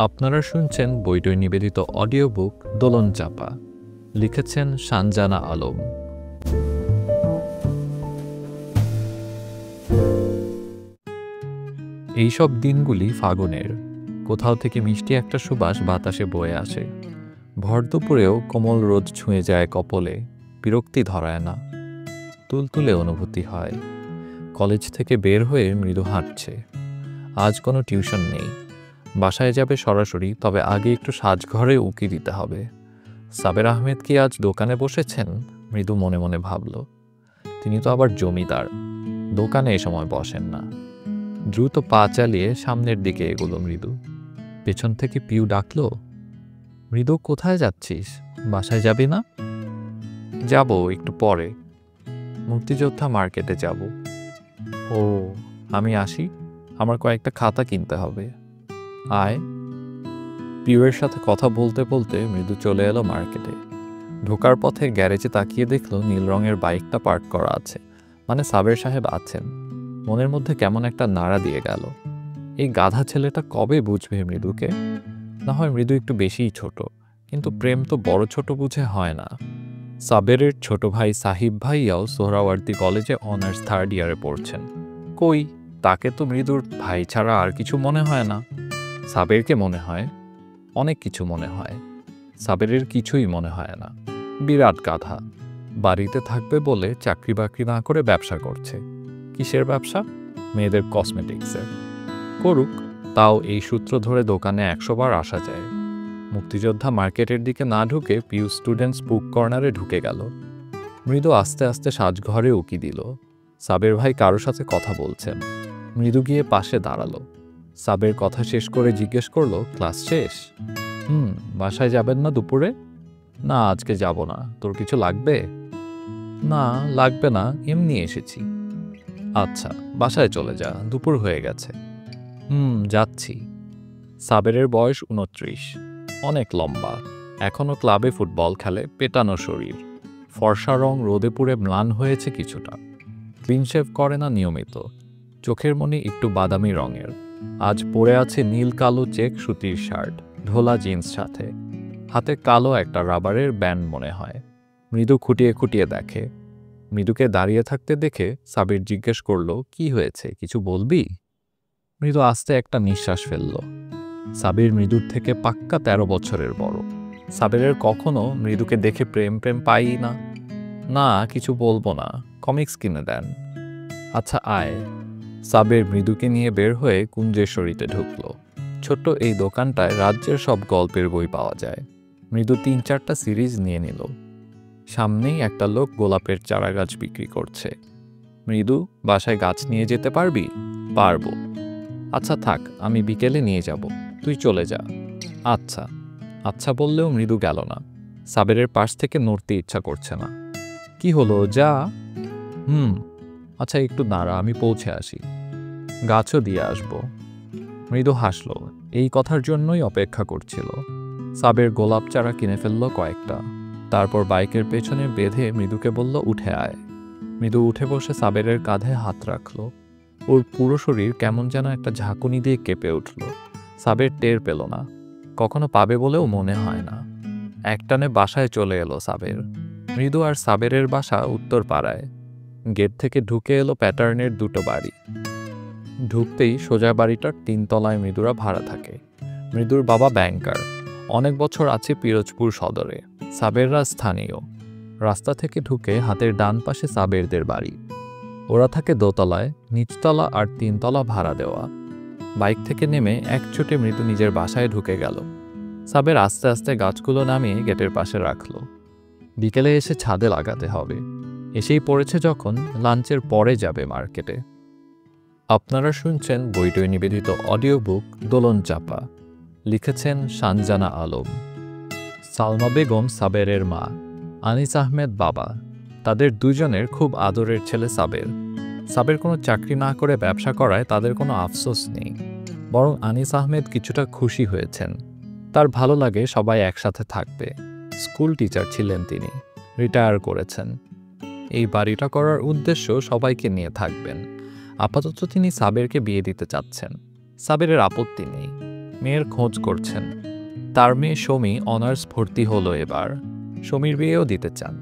আপনারা শুনছেন বইটই নিবেদিত অডিও বুক দোলন চাপা, লিখেছেন সানজানা আলম। এইসব দিনগুলি ফাগুনের। কোথাও থেকে মিষ্টি একটা সুবাস বাতাসে বয়ে আসে। ভর দুপুরেও কোমল রোদ ছুঁয়ে যায় কপলে, বিরক্তি ধরায় না, তুলতুলে অনুভূতি হয়। কলেজ থেকে বের হয়ে মৃদু হাঁটছে। আজ কোনো টিউশন নেই, বাসায় যাবে সরাসরি, তবে আগে একটু সাজঘরে উকি দিতে হবে। সাবের আহমেদ কি আজ দোকানে বসেছেন? মৃদু মনে মনে ভাবল। তিনি তো আবার জমিদার, দোকানে এ সময় বসেন না। দ্রুত পা চালিয়ে সামনের দিকে এগোলো মৃদু। পেছন থেকে পিউ ডাকল, মৃদু কোথায় যাচ্ছিস? বাসায় যাবি না? যাব একটু পরে, মুক্তিযোদ্ধা মার্কেটে যাব। ও, আমি আসি, আমার কয়েকটা খাতা কিনতে হবে। আয়। পিউয়ের সাথে কথা বলতে বলতে মৃদু চলে এলো মার্কেটে। ঢোকার পথে গ্যারেজে তাকিয়ে দেখলো নীল রঙের বাইকটা পার্ক করা আছে, মানে সাবের সাহেব আছেন। মনের মধ্যে কেমন একটা নাড়া দিয়ে গেল। এই গাধা ছেলেটা কবে বুঝবে মৃদুকে? না হয় মৃদু একটু বেশিই ছোট, কিন্তু প্রেম তো বড় ছোট বুঝে হয় না। সাবেরের ছোট ভাই সাহিব ভাইয়াও সোহরাওয়ার্দী কলেজে অনার্স থার্ড ইয়ারে পড়ছেন। কই, তাকে তো মৃদুর ভাই ছাড়া আর কিছু মনে হয় না। সাবেরকে মনে হয়, অনেক কিছু মনে হয়। সাবেরের কিছুই মনে হয় না। বিরাট গাধা। বাড়িতে থাকবে বলে চাকরি বাকরি না করে ব্যবসা করছে। কিসের ব্যবসা? মেয়েদের কসমেটিক্সের। করুক, তাও এই সূত্র ধরে দোকানে 100 বার আসা যায়। মুক্তিযোদ্ধা মার্কেটের দিকে না ঢুকে পিউ স্টুডেন্টস বুক কর্নারে ঢুকে গেল। মৃদু আস্তে আস্তে সাজঘরে উকি দিল। সাবের ভাই কারো সাথে কথা বলছেন। মৃদু গিয়ে পাশে দাঁড়ালো। সাবের কথা শেষ করে জিজ্ঞেস করলো, ক্লাস শেষ? বাসায় যাবেন না দুপুরে? না, আজকে যাব না। তোর কিছু লাগবে? না, লাগবে না, এমনি এসেছি। আচ্ছা, বাসায় চলে যা, দুপুর হয়ে গেছে। যাচ্ছি। সাবেরের বয়স 29, অনেক লম্বা, এখনো ক্লাবে ফুটবল খেলে, পেটানো শরীর, ফর্সা রং রোদে পুড়ে ম্লান হয়েছে কিছুটা। ক্লিন শেভ করে না নিয়মিত, চোখের মনি একটু বাদামি রঙের। আজ পরে আছে নীল কালো চেক সুতির শার্ট, ঢোলা জিন্স সাথে, হাতে কালো একটা রাবারের ব্যান্ড মনে হয়। মৃদু খুঁটিয়ে খুঁটিয়ে দেখে। মৃদুকে দাঁড়িয়ে থাকতে দেখে সাবির জিজ্ঞেস করলো, কি হয়েছে, কিছু বলবি? মৃদু আস্তে একটা নিঃশ্বাস ফেলল। সাবির মৃদুর থেকে পাক্কা 13 বছরের বড়। সাবিরের কখনো মৃদুকে দেখে প্রেম প্রেম পাই না। না, কিছু বলবো না, কমিক্স কিনে দেন। আচ্ছা আয়। সাবির মৃদুকে নিয়ে বের হয়ে কুঞ্জেশ্বরীতে ঢুকলো। ছোট্ট এই দোকানটায় রাজ্যের সব গল্পের বই পাওয়া যায়। মৃদু 3-4টা সিরিজ নিয়ে নিল। সামনেই একটা লোক গোলাপের চারা গাছ বিক্রি করছে। মৃদু, বাসায় গাছ নিয়ে যেতে পারবি? পারবো। আচ্ছা থাক, আমি বিকেলে নিয়ে যাব, তুই চলে যা। আচ্ছা। আচ্ছা বললেও মৃদু গেল না। সাবেরের পাশ থেকে নড়তে ইচ্ছা করছে না। কি হলো, যা। আচ্ছা একটু দাঁড়া, আমি পৌঁছে আসি। গাছও দিয়ে আসবো। মৃদু হাসল, এই কথার জন্যই অপেক্ষা করছিল। সাবের গোলাপ চারা কিনে ফেলল কয়েকটা, তারপর বাইকের পেছনে বেঁধে মৃদুকে বলল, উঠে আয়। মৃদু উঠে বসে সাবেরের কাঁধে হাত রাখল। ওর পুরো শরীর কেমন যেন একটা ঝাঁকুনি দিয়ে কেঁপে উঠল। সাবের টের পেল না, কখনো পাবে বলেও মনে হয় না। একটানে বাসায় চলে এলো সাবের। মৃদু আর সাবেরের বাসা উত্তর পাড়ায়। গেট থেকে ঢুকে এলো প্যাটার্নের 2টো বাড়ি। ঢুকতেই সোজা বাড়িটার 3 তলায় মৃদুরা ভাড়া থাকে। মৃদুর বাবা ব্যাংকার, অনেক বছর আছে পিরোজপুর সদরে। সাবেররা স্থানীয়। রাস্তা থেকে ঢুকে হাতের ডান পাশে সাবেরদের বাড়ি। ওরা থাকে দোতলায়, নিচতলা আর 3 তলা ভাড়া দেওয়া। বাইক থেকে নেমে এক ছুটে মৃদু নিজের বাসায় ঢুকে গেল। সাবের আস্তে আস্তে গাছগুলো নামিয়ে গেটের পাশে রাখল। বিকেলে এসে ছাদে লাগাতে হবে। এসেই পড়েছে যখন, লাঞ্চের পরে যাবে মার্কেটে। আপনারা শুনছেন বইটই নিবেদিত অডিও বুক দোলন চাপা, লিখেছেন সানজানা আলম। সালমা বেগম সাবেরের মা, আনিস আহমেদ বাবা। তাদের দুজনের খুব আদরের ছেলে সাবের। সাবের কোনো চাকরি না করে ব্যবসা করায় তাদের কোনো আফসোস নেই, বরং আনিস আহমেদ কিছুটা খুশি হয়েছেন। তার ভালো লাগে সবাই একসাথে থাকবে। স্কুল টিচার ছিলেন তিনি, রিটায়ার করেছেন। এই বাড়িটা করার উদ্দেশ্য সবাইকে নিয়ে থাকবেন। আপাতত তিনি সাবেরকে বিয়ে দিতে চাচ্ছেন। সাবেরের আপত্তি নেই। মেয়ের খোঁজ করছেন। তার মেয়ে শমী অনার্স ভর্তি হলো এবার। শমীর বিয়েও দিতে চান।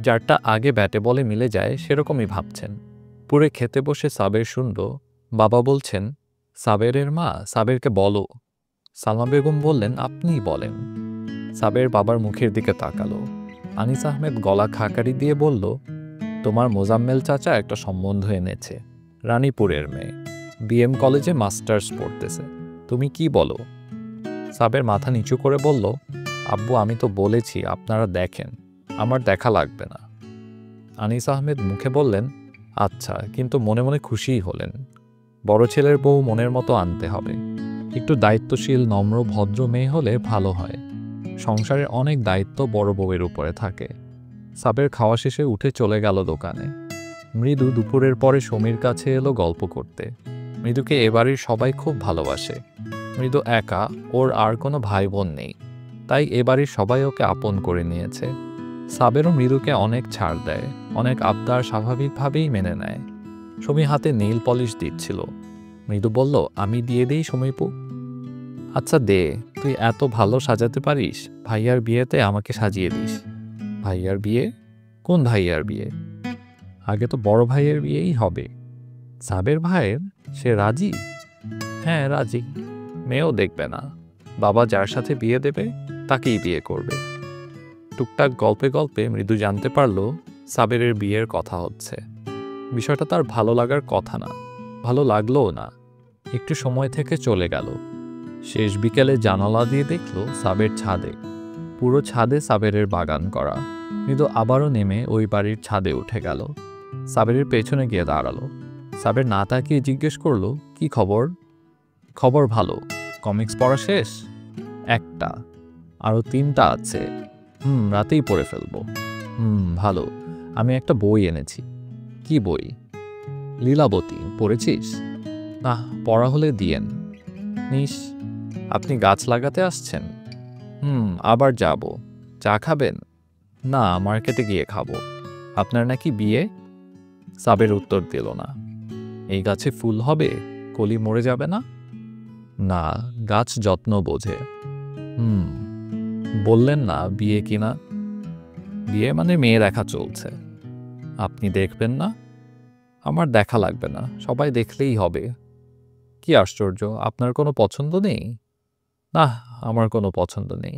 যারটা আগে ব্যাটে বলে মিলে যায় সেরকমই ভাবছেন। পুরে খেতে বসে সাবের শুনল বাবা বলছেন, সাবেরের মা, সাবেরকে বলো। সালমা বেগম বললেন, আপনিই বলেন। সাবের বাবার মুখের দিকে তাকালো। আনিস আহমেদ গলা খাকারি দিয়ে বলল, তোমার মোজাম্মেল চাচা একটা সম্বন্ধ এনেছে, রানীপুরের মেয়ে, বিএম কলেজে মাস্টার্স পড়তেছে। তুমি কি বলো? সাবের মাথা নিচু করে বলল, আব্বু আমি তো বলেছি আপনারা দেখেন, আমার দেখা লাগবে না। আনিস আহমেদ মুখে বললেন, আচ্ছা, কিন্তু মনে মনে খুশিই হলেন। বড় ছেলের বউ মনের মতো আনতে হবে। একটু দায়িত্বশীল, নম্র, ভদ্র মেয়ে হলে ভালো হয়। সংসারের অনেক দায়িত্ব বড় বউয়ের উপরে থাকে। সাবের খাওয়া শেষে উঠে চলে গেল দোকানে। মৃদু দুপুরের পরে সমীর কাছে এলো গল্প করতে। মৃদুকে এবাড়ির সবাই খুব ভালোবাসে। মৃদু একা, ওর আর কোনো ভাই বোন নেই, তাই এবাড়ির সবাই ওকে আপন করে নিয়েছে। সাবেরও মৃদুকে অনেক ছাড় দেয়, অনেক আবদার স্বাভাবিকভাবেই মেনে নেয়। সমী হাতে নেইল পলিশ দিচ্ছিল। মৃদু বলল, আমি দিয়ে দেই সমীপু? আচ্ছা দে, তুই এত ভালো সাজাতে পারিস, ভাইয়ার বিয়েতে আমাকে সাজিয়ে দিস। ভাইয়ার বিয়ে? কোন ভাইয়ার বিয়ে? আগে তো বড় ভাইয়ের বিয়েই হবে। সাবের ভাইয়ের? সে রাজি? হ্যাঁ রাজি। মেয়েও দেখবে না, বাবা যার সাথে বিয়ে দেবে তাকেই বিয়ে করবে। টুকটাক গল্পে গল্পে মৃদু জানতে পারল সাবেরের বিয়ের কথা হচ্ছে। বিষয়টা তার ভালো লাগার কথা না, ভালো লাগলোও না। একটু সময় থেকে চলে গেল। শেষ বিকেলে জানালা দিয়ে দেখল সাবের ছাদে, পুরো ছাদে সাবেরের বাগান করা। মৃদু আবারও নেমে ওই বাড়ির ছাদে উঠে গেল। সাবেরের পেছনে গিয়ে দাঁড়ালো। সাবের না তাকিয়ে জিজ্ঞেস করলো, কি খবর? খবর ভালো। কমিক্স পড়া শেষ? একটা, আরও 3টা আছে। রাতেই পড়ে ফেলবো। ভালো, আমি একটা বই এনেছি। কি বই? লীলাবতী, পড়েছিস? না, পড়া হলে দিয়েন। নিস। আপনি গাছ লাগাতে আসছেন? আবার যাব। চা খাবেন? না, মার্কেটে গিয়ে খাবো। আপনার নাকি বিয়ে? সাবের উত্তর দিল না। এই গাছে ফুল হবে? কলি মরে যাবে না? না, গাছ যত্ন বোঝে। বললেন না বিয়ে কিনা? বিয়ে মানে মেয়ে দেখা চলছে। আপনি দেখবেন না? আমার দেখা লাগবে না, সবাই দেখলেই হবে। কি আশ্চর্য, আপনার কোনো পছন্দ নেই? না, আমার কোনো পছন্দ নেই।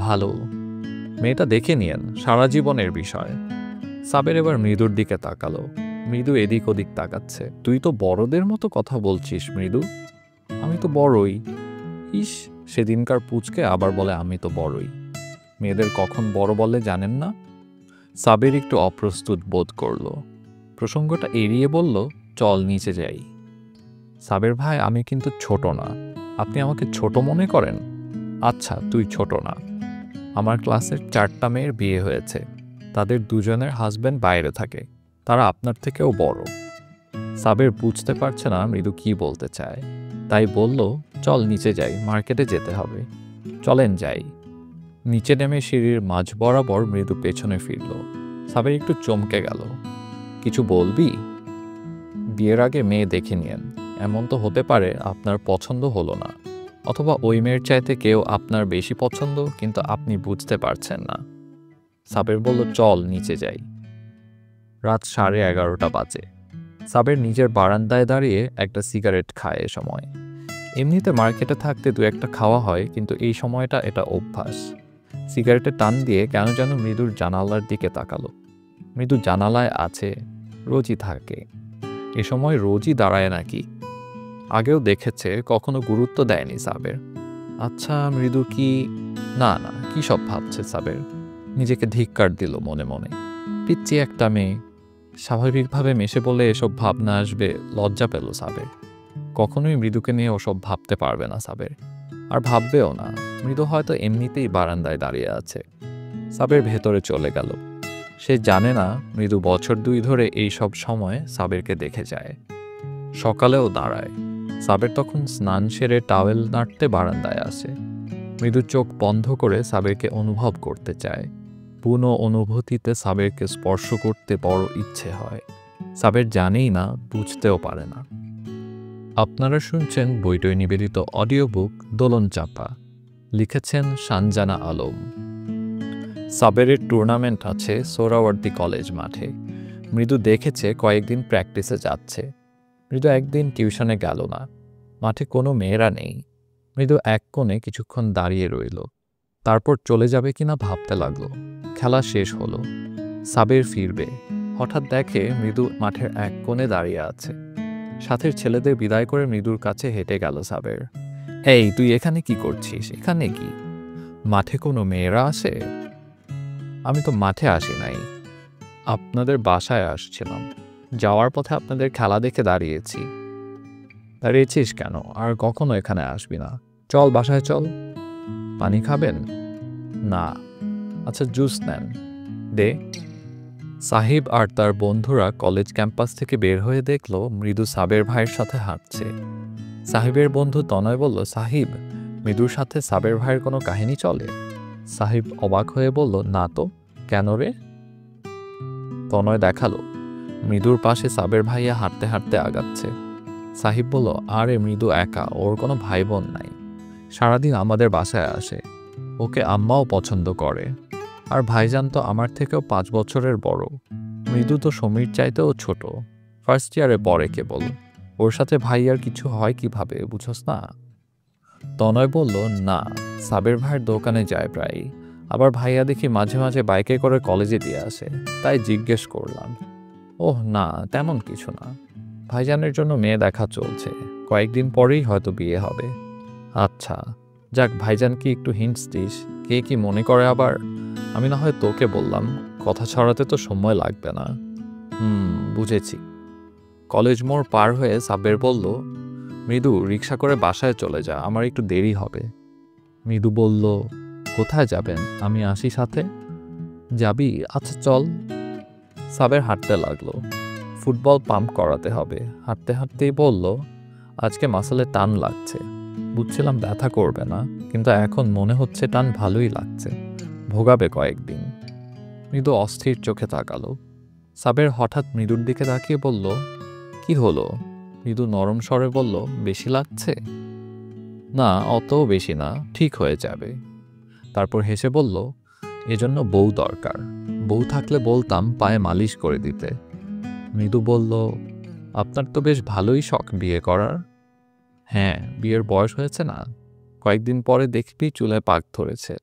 ভালো, মেয়েটা দেখে নিয়েন, সারা জীবনের বিষয়। সাবের এবার মৃদুর দিকে তাকালো। মৃদু এদিক ওদিক তাকাচ্ছে। তুই তো বড়দের মতো কথা বলছিস মৃদু। আমি তো বড়ই। ইস, সেদিনকার পুচকে আবার বলে আমি তো বড়ই। মেয়েদের কখন বড় বলে জানেন না? সাবের একটু অপ্রস্তুত বোধ করল। প্রসঙ্গটা এড়িয়ে বলল, চল নিচে যাই। সাবের ভাই, আমি কিন্তু ছোট না। আপনি আমাকে ছোট মনে করেন? আচ্ছা, তুই ছোট না। আমার ক্লাসের 4টা মেয়ের বিয়ে হয়েছে। তাদের দুজনের হাজব্যান্ড বাইরে থাকে। তারা আপনার থেকেও বড়। সাবের বুঝতে পারছে না মৃদু কি বলতে চায়, তাই বলল, চল নিচে যাই, মার্কেটে যেতে হবে। চলেন যাই। নিচে নেমে সিঁড়ির মাঝ বরাবর মৃদু পেছনে ফিরল। সাবের একটু চমকে গেল। কিছু বলবি? বিয়ের আগে মেয়ে দেখে নিয়েন। এমন তো হতে পারে আপনার পছন্দ হলো না, অথবা ওই মেয়ের চাইতে কেউ আপনার বেশি পছন্দ, কিন্তু আপনি বুঝতে পারছেন না। সাবের বলল, চল নিচে যাই। রাত 11:30 বাজে। সাবের নিজের বারান্দায় দাঁড়িয়ে একটা সিগারেট খায় এ সময়। এমনিতে মার্কেটে থাকতে 2-1টা খাওয়া হয়, কিন্তু এই সময়টা এটা অভ্যাস। সিগারেটে টান দিয়ে কেন যেন মৃদুর জানালার দিকে তাকালো। মৃদু জানালায় আছে, রোজই থাকে। এ সময় রোজই দাঁড়ায় নাকি? আগেও দেখেছে, কখনো গুরুত্ব দেয়নি সাবের। আচ্ছা মৃদু কি? না না, কি সব ভাবছে সাবের। নিজেকে ধিক্কার দিল মনে মনে। পিচ্চি একটা মেয়ে, স্বাভাবিকভাবে মেশে বলে এসব ভাবনা আসবে, লজ্জা পেল সাবের। কখনোই মৃদুকে নিয়ে ওসব ভাবতে পারবে না সাবের, আর ভাববেও না। মৃদু হয়তো এমনিতেই বারান্দায় দাঁড়িয়ে আছে। সাবের ভেতরে চলে গেল। সে জানে না মৃদু বছর 2 ধরে এই সব সময় সাবেরকে দেখে যায়, সকালেও দাঁড়ায়। সাবের তখন স্নান সেরে টাওয়েল নাড়তে বারান্দায় আসে। মৃদু চোখ বন্ধ করে সাবেরকে অনুভব করতে চায়। পুনঃ অনুভূতিতে সাবেরকে স্পর্শ করতে বড় ইচ্ছে হয়। সাবের জানেই না, বুঝতেও পারে না। আপনারা শুনছেন বইটই নিবেদিত অডিও বুক দোলন চাপা, লিখেছেন সানজানা আলম। সাবেরের টুর্নামেন্ট আছে সোহরাওয়ার্দী কলেজ মাঠে। মৃদু দেখেছে কয়েকদিন প্র্যাকটিসে যাচ্ছে। মৃদু একদিন টিউশনে গেল না। মাঠে কোনো মেয়েরা নেই। মৃদু এক কোণে কিছুক্ষণ দাঁড়িয়ে রইল। তারপর চলে যাবে কিনা ভাবতে লাগলো। খেলা শেষ হলো। সাবের ফিরবে। হঠাৎ দেখে মৃদু মাঠের এক কোণে দাঁড়িয়ে আছে। সাথের ছেলেদের বিদায় করে মৃদুর কাছে হেঁটে গেল সাবের। এই, তুই এখানে কি করছিস? এখানে কি? মাঠে কোনো মেয়েরা আসে? আমি তো মাঠে আসি নাই, আপনাদের বাসায় আসছিলাম। যাওয়ার পথে আপনাদের খেলা দেখে দাঁড়িয়েছি। দাঁড়িয়েছিস কেন? আর কখনো এখানে আসবি না। চল বাসায় চল। পানি খাবেন? না। আচ্ছা, জুস নেন। দে। সাহিব আর তার বন্ধুরা কলেজ ক্যাম্পাস থেকে বের হয়ে দেখল মৃদু সাবের ভাইয়ের সাথে হাঁটছে। সাহিবের বন্ধু তনয় বলল, সাহিব, মৃদুর সাথে সাবের ভাইয়ের কোনো কাহিনী চলে? সাহিব অবাক হয়ে বলল, না তো, কেন রে? তনয় দেখালো মৃদুর পাশে সাবের ভাইয়া হাঁটতে হাঁটতে আগাচ্ছে। সাহিব বলল, আরে মৃদু একা, ওর কোনো ভাই বোন নাই। সারাদিন আমাদের বাসায় আসে। ওকে আম্মাও পছন্দ করে। আর ভাইজান তো আমার থেকেও 5 বছরের বড়। মৃদু তো সমীর চাইতেও ছোট, ফার্স্ট ইয়ারে পড়ে কেবল। ওর সাথে ভাইয়ার কিছু হয় কিভাবে, বুঝোস না? তনয় বলল, না, সাবের ভাইয়ের দোকানে যায় প্রায়। আবার ভাইয়া দেখি মাঝে মাঝে বাইকে করে কলেজে দিয়ে আসে, তাই জিজ্ঞেস করলাম। ওহ না, তেমন কিছু না। ভাইজানের জন্য মেয়ে দেখা চলছে, কয়েকদিন পরেই হয়তো বিয়ে হবে। আচ্ছা, যাক, ভাইজান কি একটু হিন্টস দিস, কে কি মনে করে আবার? আমি না হয় তোকে বললাম, কথা ছড়াতে তো সময় লাগবে না। বুঝেছি। কলেজ মোড় পার হয়ে সাব্বের বলল, মৃদু, রিক্সা করে বাসায় চলে যা, আমার একটু দেরি হবে। মৃদু বলল, কোথায় যাবেন? আমি আসি সাথে। যাবি? আচ্ছা চল। সাবের হাঁটতে লাগলো। ফুটবল পাম্প করাতে হবে। হাঁটতে হাঁটতেই বলল, আজকে মাসলে টান লাগছে। বুঝছিলাম ব্যথা করবে না, কিন্তু এখন মনে হচ্ছে টান ভালোই লাগছে। ভোগাবে কয়েকদিন। মৃদু অস্থির চোখে তাকালো। সাবের হঠাৎ মৃদুর দিকে তাকিয়ে বলল, কি হলো? মৃদু নরম স্বরে বলল, বেশি লাগছে? না, অতও বেশি না, ঠিক হয়ে যাবে। তারপর হেসে বলল, এজন্য বউ দরকার। বউ থাকলে বলতাম পায়ে মালিশ করে দিতে। মৃদু বলল, আপনার তো বেশ ভালোই শখ বিয়ে করার। হ্যাঁ, বিয়ের বয়স হয়েছে না, কয়েকদিন পরে দেখবি চুলে পাক ধরেছে।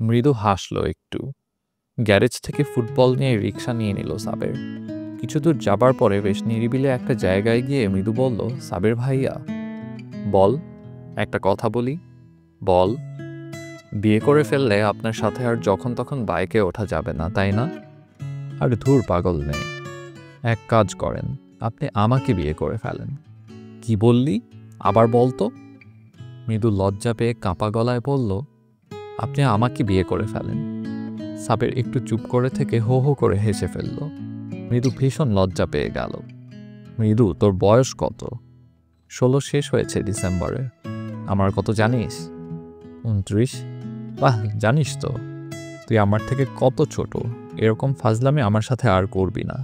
মৃদু হাসলো একটু। গ্যারেজ থেকে ফুটবল নিয়ে রিক্সা নিয়ে নিল সাবের। কিছু দূর যাবার পরে বেশ নিরিবিলি একটা জায়গায় গিয়ে মৃদু বলল, সাবের ভাইয়া। বল। একটা কথা বলি। বল। বিয়ে করে ফেললে আপনার সাথে আর যখন তখন বাইকে ওঠা যাবে না, তাই না? আর ধুর, পাগল নেই। এক কাজ করেন, আপনি আমাকে বিয়ে করে ফেলেন। কি বললি? আবার বলতো। মৃদু লজ্জা পেয়ে কাঁপা গলায় বলল, আপনি আমাকে বিয়ে করে ফেলেন। সাবের একটু চুপ করে থেকে হো হো করে হেসে ফেলল। মৃদু ভীষণ লজ্জা পেয়ে গেল। মৃদু, তোর বয়স কত? 16 শেষ হয়েছে ডিসেম্বরে। আমার কত জানিস? 29। বাহ, জানিস তো। তুই আমার থেকে কত ছোট। এরকম ফাজলামি আমার সাথে আর করবি না।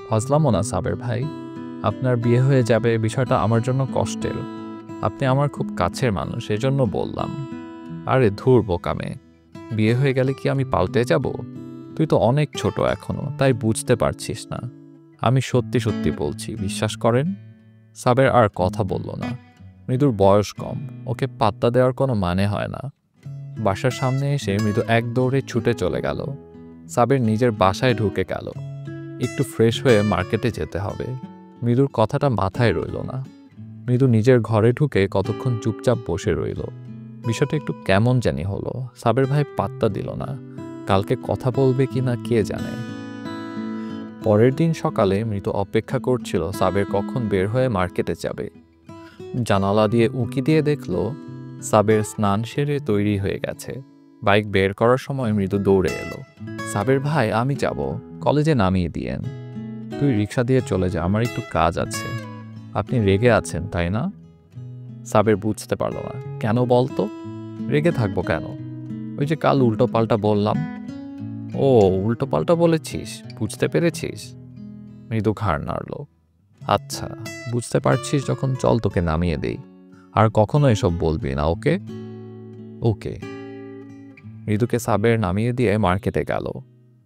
ফাজলামো না সাবের ভাই, আপনার বিয়ে হয়ে যাবে, বিষয়টা আমার জন্য কষ্টের। আপনি আমার খুব কাছের মানুষ, এজন্য বললাম। আরে ধুর বোকামে, বিয়ে হয়ে গেলে কি আমি পাল্টে যাব? তুই তো অনেক ছোট এখনো, তাই বুঝতে পারছিস না। আমি সত্যি সত্যি বলছি, বিশ্বাস করেন। সাবের আর কথা বলল না। মৃদুর বয়স কম, ওকে পাত্তা দেওয়ার কোনো মানে হয় না। বাসার সামনে এসে মৃদু এক দৌড়ে ছুটে চলে গেল। সাবের নিজের বাসায় ঢুকে গেল। একটু ফ্রেশ হয়ে মার্কেটে যেতে হবে। মৃদুর কথাটা মাথায় রইল না। মৃদু নিজের ঘরে ঢুকে কতক্ষণ চুপচাপ বসে রইল। বিষয়টা একটু কেমন জানি হলো। সাবের ভাই পাত্তা দিল না। কালকে কথা বলবে কি না কে জানে। পরের দিন সকালে মৃদু অপেক্ষা করছিল সাবের কখন বের হয়ে মার্কেটে যাবে। জানালা দিয়ে উঁকি দিয়ে দেখল সাবের স্নান সেরে তৈরি হয়ে গেছে। বাইক বের করার সময় মৃদু দৌড়ে এলো। সাবের ভাই, আমি যাব, কলেজে নামিয়ে দিয়েন। তুই রিক্সা দিয়ে চলে যা, আমার একটু কাজ আছে। আপনি রেগে আছেন, তাই না? সাবের বুঝতে পারল না। কেন বলতো? রেগে থাকবো কেন? ওই যে কাল উল্টো পাল্টা বললাম। ও, উল্টো পাল্টা বলেছিস, বুঝতে পেরেছিস? মৃদু ঘাড় নাড়ল। আচ্ছা, বুঝতে পারছিস যখন চল তোকে নামিয়ে দেই। আর কখনো এসব বলবি না, ওকে? ওকে। মৃদুকে সাবের নামিয়ে দিয়ে মার্কেটে গেল।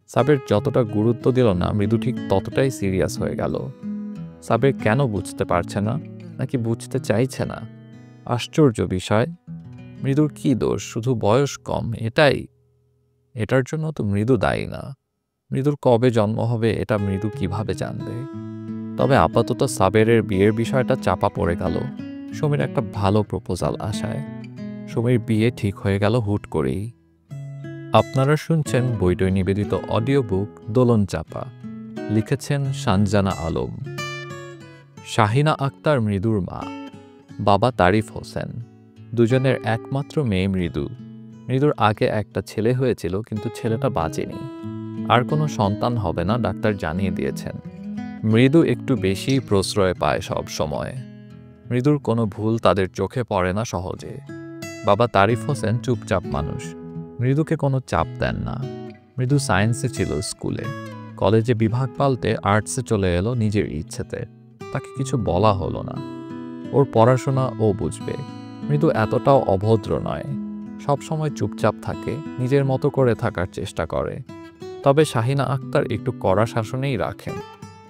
সাবের যতটা গুরুত্ব দিল না, মৃদু ঠিক ততটাই সিরিয়াস হয়ে গেল। সাবের কেন বুঝতে পারছে না, নাকি বুঝতে চাইছে না? আশ্চর্য বিষয়। মৃদুর কি দোষ? শুধু বয়স কম, এটাই? এটার জন্য তো মৃদু দায়ী না। মৃদুর কবে জন্ম হবে এটা মৃদু কিভাবে জানবে? তবে আপাতত সাবেরের বিয়ের বিষয়টা চাপা পড়ে গেল সমীর একটা ভালো প্রপোজাল আশায়। সমীর বিয়ে ঠিক হয়ে গেল হুট করেই। আপনারা শুনছেন বইটই নিবেদিত অডিও বুক দোলন চাপা। লিখেছেন সানজানা আলম। শাহিনা আক্তার মৃদুর মা, বাবা তারিফ হোসেন। দুজনের একমাত্র মেয়ে মৃদু। মৃদুর আগে একটা ছেলে হয়েছিল, কিন্তু ছেলেটা বাঁচেনি। আর কোনো সন্তান হবে না, ডাক্তার জানিয়ে দিয়েছেন। মৃদু একটু বেশি প্রশ্রয় পায় সব সময়। মৃদুর কোনো ভুল তাদের চোখে পড়ে না সহজে। বাবা তারিফ হোসেন চুপচাপ মানুষ, মৃদুকে কোনো চাপ দেন না। মৃদু সায়েন্সে ছিল স্কুলে, কলেজে বিভাগ পাল্টে আর্টসে চলে এলো নিজের ইচ্ছেতে। তাকে কিছু বলা হলো না। ওর পড়াশোনা ও বুঝবে। মৃদু এতটাও অভদ্র নয়, সব সময় চুপচাপ থাকে, নিজের মতো করে থাকার চেষ্টা করে। তবে শাহিনা আক্তার একটু কড়া শাসনেই রাখেন।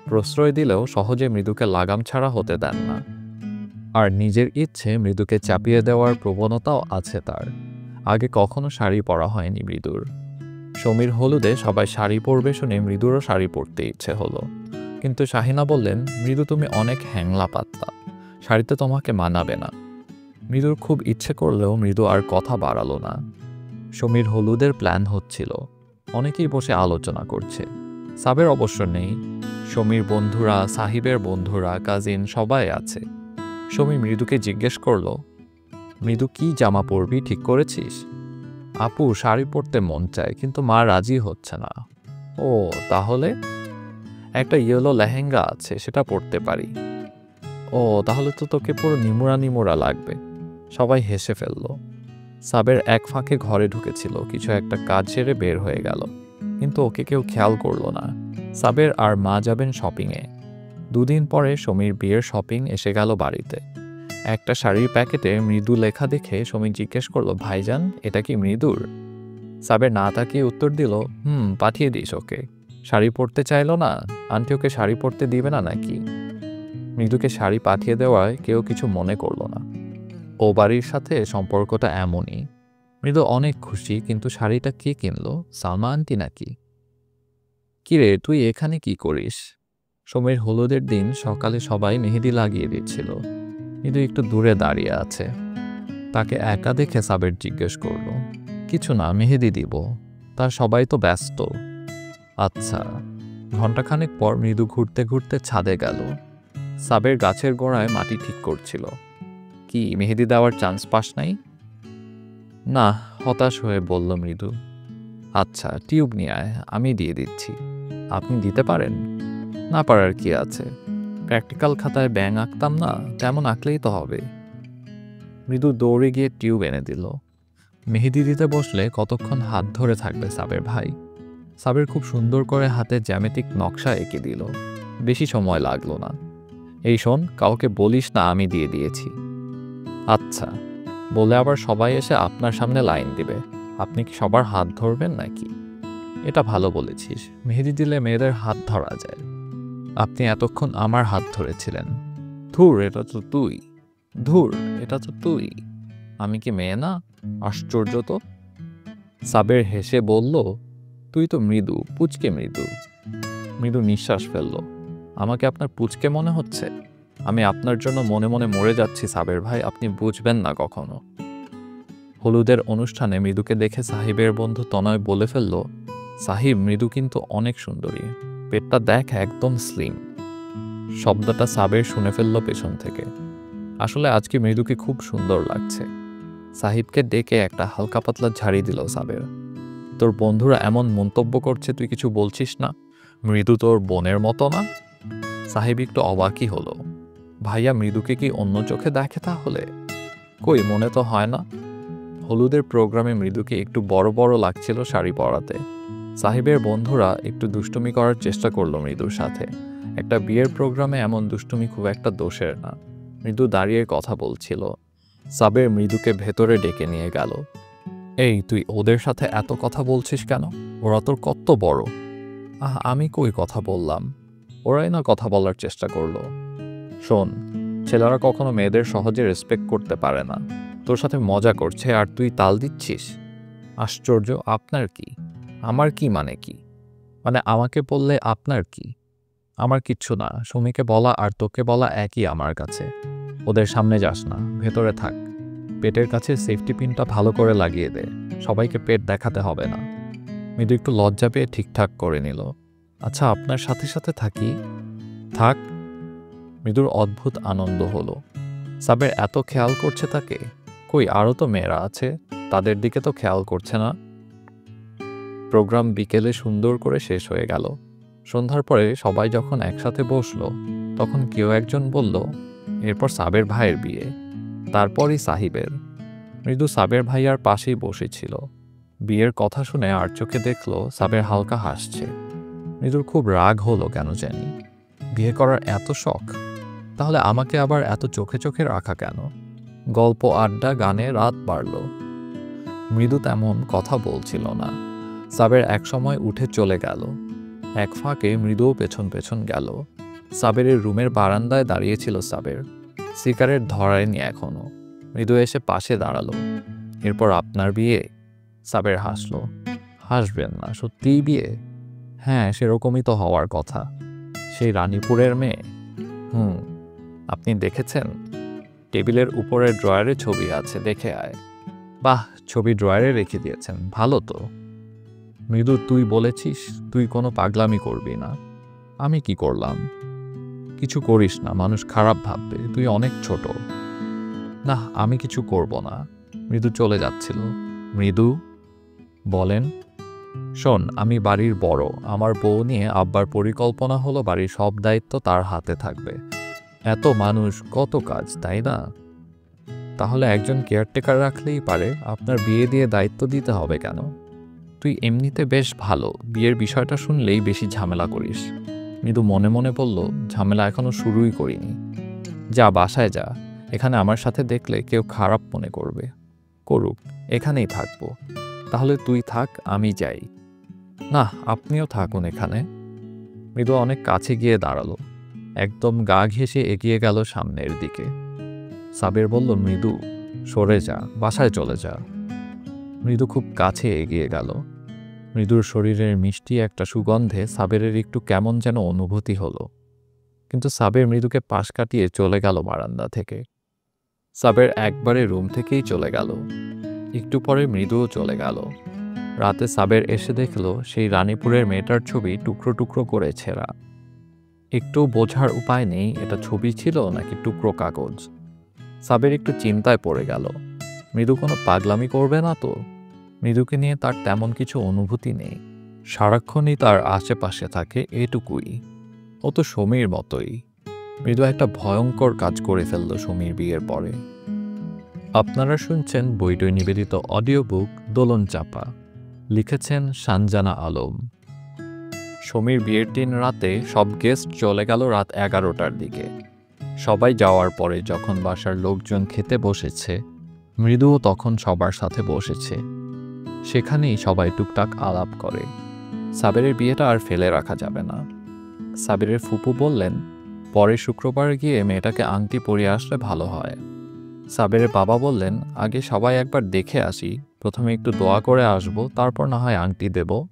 প্রশ্রয় দিলেও সহজে মৃদুকে লাগাম ছাড়া হতে দেন না। আর নিজের ইচ্ছে মৃদুকে চাপিয়ে দেওয়ার প্রবণতাও আছে তার। আগে কখনো শাড়ি পরা হয়নি মৃদুর। সমীর হলুদে সবাই শাড়ি পরবে শুনে মৃদুরও শাড়ি পরতে ইচ্ছে হলো। কিন্তু শাহিনা বললেন, মৃদু তুমি অনেক হ্যাংলা পাতলা, শাড়িতে তোমাকে মানাবে না। মৃদুর খুব ইচ্ছে করলেও মৃদু আর কথা বাড়ালো না। সমীর হলুদের প্ল্যান হচ্ছিল, অনেকেই বসে আলোচনা করছে। সাবের অবশ্য নেই। সমীর বন্ধুরা, সাহিবের বন্ধুরা, কাজিন সবাই আছে। সমীর মৃদুকে জিজ্ঞেস করলো, মৃদু কি জামা পরবি ঠিক করেছিস? আপু শাড়ি পরতে মন চায়, কিন্তু মা রাজি হচ্ছে না। ও তাহলে? একটা ইয়েলো লেহেঙ্গা আছে, সেটা পরতে পারি। ও তাহলে তো তোকে পুরো নিমুড়া নিমুড়া লাগবে। সবাই হেসে ফেলল। সাবের এক ফাঁকে ঘরে ঢুকেছিল, কিছু একটা কাজ সেরে বের হয়ে গেল, কিন্তু ওকে কেউ খেয়াল করলো না। সাবের আর মা যাবেন শপিংয়ে। দুদিন পরে সমীর বিয়ের শপিং এসে গেল বাড়িতে। একটা শাড়ির প্যাকেটে মৃদু লেখা দেখে সমীর জিজ্ঞেস করলো, ভাইজান এটা কি মৃদুর? সাবের না তাকিয়ে উত্তর দিল, পাঠিয়ে দিস ওকে। শাড়ি পরতে চাইলো না? আন্টি ওকে শাড়ি পরতে দিবে না নাকি? মৃদুকে শাড়ি পাঠিয়ে দেওয়ায় কেউ কিছু মনে করলো না। ও বাড়ির সাথে সম্পর্কটা এমনই। মৃদু অনেক খুশি, কিন্তু শাড়িটা কে কিনলো? সালমা আন্টি নাকি? কিরে তুই এখানে কি করিস? সমীর হলুদের দিন সকালে সবাই মেহেদি লাগিয়ে দিচ্ছিল। মৃদু একটু দূরে দাঁড়িয়ে আছে। তাকে একা দেখে সাবের জিজ্ঞেস করলো, কিছু না, মেহেদি দিব। তার সবাই তো ব্যস্ত। আচ্ছা। ঘণ্টাখানেক পর মৃদু ঘুরতে ঘুরতে ছাদে গেল। সাবের গাছের গোড়ায় মাটি ঠিক করছিল। কি মেহেদি দেওয়ার চান্স পাস নাই? না, হতাশ হয়ে বলল মৃদু। আচ্ছা টিউব নিয়ে আয়, আমি দিয়ে দিচ্ছি। আপনি দিতে পারেন? না পারার কি আছে, প্র্যাকটিক্যাল খাতায় ব্যাঙ আঁকতাম না, তেমন আঁকলেই তো হবে। মৃদু দৌড়ে গিয়ে টিউব এনে দিল। মেহেদি দিতে বসলে কতক্ষণ হাত ধরে থাকবে সাবের ভাই? সাবের খুব সুন্দর করে হাতে জ্যামিতিক নকশা এঁকে দিল। বেশি সময় লাগলো না। এই শোন, কাউকে বলিস না আমি দিয়ে দিয়েছি। আচ্ছা। বলে আবার সবাই এসে আপনার সামনে লাইন দিবে। আপনি কি সবার হাত ধরবেন নাকি? এটা ভালো বলেছিস, মেহেদি দিলে মেয়েদের হাত ধরা যায়। আপনি এতক্ষণ আমার হাত ধরেছিলেন। ধুর, এটা তো তুই। ধুর, এটা তো তুই। আমি কি মেয়ে না? আশ্চর্য তো। সাবের হেসে বলল, তুই তো মৃদু, পুচকে মৃদু। মৃদু নিঃশ্বাস ফেলল। আমাকে আপনার পুচকে মনে হচ্ছে? আমি আপনার জন্য মনে মনে মরে যাচ্ছি সাবের ভাই, আপনি বুঝবেন না কখনো। হলুদের অনুষ্ঠানে মৃদুকে দেখে সাহিবের বন্ধু তনয় বলে ফেলল, সাহিব মৃদু কিন্তু অনেক সুন্দরী, পেটটা দেখ একদম স্লিম। শব্দটা সাবের শুনে ফেলল পেছন থেকে। আসলে আজকে মৃদুকে খুব সুন্দর লাগছে। সাহিবকে ডেকে একটা হালকা পাতলা ঝাড়ি দিল সাবের। তোর বন্ধুরা এমন মন্তব্য করছে, তুই কিছু বলছিস না? মৃদু তোর বোনের মতো না? সাহিব একটু অবাকই হলো। ভাইয়া মৃদুকে কি অন্য চোখে দেখে তাহলে? কই, মনে তো হয় না। হলুদের প্রোগ্রামে মৃদুকে একটু বড় বড় লাগছিল শাড়ি পরাতে। সাহিবের বন্ধুরা একটু দুষ্টুমি করার চেষ্টা করলো মৃদুর সাথে। একটা বিয়ের প্রোগ্রামে এমন দুষ্টুমি খুব একটা দোষের না। মৃদু দাঁড়িয়ে কথা বলছিল। সাবের মৃদুকে ভেতরে ডেকে নিয়ে গেল। এই, তুই ওদের সাথে এত কথা বলছিস কেন? ওরা তোর কত বড়। আমি কই কথা বললাম? ওরাই না কথা বলার চেষ্টা করলো। শোন, ছেলেরা কখনো মেয়েদের সহজে রেসপেক্ট করতে পারে না। তোর সাথে মজা করছে আর তুই তাল দিচ্ছিস। আশ্চর্য। আপনার কি? আমার কি মানে কি? মানে আমাকে বললে আপনার কি? আমার কিচ্ছু না। সুমিকে বলা আর তোকে বলা একই আমার কাছে। ওদের সামনে যাস না, ভেতরে থাক। পেটের কাছে সেফটি পিনটা ভালো করে লাগিয়ে দে। সবাইকে পেট দেখাতে হবে না। মৃদু একটু লজ্জা পেয়ে ঠিকঠাক করে নিল। আচ্ছা, আপনার সাথে সাথে থাকি? থাক। মৃদুর অদ্ভুত আনন্দ হলো। সাবের এত খেয়াল করছে তাকে। কই, আরও তো মেয়েরা আছে, তাদের দিকে তো খেয়াল করছে না। প্রোগ্রাম বিকেলে সুন্দর করে শেষ হয়ে গেল। সন্ধ্যার পরে সবাই যখন একসাথে বসলো, তখন কেউ একজন বলল, এরপর সাবের ভাইয়ের বিয়ে, তারপরই সাহিবের। মৃদু সাবের ভাইয়ার পাশেই বসেছিল। বিয়ের কথা শুনে আর চোখে দেখল সাবের হালকা হাসছে। মৃদুর খুব রাগ হলো কেন জানি। বিয়ে করার এত শখ, তাহলে আমাকে আবার এত চোখে চোখে রাখা কেন? গল্প, আড্ডা, গানে রাত বাড়ল। মৃদু তেমন কথা বলছিল না। সাবের এক সময় উঠে চলে গেল। এক ফাঁকে মৃদুও পেছন পেছন গেল। সাবেরের রুমের বারান্দায় দাঁড়িয়েছিল সাবের। সিগারেট ধরায়নি এখনো। মৃদু এসে পাশে দাঁড়ালো। এরপর আপনার বিয়ে? সাবের হাসল। হাসবেন না, সত্যিই বিয়ে? হ্যাঁ, সেরকমই তো হওয়ার কথা। সেই রানীপুরের মেয়ে? আপনি দেখেছেন? টেবিলের উপরের ড্রয়ারে ছবি আছে, দেখে আয়। বাহ, ছবি ড্রয়ারে রেখে দিয়েছেন, ভালো তো। মৃদু, তুই বলেছিস তুই কোনো পাগলামি করবি না। আমি কি করলাম? কিছু করিস না, মানুষ খারাপ ভাববে, তুই অনেক ছোট। না, আমি কিছু করব না। মৃদু চলে যাচ্ছিল। মৃদু, বলেন। শোন, আমি বাড়ির বড়। আমার বউ নিয়ে আব্বার পরিকল্পনা হলো বাড়ির সব দায়িত্ব তার হাতে থাকবে। এত মানুষ, কত কাজ, তাই না? তাহলে একজন কেয়ারটেকার রাখলেই পারে। আপনার বিয়ে দিয়ে দায়িত্ব দিতে হবে কেন? তুই এমনিতে বেশ ভালো, বিয়ের বিষয়টা শুনলেই বেশি ঝামেলা করিস। মৃদু মনে মনে বলল, ঝামেলা এখনো শুরুই করিনি। যা, বাসায় যা। এখানে আমার সাথে দেখলে কেউ খারাপ মনে করবে। করুক, এখানেই থাকবো। তাহলে তুই থাক, আমি যাই। না, আপনিও থাকুন এখানে। মৃদু অনেক কাছে গিয়ে দাঁড়ালো। একদম গা ঘেঁষে এগিয়ে গেল সামনের দিকে। সাবের বলল, মৃদু সরে যা, বাসায় চলে যা। মৃদু খুব কাছে এগিয়ে গেল। মৃদুর শরীরের মিষ্টি একটা সুগন্ধে সাবেরের একটু কেমন যেন অনুভূতি হলো। কিন্তু সাবের মৃদুকে পাশ কাটিয়ে চলে গেল বারান্দা থেকে। সাবের একবারে রুম থেকেই চলে গেল। একটু পরে মৃদুও চলে গেল। রাতে সাবের এসে দেখল সেই রানীপুরের মেয়েটার ছবি টুকরো টুকরো করে ছেঁড়া। একটু বোঝার উপায় নেই এটা ছবি ছিল নাকি টুকরো কাগজ। সাবের একটু চিন্তায় পড়ে গেল। মৃদু কোনো পাগলামি করবে না তো? মৃদুকে নিয়ে তার তেমন কিছু অনুভূতি নেই। সারাক্ষণই তার আশেপাশে থাকে, এটুকুই। ও তো সমীর মতোই। মৃদু একটা ভয়ঙ্কর কাজ করে ফেলল সমীর বিয়ের পরে। আপনারা শুনছেন বইটই নিবেদিত অডিও বুক দোলন চাপা। লিখেছেন সানজানা আলম। সমীর বিয়ের দিন রাতে সব গেস্ট চলে গেল রাত 11টার দিকে। সবাই যাওয়ার পরে যখন বাসার লোকজন খেতে বসেছে, মৃদুও তখন সবার সাথে বসেছে। সেখানেই সবাই টুকটাক আলাপ করে। সাবেরের বিয়েটা আর ফেলে রাখা যাবে না। সাবেরের ফুপু বললেন, পরের শুক্রবার গিয়ে মেয়েটাকে আংটি পরিয়ে আসলে ভালো হয়। সাবেরের বাবা বললেন, আগে সবাই একবার দেখে আসি, প্রথমে একটু দোয়া করে আসব, তারপর না হয় আংটি দেব।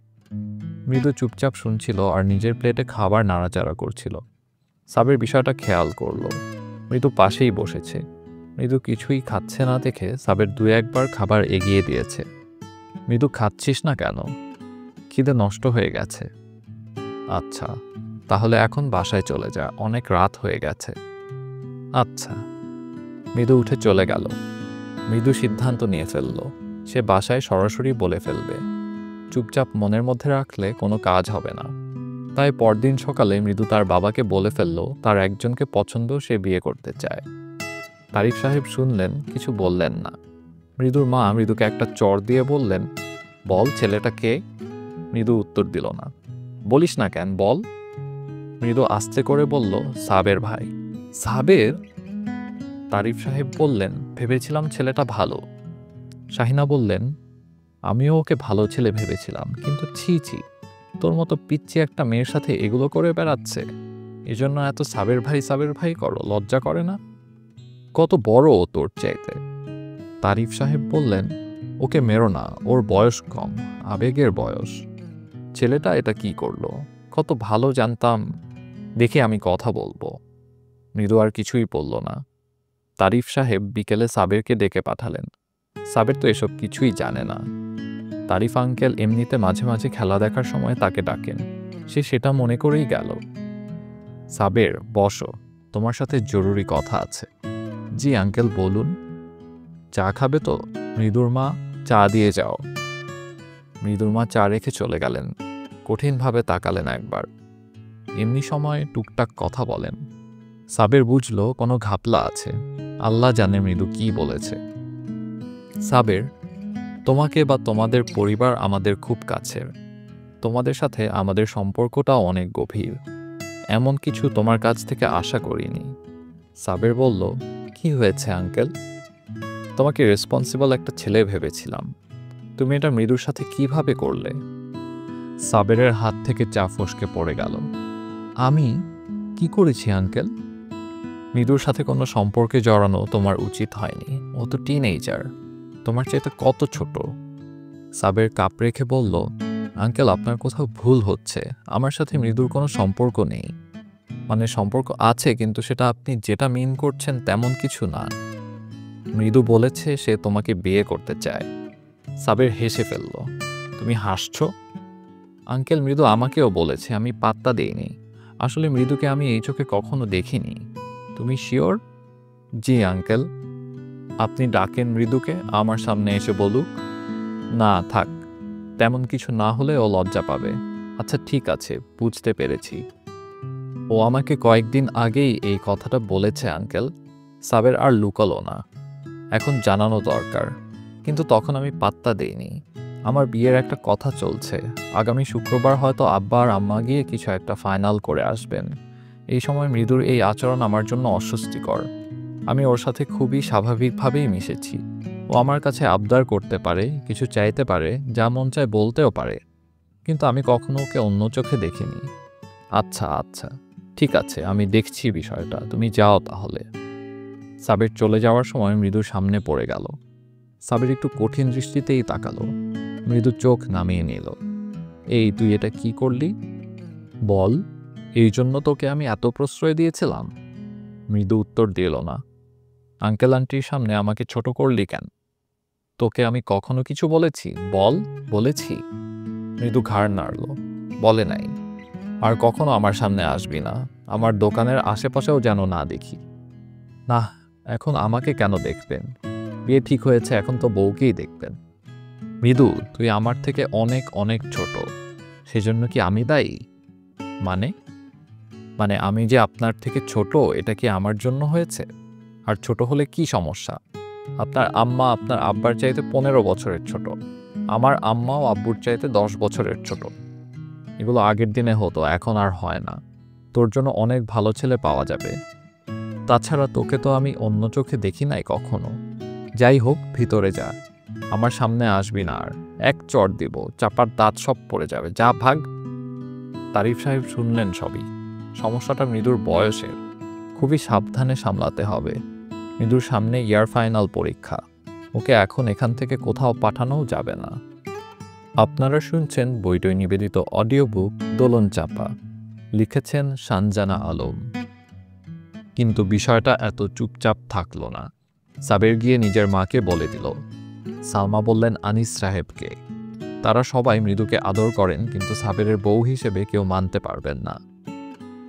মৃদু চুপচাপ শুনছিল আর নিজের প্লেটে খাবার নাড়াচাড়া করছিল। সাবের বিষয়টা খেয়াল করল। মৃদু পাশেই বসেছে। মৃদু কিছুই খাচ্ছে না দেখে সাবের দু একবার খাবার এগিয়ে দিয়েছে। মৃদু, খাচ্ছিস না কেন? খিদে নষ্ট হয়ে গেছে। আচ্ছা, তাহলে এখন বাসায় চলে যা, অনেক রাত হয়ে গেছে। আচ্ছা। মৃদু উঠে চলে গেল। মৃদু সিদ্ধান্ত নিয়ে ফেলল, সে বাসায় সরাসরি বলে ফেলবে। চুপচাপ মনের মধ্যে রাখলে কোনো কাজ হবে না। তাই পরদিন সকালে মৃদু তার বাবাকে বলে ফেলল তার একজনকে পছন্দ, সে বিয়ে করতে চায়। তারিক সাহেব শুনলেন, কিছু বললেন না। মৃদুর মা মৃদুকে একটা চড় দিয়ে বললেন, বল ছেলেটা কে? মৃদু উত্তর দিল না। বলিস না কেন, বল। মৃদু আস্তে করে বলল, সাবের ভাই। সাবের? তারিফ সাহেব বললেন, ভেবেছিলাম ছেলেটা ভালো। শাহিনা বললেন, আমিও ওকে ভালো ছেলে ভেবেছিলাম, কিন্তু ছি ছি, তোর মতো পিচ্চি একটা মেয়ের সাথে এগুলো করে বেড়াচ্ছে, এজন্য এত সাবের ভাই করো, লজ্জা করে না? কত বড় ও তোর চাইতে। তারিফ সাহেব বললেন, ওকে মেরো না, ওর বয়স কম, আবেগের বয়স। ছেলেটা এটা কি করলো? কত ভালো জানতাম। দেখে আমি কথা বলবো। মৃদু আর কিছুই বলল না। তারিফ সাহেব বিকেলে সাবেরকে ডেকে পাঠালেন। সাবের তো এসব কিছুই জানে না। তারিফ আঙ্কেল এমনিতে মাঝে মাঝে খেলা দেখার সময় তাকে ডাকেন, সে সেটা মনে করেই গেল। সাবের, বসো, তোমার সাথে জরুরি কথা আছে। জি আঙ্কেল, বলুন। চা খাবে তো? মৃদুর মা, চা দিয়ে যাও। মৃদুর মা চা রেখে চলে গেলেন। কঠিনভাবে তাকালেন একবার। এমনি সময় টুকটাক কথা বলেন। সাবের বুঝল কোনো ঘাপলা আছে। আল্লাহ জানে মৃদু কি বলেছে। সাবের, তোমাকে বা তোমাদের পরিবার আমাদের খুব কাছের। তোমাদের সাথে আমাদের সম্পর্কটাও অনেক গভীর। এমন কিছু তোমার কাছ থেকে আশা করিনি। সাবের বলল, কি হয়েছে আঙ্কেল? তোমাকে রেসপন্সিবল একটা ছেলে ভেবেছিলাম। তুমি এটা মৃদুর সাথে কিভাবে করলে? সাবেরের হাত থেকে চা ফসকে পড়ে গেল। আমি কি করেছি আঙ্কেল? মৃদুর সাথে কোনো সম্পর্কে জড়ানো তোমার উচিত হয়নি। ও তো টিনেজার, তোমার চাইতে কত ছোট। সাবের কাপ রেখে বলল, আঙ্কেল, আপনার কোথাও ভুল হচ্ছে। আমার সাথে মৃদুর কোনো সম্পর্ক নেই। মানে সম্পর্ক আছে, কিন্তু সেটা আপনি যেটা মিন করছেন তেমন কিছু না। মৃদু বলেছে সে তোমাকে বিয়ে করতে চায়। সাবের হেসে ফেলল। তুমি হাসছো? আঙ্কেল, মৃদু আমাকেও বলেছে, আমি পাত্তা দেইনি। আসলে মৃদুকে আমি এই চোখে কখনো দেখিনি। তুমি শিওর? জি আঙ্কেল। আপনি ডাকেন মৃদুকে, আমার সামনে এসে বলুক। না থাক, তেমন কিছু না হলে ও লজ্জা পাবে। আচ্ছা ঠিক আছে, বুঝতে পেরেছি। ও আমাকে কয়েকদিন আগেই এই কথাটা বলেছে আঙ্কেল। সাবের আর লুকালো না। এখন জানানো দরকার, কিন্তু তখন আমি পাত্তা দেইনি। আমার বিয়ের একটা কথা চলছে। আগামী শুক্রবার হয়তো আব্বা আর আম্মা গিয়ে কিছু একটা ফাইনাল করে আসবেন। এই সময় মৃদুর এই আচরণ আমার জন্য অস্বস্তিকর। আমি ওর সাথে খুবই স্বাভাবিকভাবেই মিশেছি। ও আমার কাছে আবদার করতে পারে, কিছু চাইতে পারে, যা মন চায় বলতেও পারে, কিন্তু আমি কখনো ওকে অন্য চোখে দেখিনি। আচ্ছা আচ্ছা, ঠিক আছে, আমি দেখছি বিষয়টা, তুমি যাও তাহলে। সাবির চলে যাওয়ার সময় মৃদু সামনে পড়ে গেল। সাবির একটু কঠিন দৃষ্টিতেই তাকালো। মৃদু চোখ নামিয়ে নিল। এই, তুই এটা কি করলি? বল। এই জন্য তোকে আমি এত প্রশ্রয় দিয়েছিলাম? মৃদু উত্তর দিল না। আঙ্কেল আন্টির সামনে আমাকে ছোট করলি কেন? তোকে আমি কখনো কিছু বলেছি? বল। বলেছি? মৃদু ঘাড় নাড়ল। বলে নাই। আর কখনো আমার সামনে আসবি না। আমার দোকানের আশেপাশেও যেন না দেখি। না, এখন আমাকে কেন দেখবেন? বিয়ে ঠিক হয়েছে, এখন তো বউকেই দেখবেন। মৃদু, তুই আমার থেকে অনেক অনেক ছোট। সেজন্য কি আমি দায়ী? মানে? মানে আমি যে আপনার থেকে ছোট, এটা কি আমার জন্য হয়েছে? আর ছোট হলে কি সমস্যা? আপনার আম্মা আপনার আব্বার চাইতে 15 বছরের ছোট। আমার আম্মাও আব্বুর চাইতে 10 বছরের ছোট। এগুলো আগের দিনে হতো, এখন আর হয় না। তোর জন্য অনেক ভালো ছেলে পাওয়া যাবে। তাছাড়া তোকে তো আমি অন্য চোখে দেখি নাই কখনো। যাই হোক, ভিতরে যা, আমার সামনে আসবি না আর। এক চড় দিব, চাপার দাঁত সব পড়ে যাবে। যা, ভাগ। তারিফ সাহেব শুনলেন সবই। সমস্যাটা মৃদুর বয়সের। খুবই সাবধানে সামলাতে হবে। মৃদুর সামনে ইয়ার ফাইনাল পরীক্ষা। ওকে এখন এখান থেকে কোথাও পাঠানোও যাবে না। আপনারা শুনছেন বইটই নিবেদিত অডিও বুক দোলন চাপা। লিখেছেন সানজানা আলম। কিন্তু বিষয়টা এত চুপচাপ থাকলো না। সাবের গিয়ে নিজের মাকে বলে দিল। সালমা বললেন আনিস সাহেবকে। তারা সবাই মৃদুকে আদর করেন, কিন্তু সাবেরের বউ হিসেবে কেউ মানতে পারবেন না।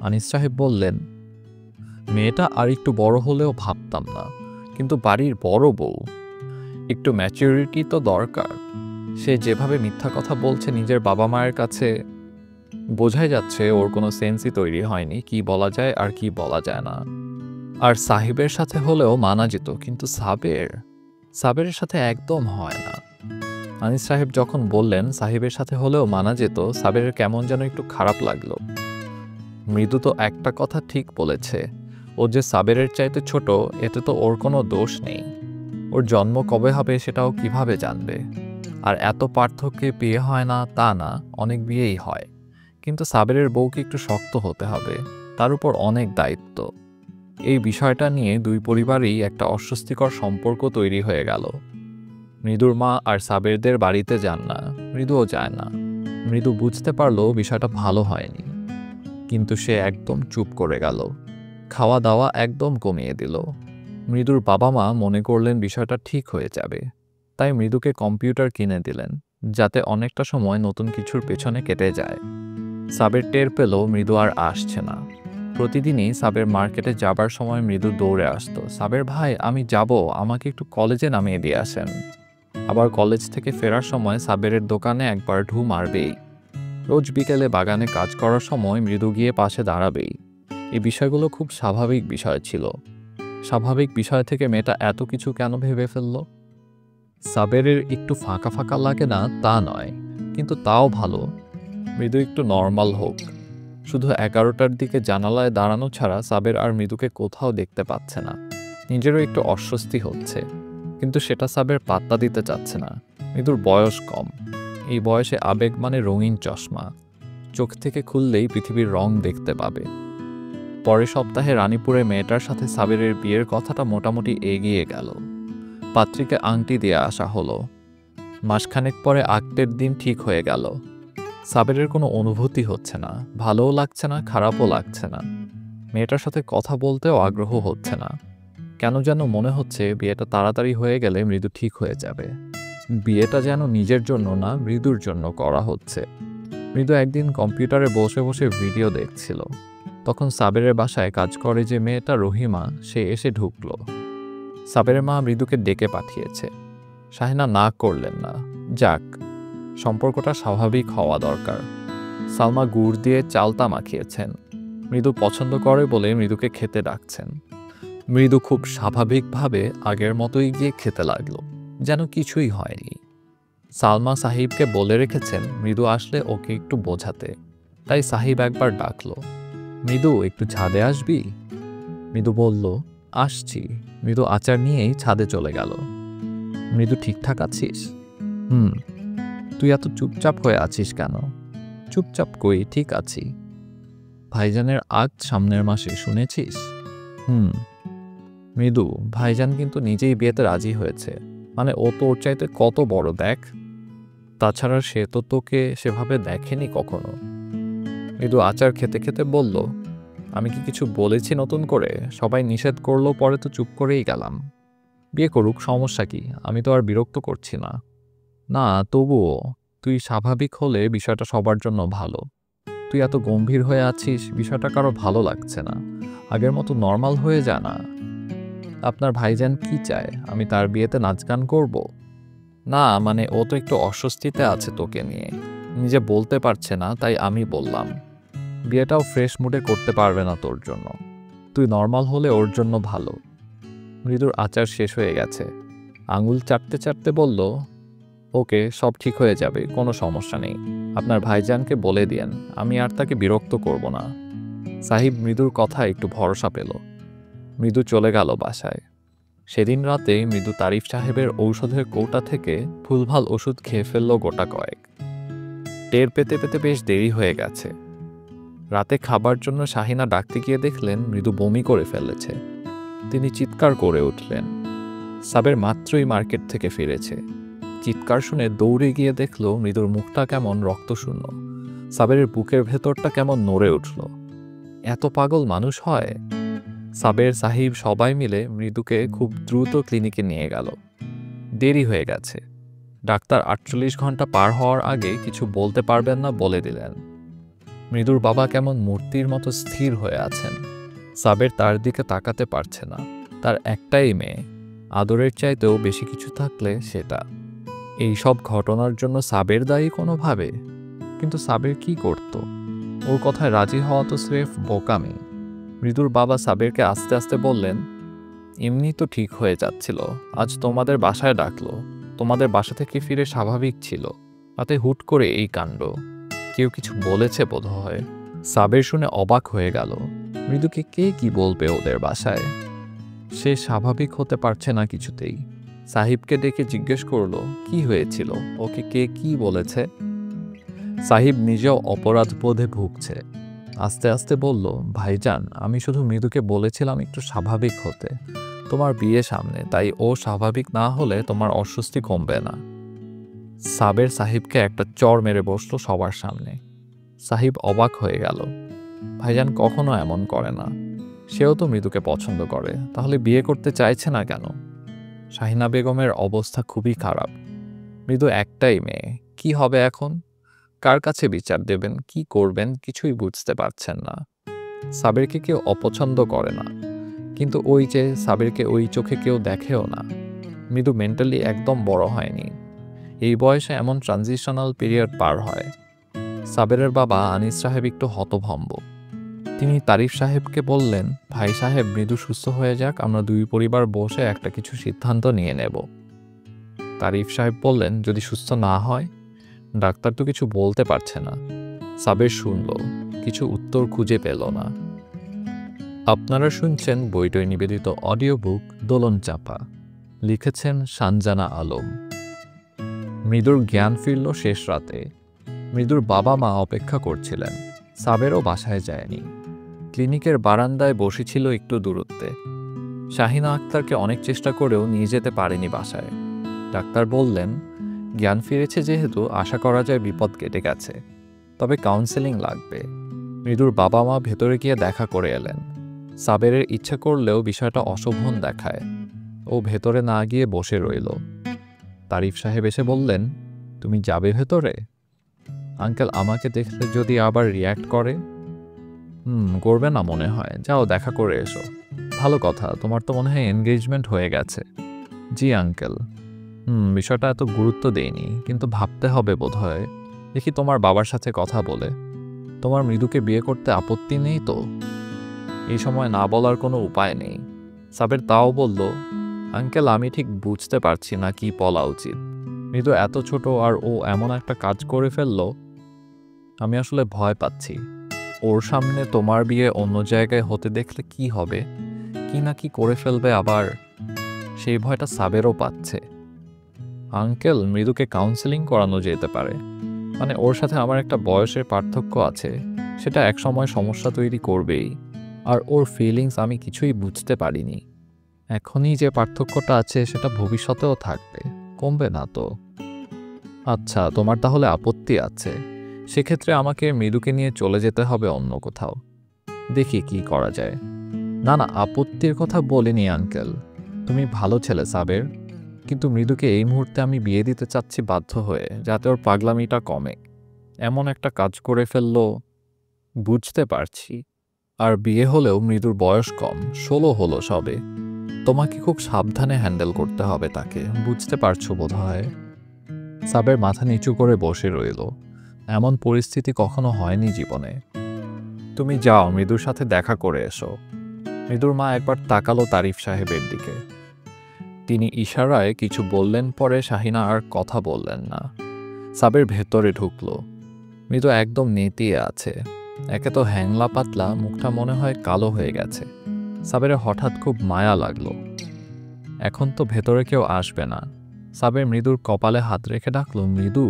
আনিস সাহেব বললেন, মেয়েটা আর একটু বড় হলেও ভাবতাম না, কিন্তু বাড়ির বড় বউ, একটু ম্যাচুরিটি তো দরকার। সে যেভাবে মিথ্যা কথা বলছে নিজের বাবা মায়ের কাছে, বোঝাই যাচ্ছে ওর কোনো সেন্সই তৈরি হয়নি কি বলা যায় আর কি বলা যায় না। আর সাহেবের সাথে হলেও মানা যেত, কিন্তু সাবেরের সাথে একদম হয় না। আনিস সাহেব যখন বললেন সাহিবের সাথে হলেও মানা যেত, সাবেরের কেমন যেন একটু খারাপ লাগলো। মৃদু তো একটা কথা ঠিক বলেছে, ও যে সাবেরের চাইতে ছোট এতে তো ওর কোনো দোষ নেই। ওর জন্ম কবে হবে সেটাও কিভাবে জানবে? আর এত পার্থক্যে বিয়ে হয় না তা না, অনেক বিয়েই হয়। কিন্তু সাবেরের বউকে একটু শক্ত হতে হবে, তার উপর অনেক দায়িত্ব। এই বিষয়টা নিয়ে দুই পরিবারেই একটা অস্বস্তিকর সম্পর্ক তৈরি হয়ে গেল। মৃদুর মা আর সাবেরদের বাড়িতে যান না, মৃদুও যায় না। মৃদু বুঝতে পারলো বিষয়টা ভালো হয়নি, কিন্তু সে একদম চুপ করে গেল। খাওয়া দাওয়া একদম কমিয়ে দিল। মৃদুর বাবা মা মনে করলেন বিষয়টা ঠিক হয়ে যাবে, তাই মৃদুকে কম্পিউটার কিনে দিলেন, যাতে অনেকটা সময় নতুন কিছুর পেছনে কেটে যায়। সাবের টের পেল মৃদু আর আসছে না। প্রতিদিনই সাবের মার্কেটে যাবার সময় মৃদু দৌড়ে আসতো, সাবের ভাই আমি যাব, আমাকে একটু কলেজে নামিয়ে দিয়ে আসেন। আবার কলেজ থেকে ফেরার সময় সাবেরের দোকানে একবার ঢু মারবেই। রোজ বিকেলে বাগানে কাজ করার সময় মৃদু গিয়ে পাশে দাঁড়াবেই। এই বিষয়গুলো খুব স্বাভাবিক বিষয় ছিল। স্বাভাবিক বিষয় থেকে মেয়েটা এত কিছু কেন ভেবে ফেলল? সাবেরের একটু ফাঁকা ফাঁকা লাগে না তা নয়, কিন্তু তাও ভালো মৃদু একটু নর্মাল হোক। শুধু 11টার দিকে জানালায় দাঁড়ানো ছাড়া সাবের আর মৃদুকে কোথাও দেখতে পাচ্ছে না। নিজেরও একটু অস্বস্তি হচ্ছে, কিন্তু সেটা সাবের পাত্তা দিতে চাচ্ছে না। মৃদুর বয়স কম, এই বয়সে আবেগ মানে রঙিন চশমা, চোখ থেকে খুললেই পৃথিবীর রং দেখতে পাবে। পরের সপ্তাহে রানীপুরে মেয়েটার সাথে সাবেরের বিয়ের কথাটা মোটামুটি এগিয়ে গেল। পাত্রীকে আংটি দিয়ে আসা হলো। মাসখানেক পরে আক্তের দিন ঠিক হয়ে গেল। সাবেরের কোনো অনুভূতি হচ্ছে না, ভালোও লাগছে না, খারাপও লাগছে না। মেয়েটার সাথে কথা বলতেও আগ্রহ হচ্ছে না। কেন যেন মনে হচ্ছে বিয়েটা তাড়াতাড়ি হয়ে গেলে মৃদু ঠিক হয়ে যাবে। বিয়েটা যেন নিজের জন্য না, মৃদুর জন্য করা হচ্ছে। মৃদু একদিন কম্পিউটারে বসে বসে ভিডিও দেখছিল। তখন সাবেরের বাসায় কাজ করে যে মেয়েটা রহিমা, সে এসে ঢুকলো। সাবেরের মা মৃদুকে ডেকে পাঠিয়েছে। শাহিনা না করলেন না। যাক, সম্পর্কটা স্বাভাবিক হওয়া দরকার। সালমা গুড় দিয়ে চালতা মাখিয়েছেন। মৃদু পছন্দ করে বলে মৃদুকে খেতে ডাকছেন। মৃদু খুব স্বাভাবিকভাবে আগের মতোই গিয়ে খেতে লাগলো, যেন কিছুই হয়নি। সালমা সাহিবকে বলে রেখেছেন মৃদু আসলে ওকে একটু বোঝাতে, তাই সাহিব একবার ডাকলো, মৃদু একটু ছাদে আসবি? মৃদু বলল, আসছি। মৃদু আচার নিয়েই ছাদে চলে গেল। মৃদু ঠিকঠাক আছিস? তুই এত চুপচাপ হয়ে আছিস কেন? চুপচাপ কই, ঠিক আছি। ভাইজানের আগ সামনের মাসে শুনেছিস? মৃদু, ভাইজান কিন্তু নিজেই বিয়েতে রাজি হয়েছে, মানে ও তোর চাইতে কত বড় দেখ। তাছাড়া সে তো তোকে সেভাবে দেখেনি কখনো। মৃদু আচার খেতে খেতে বলল, আমি কি কিছু বলেছি নতুন করে? সবাই নিষেধ করলো, পরে তো চুপ করেই গেলাম। বিয়ে করুক, সমস্যা কি? আমি তো আর বিরক্ত করছি না। না, তবুও তুই স্বাভাবিক হলে বিষয়টা সবার জন্য ভালো। তুই এত গম্ভীর হয়ে আছিস, বিষয়টা কারো ভালো লাগছে না। আগের মতো নর্মাল হয়ে যা না। আপনার ভাইজান কি চায়? আমি তার বিয়েতে নাচ গান করব? না, মানে ও তো একটু অস্বস্তিতে আছে তোকে নিয়ে, নিজে বলতে পারছে না, তাই আমি বললাম। বিয়েটাও ফ্রেশ মুডে করতে পারবে না তোর জন্য। তুই নর্মাল হলে ওর জন্য ভালো। মৃদুর আচার শেষ হয়ে গেছে। আঙুল চাটতে চাটতে বলল, ওকে, সব ঠিক হয়ে যাবে, কোনো সমস্যা নেই। আপনার ভাইজানকে বলে দিয়েন, আমি আর তাকে বিরক্ত করব না। সাহিব মৃদুর কথা একটু ভরসা পেল। মৃদু চলে গেল বাসায়। সেদিন রাতে মৃদু তারিফ সাহেবের ঔষধের কৌটা থেকে ভুলভাল ওষুধ খেয়ে ফেলল গোটা কয়েক। টের পেতে পেতে বেশ দেরি হয়ে গেছে। রাতে খাবার জন্য শাহিনা ডাকতে গিয়ে দেখলেন মৃদু বমি করে ফেলেছে। তিনি চিৎকার করে উঠলেন। সাবের মাত্রই মার্কেট থেকে ফিরেছে। চিৎকার শুনে দৌড়ে গিয়ে দেখল মৃদুর মুখটা কেমন রক্তশূন্য। সাবেরের বুকের ভেতরটা কেমন নড়ে উঠল। এত পাগল মানুষ হয়? সাবের, সাহিব সবাই মিলে মৃদুকে খুব দ্রুত ক্লিনিকে নিয়ে গেল। দেরি হয়ে গেছে। ডাক্তার 48 ঘন্টা পার হওয়ার আগে কিছু বলতে পারবেন না বলে দিলেন। মৃদুর বাবা কেমন মূর্তির মতো স্থির হয়ে আছেন। সাবের তার দিকে তাকাতে পারছে না। তার একটাই মেয়ে, আদরের চাইতেও বেশি কিছু থাকলে সেটা। এই সব ঘটনার জন্য সাবের দায়ী কোনোভাবে? কিন্তু সাবের কি করত? ওর কথায় রাজি হওয়া তো স্রেফ বোকামি। মৃদুর বাবা সাবেরকে আস্তে আস্তে বললেন, এমনি তো ঠিক হয়ে যাচ্ছিল, আজ তোমাদের বাসায় ডাকলো, তোমাদের বাসা থেকে ফিরে স্বাভাবিক ছিল, তাতে হুট করে এই কাণ্ড। কেউ কিছু বলেছে বোধহয়। সাবের শুনে অবাক হয়ে গেল। মৃদুকে কে কি বলবে ওদের বাসায়? সে স্বাভাবিক হতে পারছে না কিছুতেই। সাহিবকে ডেকে জিজ্ঞেস করলো কি হয়েছিল, ওকে কে কি বলেছে। সাহিব নিজেও অপরাধ বোধে ভুগছে। আস্তে আস্তে বলল, ভাইজান, আমি শুধু মৃদুকে বলেছিলাম একটু স্বাভাবিক হতে। তোমার বিয়ে সামনে, তাই ও স্বাভাবিক না হলে তোমার অস্বস্তি কমবে না। সাবের সাহিবকে একটা চড় মেরে বসলো সবার সামনে। সাহিব অবাক হয়ে গেল। ভাইজান কখনো এমন করে না। সেও তো মৃদুকে পছন্দ করে, তাহলে বিয়ে করতে চাইছে না কেন? শাহিনা বেগমের অবস্থা খুবই খারাপ। মৃদু একটাই মেয়ে, কি হবে এখন? কার কাছে বিচার দেবেন, কি করবেন কিছুই বুঝতে পারছেন না। সাবেরকে কেউ অপছন্দ করে না, কিন্তু ওই যে সাবেরকে ওই চোখে কেউ দেখেও না। মৃদু মেন্টালি একদম বড় হয়নি। এই বয়সে এমন ট্রানজিশনাল পিরিয়ড পার হয়। সাবেরের বাবা আনিস সাহেব একটু হতভম্ব। তিনি তারিফ সাহেবকে বললেন, ভাই সাহেব, মৃদু সুস্থ হয়ে যাক, আমরা দুই পরিবার বসে একটা কিছু সিদ্ধান্ত নিয়ে নেব। তারিফ সাহেব বললেন, যদি সুস্থ না হয়? ডাক্তার তো কিছু বলতে পারছে না। সাবের শুনল, কিছু উত্তর খুঁজে পেল না। আপনারা শুনছেন বইটই নিবেদিত অডিও বুক দোলন চাপা। লিখেছেন সানজানা আলম। মৃদুর জ্ঞান ফিরল শেষ রাতে। মৃদুর বাবা মা অপেক্ষা করছিলেন। সাবেরও বাসায় যায়নি। ক্লিনিকের বারান্দায় বসেছিল একটু দূরত্বে। শাহিনা আক্তারকে অনেক চেষ্টা করেও নিয়ে যেতে পারেনি বাসায়। ডাক্তার বললেন, জ্ঞান ফিরেছে যেহেতু আশা করা যায় বিপদ কেটে গেছে, তবে কাউন্সেলিং লাগবে। মৃদুর বাবা মা ভেতরে গিয়ে দেখা করে এলেন। সাবেরের ইচ্ছা করলেও বিষয়টা অশোভন দেখায়। ও ভেতরে না গিয়ে বসে রইল। তারিফ সাহেব এসে বললেন, তুমি যাবে ভেতরে? আঙ্কেল আমাকে দেখলে যদি আবার রিয়্যাক্ট করে? করবে না মনে হয়, যাও দেখা করে এসো। ভালো কথা, তোমার তো মনে হয় এনগেজমেন্ট হয়ে গেছে। জি আঙ্কেল। বিষয়টা এত গুরুত্ব দেইনি, কিন্তু ভাবতে হবে বোধহয়। দেখি তোমার বাবার সাথে কথা বলে। তোমার মৃদুকে বিয়ে করতে আপত্তি নেই তো? এই সময় না বলার কোনো উপায় নেই। সাবের তাও বলল, আঙ্কেল আমি ঠিক বুঝতে পারছি না কি বলা উচিত। মৃদু এত ছোট আর ও এমন একটা কাজ করে ফেলল। আমি আসলে ভয় পাচ্ছি। ওর সামনে তোমার বিয়ে অন্য জায়গায় হতে দেখলে কি হবে, কি না কি করে ফেলবে আবার। সেই ভয়টা সাবেরও পাচ্ছে। আঙ্কেল, মৃদুকে কাউন্সেলিং করানো যেতে পারে। মানে ওর সাথে আমার একটা বয়সের পার্থক্য আছে, সেটা একসময় সমস্যা তৈরি করবেই। আর ওর ফিলিংস আমি কিছুই বুঝতে পারিনি। এখনই যে পার্থক্যটা আছে সেটা ভবিষ্যতেও থাকবে, কমবে না তো। আচ্ছা, তোমার তাহলে আপত্তি আছে। সেক্ষেত্রে আমাকে মৃদুকে নিয়ে চলে যেতে হবে অন্য কোথাও। দেখি কি করা যায়। না না, আপত্তির কথা বলিনি আঙ্কেল। তুমি ভালো ছেলে সাবের, কিন্তু মৃদুকে এই মুহূর্তে আমি বিয়ে দিতে চাচ্ছি বাধ্য হয়ে, যাতে ওর পাগলামিটা কমে। এমন একটা কাজ করে ফেললো। বুঝতে পারছি। আর বিয়ে হলেও মৃদুর বয়স কম, 16 হলো সবে। তোমাকে খুব সাবধানে হ্যান্ডেল করতে হবে তাকে, বুঝতে পারছো বোধহয়। সাবের মাথা নিচু করে বসে রইল। এমন পরিস্থিতি কখনো হয়নি জীবনে। তুমি যাও, মৃদুর সাথে দেখা করে এসো। মৃদুর মা একবার তাকালো তারিফ সাহেবের দিকে। তিনি ইশারায় কিছু বললেন, পরে শাহিনা আর কথা বললেন না। সাবের ভেতরে ঢুকল। মৃদু একদম নেতিয়ে আছে। একে তো হ্যাংলা পাতলা, মুখটা মনে হয় কালো হয়ে গেছে। সাবেরের হঠাৎ খুব মায়া লাগলো। এখন তো ভেতরে কেউ আসবে না। সাবের মৃদুর কপালে হাত রেখে ডাকল, মৃদু।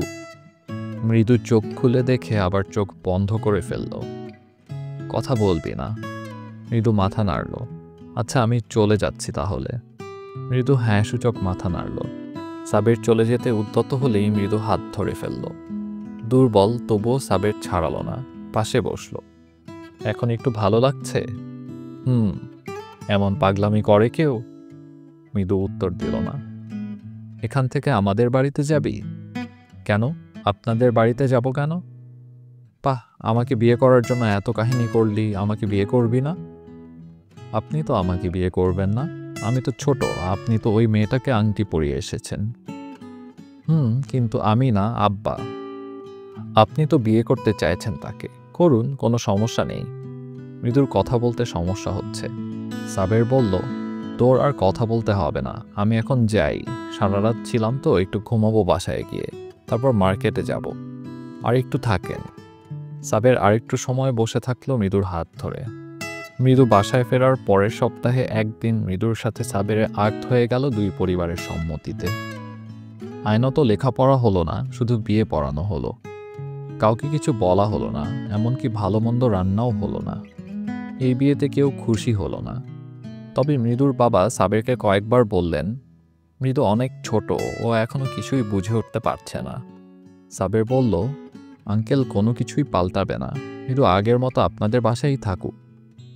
মৃদু চোখ খুলে দেখে আবার চোখ বন্ধ করে ফেলল। কথা বলবি না? মৃদু মাথা নাড়ল। আচ্ছা, আমি চলে যাচ্ছি তাহলে। মৃদু হ্যাঁ সূচক মাথা নাড়ল। সাবের চলে যেতে উদ্যত হলেই মৃদু হাত ধরে ফেলল। দুর্বল, তবুও সাবের ছাড়াল না, পাশে বসল। এখন একটু ভালো লাগছে? এমন পাগলামি করে কেউ? মৃদু উত্তর দিল না। এখান থেকে আমাদের বাড়িতে যাবি? কেন? আপনাদের বাড়িতে যাব কেন? বাহ, আমাকে বিয়ে করার জন্য এত কাহিনী করলি, আমাকে বিয়ে করবি না? আপনি তো আমাকে বিয়ে করবেন না। আমি তো ছোট, আপনি তো ওই মেয়েটাকে আংটি পরিয়ে এসেছেন। কিন্তু আমি না, আব্বা। আপনি তো বিয়ে করতে চাইছেন তাকে, করুন, কোনো সমস্যা নেই। মৃদুর কথা বলতে সমস্যা হচ্ছে। সাবের বলল, তোর আর কথা বলতে হবে না, আমি এখন যাই। সারা রাত ছিলাম তো, একটু ঘুমাবো বাসায় গিয়ে, তারপর মার্কেটে যাব। আর একটু থাকেন। সাবের আরেকটু সময় বসে থাকলো মৃদুর হাত ধরে। মৃদু বাসায় ফেরার পরের সপ্তাহে একদিন মৃদুর সাথে সাবেরের আর্ট হয়ে গেল দুই পরিবারের সম্মতিতে। আইনত লেখাপড়া হলো না, শুধু বিয়ে পড়ানো হলো। কাউকে কিছু বলা হলো না, এমনকি ভালো মন্দ রান্নাও হলো না। এই বিয়েতে কেউ খুশি হলো না। তবে মৃদুর বাবা সাবেরকে কয়েকবার বললেন, মৃদু অনেক ছোট, ও এখনো কিছুই বুঝে উঠতে পারছে না। সাবের বলল, আঙ্কেল কোনো কিছুই পাল্টাবে না, মৃদু আগের মতো আপনাদের বাসায় থাকুক,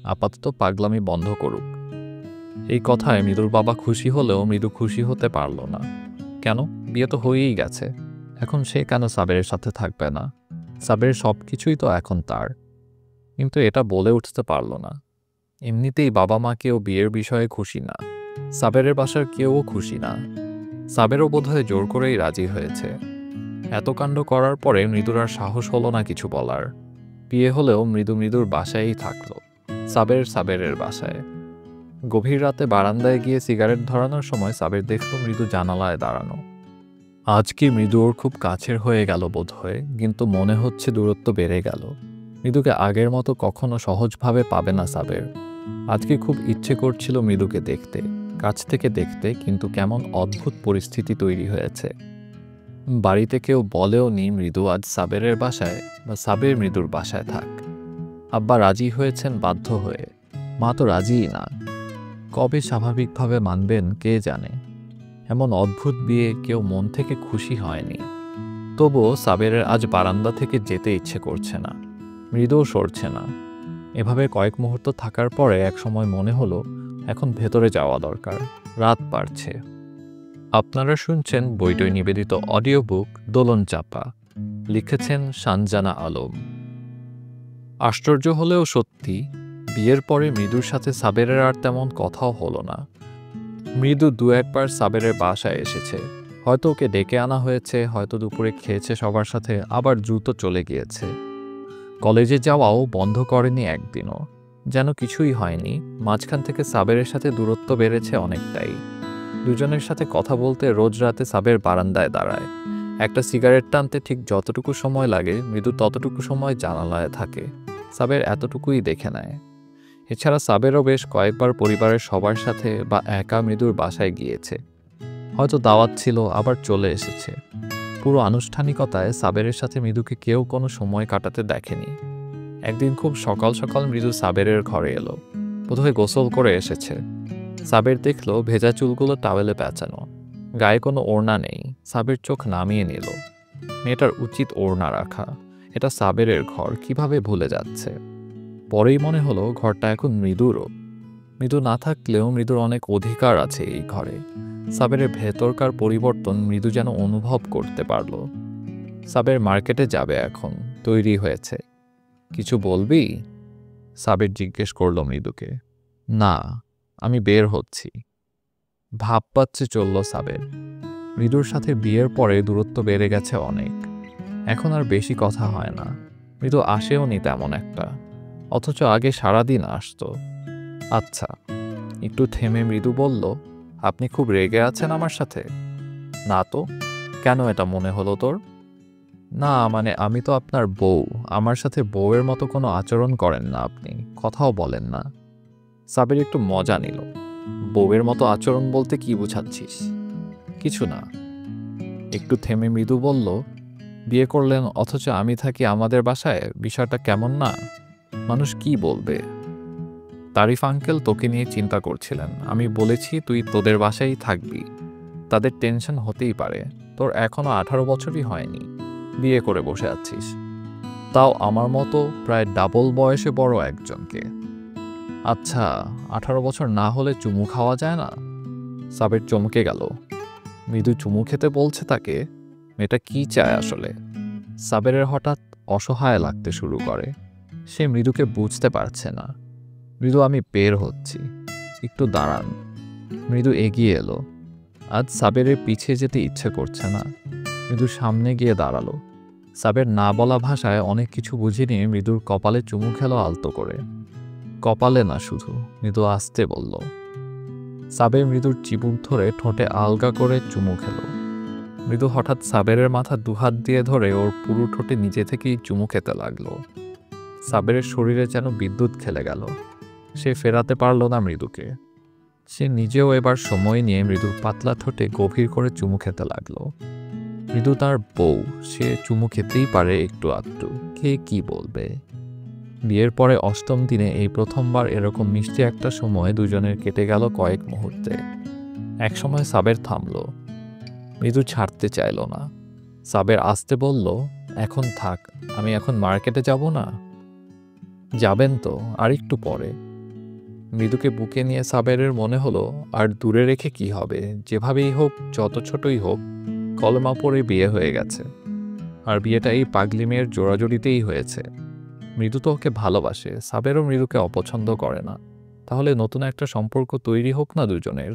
আপাতত পাগলামি বন্ধ করুক। এই কথায় মৃদুর বাবা খুশি হলেও মৃদু খুশি হতে পারল না। কেন? বিয়ে তো হয়েই গেছে, এখন সে কেন সাবেরের সাথে থাকবে না? সাবেরের সব কিছুই তো এখন তার। কিন্তু এটা বলে উঠতে পারল না। এমনিতেই বাবা মা কেউ বিয়ের বিষয়ে খুশি না, সাবেরের বাসার কেউও খুশি না। সাবেরও বোধহয় জোর করেই রাজি হয়েছে। এত কাণ্ড করার পরে মৃদুর আর সাহস হলো না কিছু বলার। বিয়ে হলেও মৃদু মৃদুর বাসায়ই থাকলো, সাবেরের বাসায়। গভীর রাতে বারান্দায় গিয়ে সিগারেট ধরানোর সময় সাবের দেখল মৃদু জানালায় দাঁড়ানো। আজ কি মৃদু ওর খুব কাছের হয়ে গেল বোধহয়, কিন্তু মনে হচ্ছে দূরত্ব বেড়ে গেল। মৃদুকে আগের মতো কখনো সহজভাবে পাবে না সাবের। আজকে খুব ইচ্ছে করছিল মৃদুকে দেখতে, কাছ থেকে দেখতে, কিন্তু কেমন অদ্ভুত পরিস্থিতি তৈরি হয়েছে। বাড়িতে কেউ বলেও নি মৃদু আজ সাবেরের বাসায় বা সাবের মৃদুর বাসায় থাক। আব্বা রাজি হয়েছেন বাধ্য হয়ে, মা তো রাজিই না। কবে স্বাভাবিকভাবে মানবেন কে জানে। এমন অদ্ভুত বিয়ে কেউ মন থেকে খুশি হয়নি। তবুও সাবেরের আজ বারান্দা থেকে যেতে ইচ্ছে করছে না, মৃদুও সরছে না। এভাবে কয়েক মুহূর্ত থাকার পরে একসময় মনে হলো এখন ভেতরে যাওয়া দরকার, রাত বাড়ছে। আপনারা শুনছেন বইটই নিবেদিত অডিও বুক দোলন চাপা, লিখেছেন সানজানা আলম। আশ্চর্য হলেও সত্যি, বিয়ের পরে মৃদুর সাথে সাবেরের আর তেমন কথাও হলো না। মৃদু দু একবার সাবেরের বাসায় এসেছে, হয়তো ওকে ডেকে আনা হয়েছে, হয়তো দুপুরে খেয়েছে সবার সাথে, আবার দ্রুত চলে গিয়েছে। কলেজে যাওয়াও বন্ধ করেনি একদিনও, যেন কিছুই হয়নি। মাঝখান থেকে সাবেরের সাথে দূরত্ব বেড়েছে অনেকটাই। দুজনের সাথে কথা বলতে রোজ রাতে সাবের বারান্দায় দাঁড়ায়। একটা সিগারেট টানতে ঠিক যতটুকু সময় লাগে মৃদু ততটুকু সময় জানালায় থাকে। সাবের এতটুকুই দেখে নেয়। এছাড়া সাবেরও বেশ কয়েকবার পরিবারের সবার সাথে বা একা মৃদুর বাসায় গিয়েছে, হয়তো দাওয়াত ছিল, আবার চলে এসেছে। পুরো আনুষ্ঠানিকতায় সাবেরের সাথে মৃদুকে কেউ কোনো সময় কাটাতে দেখেনি। একদিন খুব সকাল সকাল মৃদু সাবেরের ঘরে এলো, বোধহয় গোসল করে এসেছে। সাবের দেখল ভেজা চুলগুলো টাওয়েলে পেঁচানো, গায়ে কোনো ওড়না নেই। সাবের চোখ নামিয়ে নিল। মেয়েটার উচিত ওড়না রাখা, এটা সাবেরের ঘর, কিভাবে ভুলে যাচ্ছে। পরেই মনে হলো ঘরটা এখন মৃদুরও। মৃদু না থাকলেও মৃদুর অনেক অধিকার আছে এই ঘরে। সাবেরের ভেতরকার পরিবর্তন মৃদু যেন অনুভব করতে পারল। সাবের মার্কেটে যাবে এখন, তৈরি হয়েছে। কিছু বলবি? সাবের জিজ্ঞেস করল মৃদুকে। না, আমি বের হচ্ছি। ভাব পাচ্ছে চলল সাবের। মৃদুর সাথে বিয়ের পরে দূরত্ব বেড়ে গেছে অনেক। এখন আর বেশি কথা হয় না। মৃদু আসেও নি তেমন একটা, অথচ আগে সারাদিন আসতো। আচ্ছা। একটু থেমে মৃদু বলল, আপনি খুব রেগে আছেন আমার সাথে? না তো, কেন এটা মনে হলো তোর? না মানে আমি তো আপনার বউ, আমার সাথে বউয়ের মতো কোনো আচরণ করেন না আপনি, কথাও বলেন না। সাবির একটু মজা নিল। বউয়ের মতো আচরণ বলতে কি বুঝাচ্ছিস? কিছু না। একটু থেমে মৃদু বলল, বিয়ে করলেন অথচ আমি থাকি আমাদের বাসায়, বিষয়টা কেমন না? মানুষ কি বলবে? তারিফ আঙ্কেল তোকে নিয়ে চিন্তা করছিলেন, আমি বলেছি তুই তোদের বাসায় থাকবি। তাদের টেনশন হতেই পারে, তোর এখনো 18 বছরই হয়নি, বিয়ে করে বসে আছিস, তাও আমার মতো প্রায় ডাবল বয়সে বড় একজনকে। আচ্ছা, 18 বছর না হলে চুমু খাওয়া যায় না? সাবের চমকে গেল। মৃদু চুমু খেতে বলছে তাকে? মেয়েটা কি চায় আসলে? সাবেরের হঠাৎ অসহায় লাগতে শুরু করে। সে মৃদুকে বুঝতে পারছে না। মৃদু, আমি বের হচ্ছি, একটু দাঁড়ান। মৃদু এগিয়ে এলো। আজ সাবেরের পিছিয়ে যেতে ইচ্ছে করছে না। মৃদু সামনে গিয়ে দাঁড়ালো। সাবের না বলা ভাষায় অনেক কিছু বুঝে নিয়ে মৃদুর কপালে চুমু খেলো আলতো করে। কপালে না শুধু, মৃদু আস্তে বলল। সাবের মৃদুর চিবুক ধরে ঠোঁটে আলগা করে চুমু খেলো। মৃদু হঠাৎ সাবেরের মাথা দুহাত দিয়ে ধরে ওর পুরো ঠোঁটে নিজে থেকেই চুমু খেতে লাগলো। সাবেরের শরীরে যেন বিদ্যুৎ খেলে গেল। সে ফেরাতে পারল না মৃদুকে। সে নিজেও এবার সময় নিয়ে মৃদুর পাতলা ঠোঁটে গভীর করে চুমু খেতে লাগলো। মৃদু তার বউ, সে চুমু খেতেই পারে একটু আধটু, কে কি বলবে। বিয়ের পরে ৮ম দিনে এই প্রথমবার এরকম মিষ্টি একটা সময় দুজনের কেটে গেল কয়েক মুহূর্তে। একসময় সাবের থামল। মৃদু ছাড়তে চাইল না। সাবের আসতে বলল, এখন থাক, আমি এখন মার্কেটে যাব না। যাবেন তো, আর একটু পরে। মৃদুকে বুকে নিয়ে সাবেরের মনে হলো আর দূরে রেখে কি হবে, যেভাবেই হোক, যত ছোটই হোক, কলমা পরে বিয়ে হয়ে গেছে। আর বিয়েটা এই পাগলি মেয়ের জোড়াজড়িতেই হয়েছে। মৃদু তো ওকে ভালোবাসে, সাবেরও মৃদুকে অপছন্দ করে না। তাহলে নতুন একটা সম্পর্ক তৈরি হোক না দুজনের,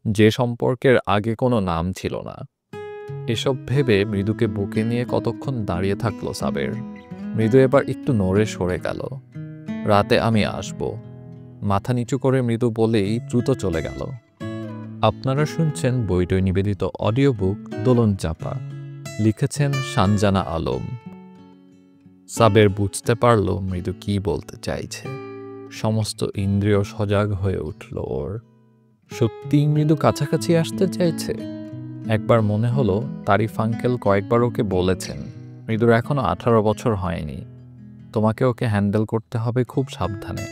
যে সম্পর্কের আগে কোনো নাম ছিল না। এসব ভেবে মৃদুকে বুকে নিয়ে কতক্ষণ দাঁড়িয়ে থাকলো সাবের। মৃদু এবার একটু নড়ে সরে গেল। রাতে আমি আসব, মাথা নিচু করে মৃদু বলেই দ্রুত চলে গেল। আপনারা শুনছেন বইটই নিবেদিত অডিও বুক দোলন চাপা, লিখেছেন সানজানা আলম। সাবের বুঝতে পারল মৃদু কি বলতে চাইছে। সমস্ত ইন্দ্রিয় সজাগ হয়ে উঠল ওর। সত্যিই মৃদু কাছাকাছি আসতে চাইছে। একবার মনে হলো তারিফ আঙ্কেল কয়েকবার ওকে বলেছেন, মৃদুর এখনো 18 বছর হয়নি, তোমাকে ওকে হ্যান্ডেল করতে হবে খুব সাবধানে,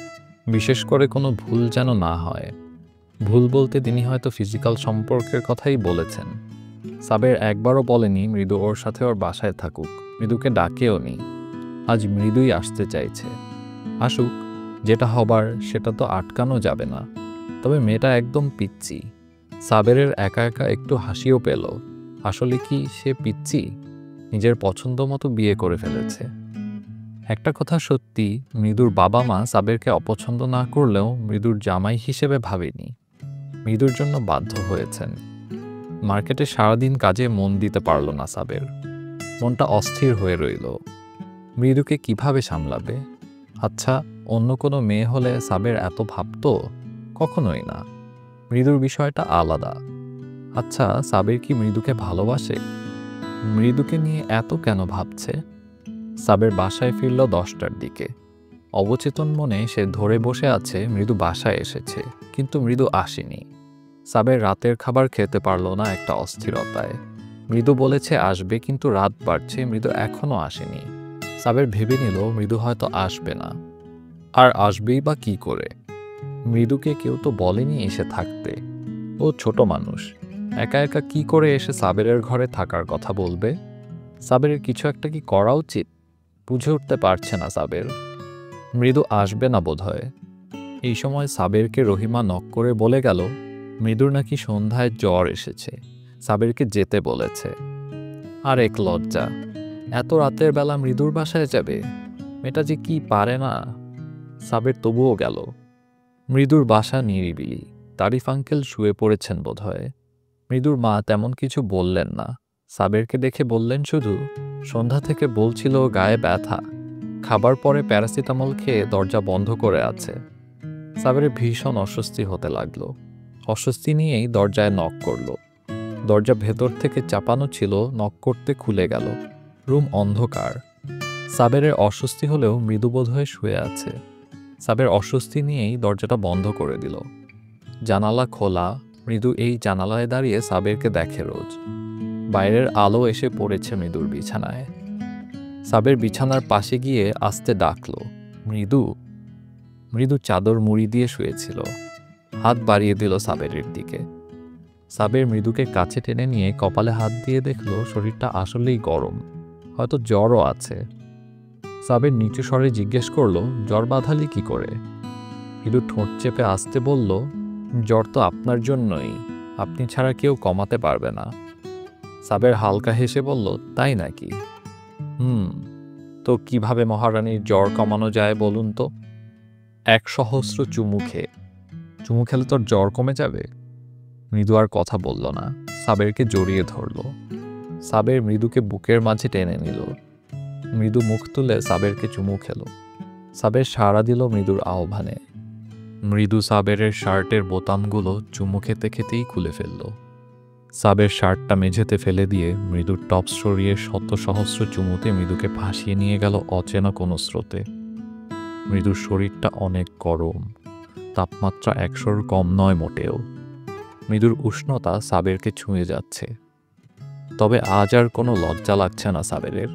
বিশেষ করে কোনো ভুল যেন না হয়। ভুল বলতে তিনি হয়তো ফিজিক্যাল সম্পর্কের কথাই বলেছেন। সাবের একবারও বলেনি মৃদু ওর সাথে ওর বাসায় থাকুক, মৃদুকে ডাকেও নি। আজ মৃদুই আসতে চাইছে। আসুক, যেটা হবার সেটা তো আটকানো যাবে না। তবে মেয়েটা একদম পিচ্চি। সাবেরের একা একা একটু হাসিও পেল। আসলে কি সে পিচ্চি? নিজের পছন্দ মতো বিয়ে করে ফেলেছে। একটা কথা সত্যি, মৃদুর বাবা মা সাবেরকে অপছন্দ না করলেও মৃদুর জামাই হিসেবে ভাবেনি। মৃদুর জন্য বাধ্য হয়েছেন। মার্কেটে সারাদিন কাজে মন দিতে পারল না সাবের। মনটা অস্থির হয়ে রইল। মৃদুকে কিভাবে সামলাবে? আচ্ছা, অন্য কোনো মেয়ে হলে সাবের এত ভাবত? কখনোই না। মৃদুর বিষয়টা আলাদা। আচ্ছা, সাবের কি মৃদুকে ভালোবাসে? মৃদুকে নিয়ে এত কেন ভাবছে? সাবের বাসায় ফিরল 10টার দিকে। অবচেতন মনে সে ধরে বসে আছে মৃদু বাসায় এসেছে, কিন্তু মৃদু আসেনি। সাবের রাতের খাবার খেতে পারল না একটা অস্থিরতায়। মৃদু বলেছে আসবে, কিন্তু রাত বাড়ছে, মৃদু এখনো আসেনি। সাবের ভেবে নিল মৃদু হয়তো আসবে না। আর আসবেই বা কি করে? মৃদুকে কেউ তো বলেনি এসে থাকতে। ও ছোট মানুষ, একা একা কি করে এসে সাবেরের ঘরে থাকার কথা বলবে? সাবেরের কিছু একটা কি করা উচিত? বুঝে উঠতে পারছে না সাবের। মৃদু আসবে না বোধহয়। এই সময় সাবেরকে রহিমা নক করে বলে গেল মৃদুর নাকি সন্ধ্যায় জ্বর এসেছে, সাবেরকে যেতে বলেছে। আর এক লজ্জা, এত রাতের বেলা মৃদুর বাসায় যাবে। মেয়েটা যে কি পারে না। সাবের তবুও গেল। মৃদুর বাসা নিরিবিলি। তারিফ আঙ্কেল শুয়ে পড়েছেন বোধহয়। মৃদুর মা তেমন কিছু বললেন না। সাবেরকে দেখে বললেন শুধু, সন্ধ্যা থেকে বলছিল গায়ে ব্যথা, খাবার পরে প্যারাসিটামল খেয়ে দরজা বন্ধ করে আছে। সাবেরের ভীষণ অস্বস্তি হতে লাগলো। অস্বস্তি নিয়েই দরজায় নক করল। দরজা ভেতর থেকে চাপানো ছিল, নক করতে খুলে গেল। রুম অন্ধকার। সাবেরের অস্বস্তি হলেও মৃদু বোধহয় শুয়ে আছে। সাবের অস্বস্তি নিয়েই দরজাটা বন্ধ করে দিল। জানালা খোলা। মৃদু এই জানালায় দাঁড়িয়ে সাবেরকে দেখে রোজ। বাইরের আলো এসে পড়েছে মৃদুর বিছানায়। সাবের বিছানার পাশে গিয়ে আস্তে ডাকল, মৃদু। মৃদু চাদর মুড়ি দিয়ে শুয়েছিল। হাত বাড়িয়ে দিল সাবেরের দিকে। সাবের মৃদুকে কাছে টেনে নিয়ে কপালে হাত দিয়ে দেখল শরীরটা আসলেই গরম, হয়তো জ্বরও আছে। সাবের নিচু স্বরে জিজ্ঞেস করল, জ্বর বাঁধালি কি করে? মৃদু ঠোঁট চেপে আসতে বলল, জ্বর তো আপনার জন্যই, আপনি ছাড়া কেউ কমাতে পারবে না। সাবের হালকা হেসে বলল, তাই নাকি? তো কিভাবে মহারানীর জ্বর কমানো যায় বলুন তো? 100 চুমু খেয়ে। চুমু খেলে তোর জ্বর কমে যাবে? মৃদু আর কথা বলল না, সাবেরকে জড়িয়ে ধরল। সাবের মৃদুকে বুকের মাঝে টেনে নিল। মৃদু মুখ তুলে সাবেরকে চুমু খেল। সাবের সাড়া দিল মৃদুর আহ্বানে। মৃদু সাবেরের শার্টের বোতামগুলো চুমু খেতে খেতেই খুলে ফেলল। সাবের শার্টটা মেঝেতে ফেলে দিয়ে মৃদুর টপ সরিয়ে শত সহস্র চুমুতে মৃদুকে ভাসিয়ে নিয়ে গেল অচেনা কোনো স্রোতে। মৃদুর শরীরটা অনেক গরম, তাপমাত্রা 100-র কম নয় মোটেও। মৃদুর উষ্ণতা সাবেরকে ছুঁয়ে যাচ্ছে। তবে আজ আর কোনো লজ্জা লাগছে না সাবেরের।